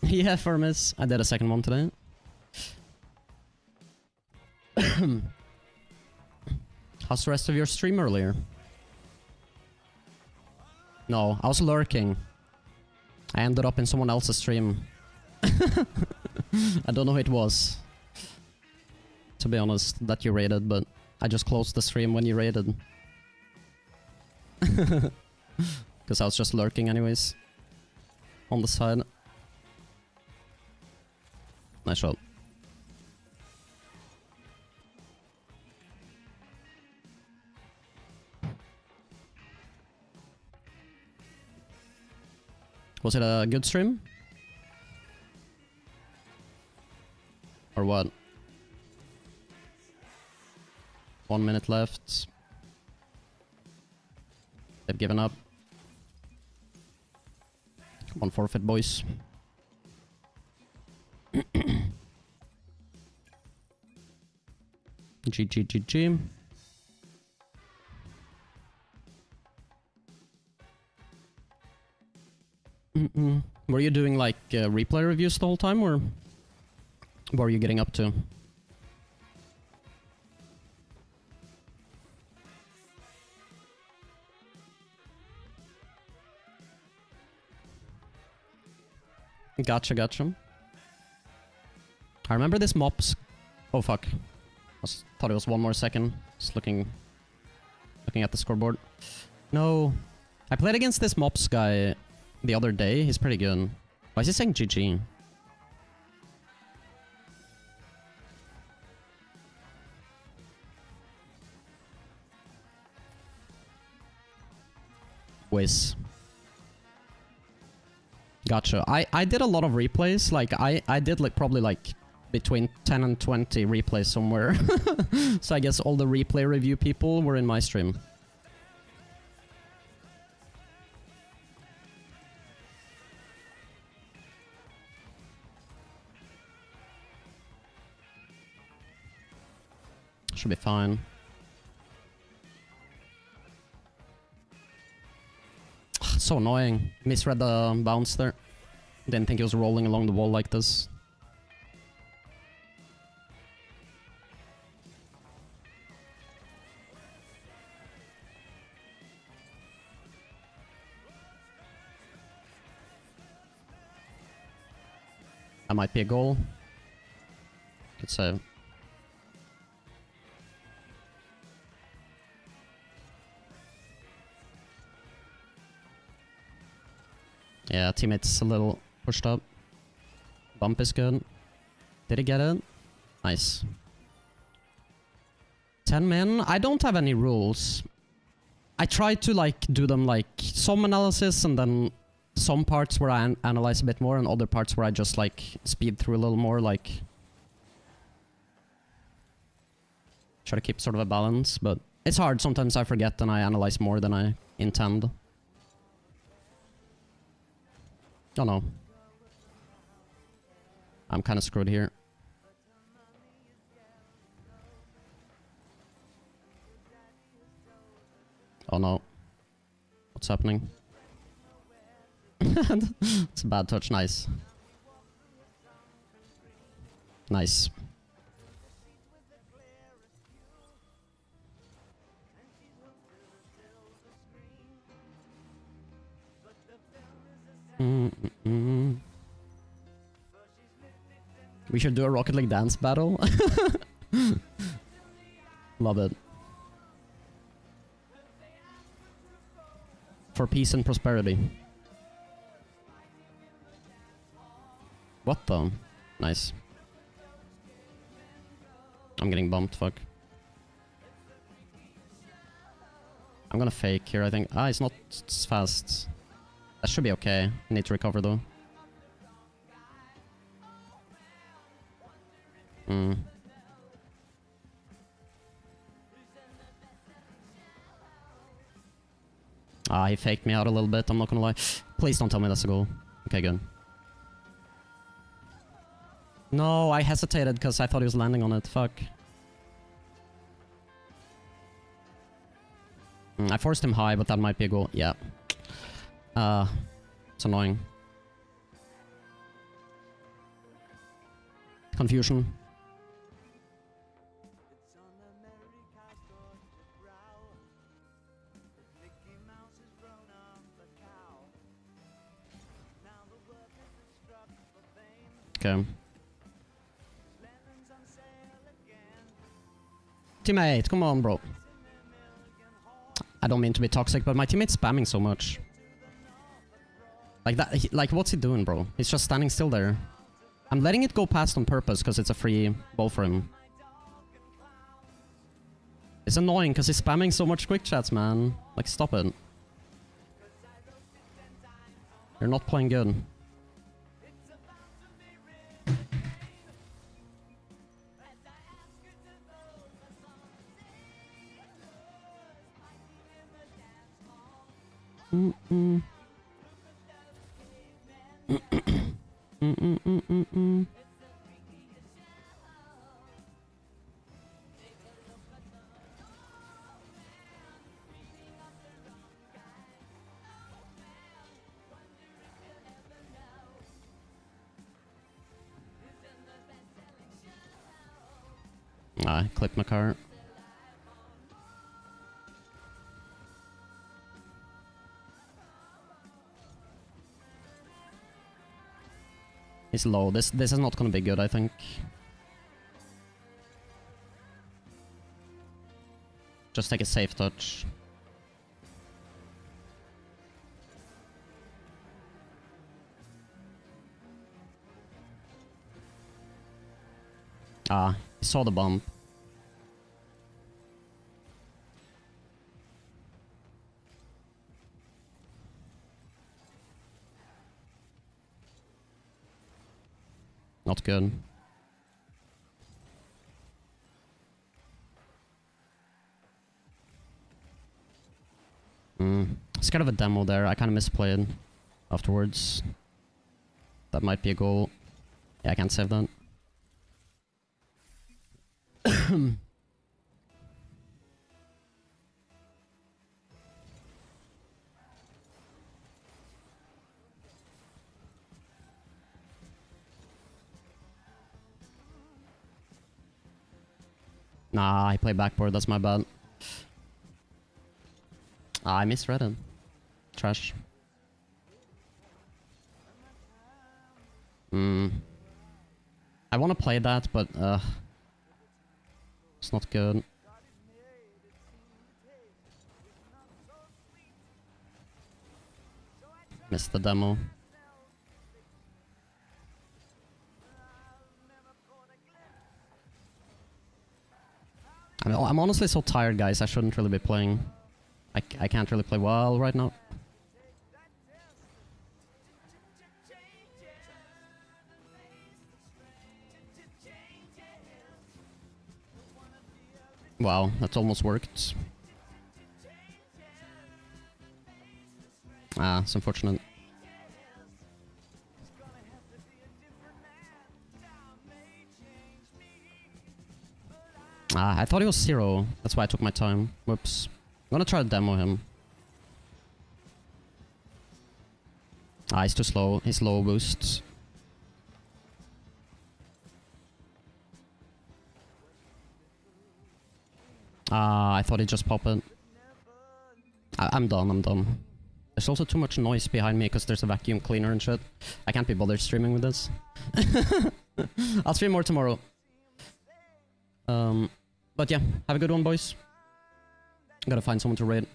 Yeah, for a miss. I did a second one today. How's the rest of your stream earlier? No, I was lurking. I ended up in someone else's stream. I don't know who it was, to be honest, that you raided, but I just closed the stream when you raided. Because I was just lurking anyways. On the side. Nice shot. Was it a good stream? Or what? 1 minute left. They've given up. Come on, forfeit, boys. GG. Were you doing like replay reviews the whole time, or what were you getting up to? Gotcha. I remember this mops. Oh fuck. Thought it was one more second. Just looking at the scoreboard. No. I played against this mops guy the other day. He's pretty good. Why is he saying GG? Whiz. Gotcha. I did a lot of replays. Like I did like probably like between 10 and 20 replays somewhere. So I guess all the replay review people were in my stream. Should be fine. So annoying. Misread the bounce there. Didn't think he was rolling along the wall like this. That might be a goal. Good save. Yeah, teammate's a little pushed up. Bump is good. Did he get it? Nice. 10 men? I don't have any rules. I try to like do them like some analysis and then some parts where I analyze a bit more and other parts where I just like speed through a little more, like try to keep sort of a balance, but it's hard. Sometimes I forget and I analyze more than I intend. Oh no. I'm kind of screwed here. Oh no. What's happening? It's a bad touch. Nice. Nice. We should do a Rocket League dance battle. Love it. For peace and prosperity. What the? Nice. I'm getting bumped, fuck. I'm gonna fake here, I think. Ah, it's not as fast. That should be okay. I need to recover though. Ah, he faked me out a little bit, I'm not gonna lie. Please don't tell me that's a goal. Okay, good. No, I hesitated because I thought he was landing on it. Fuck. I forced him high, but that might be a goal. Yeah. It's annoying. Confusion. Okay. Teammate, come on, bro. I don't mean to be toxic, but my teammate's spamming so much. Like that, like what's he doing, bro? He's just standing still there. I'm letting it go past on purpose because it's a free ball for him. It's annoying because he's spamming so much quick chats, man. Like, stop it. You're not playing good. I clipped my car. He's low. This is not gonna be good, I think. Just take a safe touch. Ah, he saw the bump. Not good. Scared of a demo there. I kind of misplayed afterwards. That might be a goal. Yeah, I can't save that. Nah, I play backboard, that's my bad. Ah, I misread it. Trash. I want to play that, but it's not good. Missed the demo. I'm honestly so tired, guys. I shouldn't really be playing. I can't really play well right now. Wow, that almost worked. Ah, it's unfortunate. Ah, I thought he was 0. That's why I took my time. Whoops. I'm gonna try to demo him. Ah, he's too slow. He's low boost. Ah, I thought he'd just pop it. I'm done, I'm done. There's also too much noise behind me because there's a vacuum cleaner and shit. I can't be bothered streaming with this. I'll stream more tomorrow. But yeah, have a good one, boys. Gotta find someone to raid.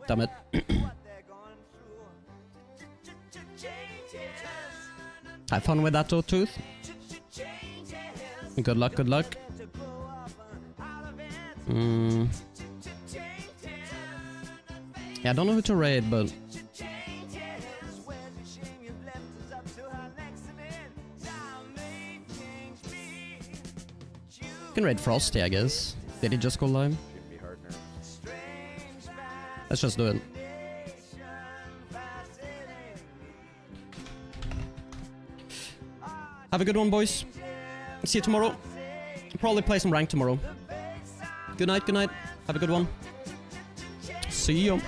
Damn it. Have fun with that, though, Tooth. Good luck, good luck. Yeah, I don't know who to raid, but... You can raid Frosty, I guess. Did he just go live? Let's just do it. Have a good one, boys. See you tomorrow. Probably play some rank tomorrow. Good night, good night. Have a good one. See you.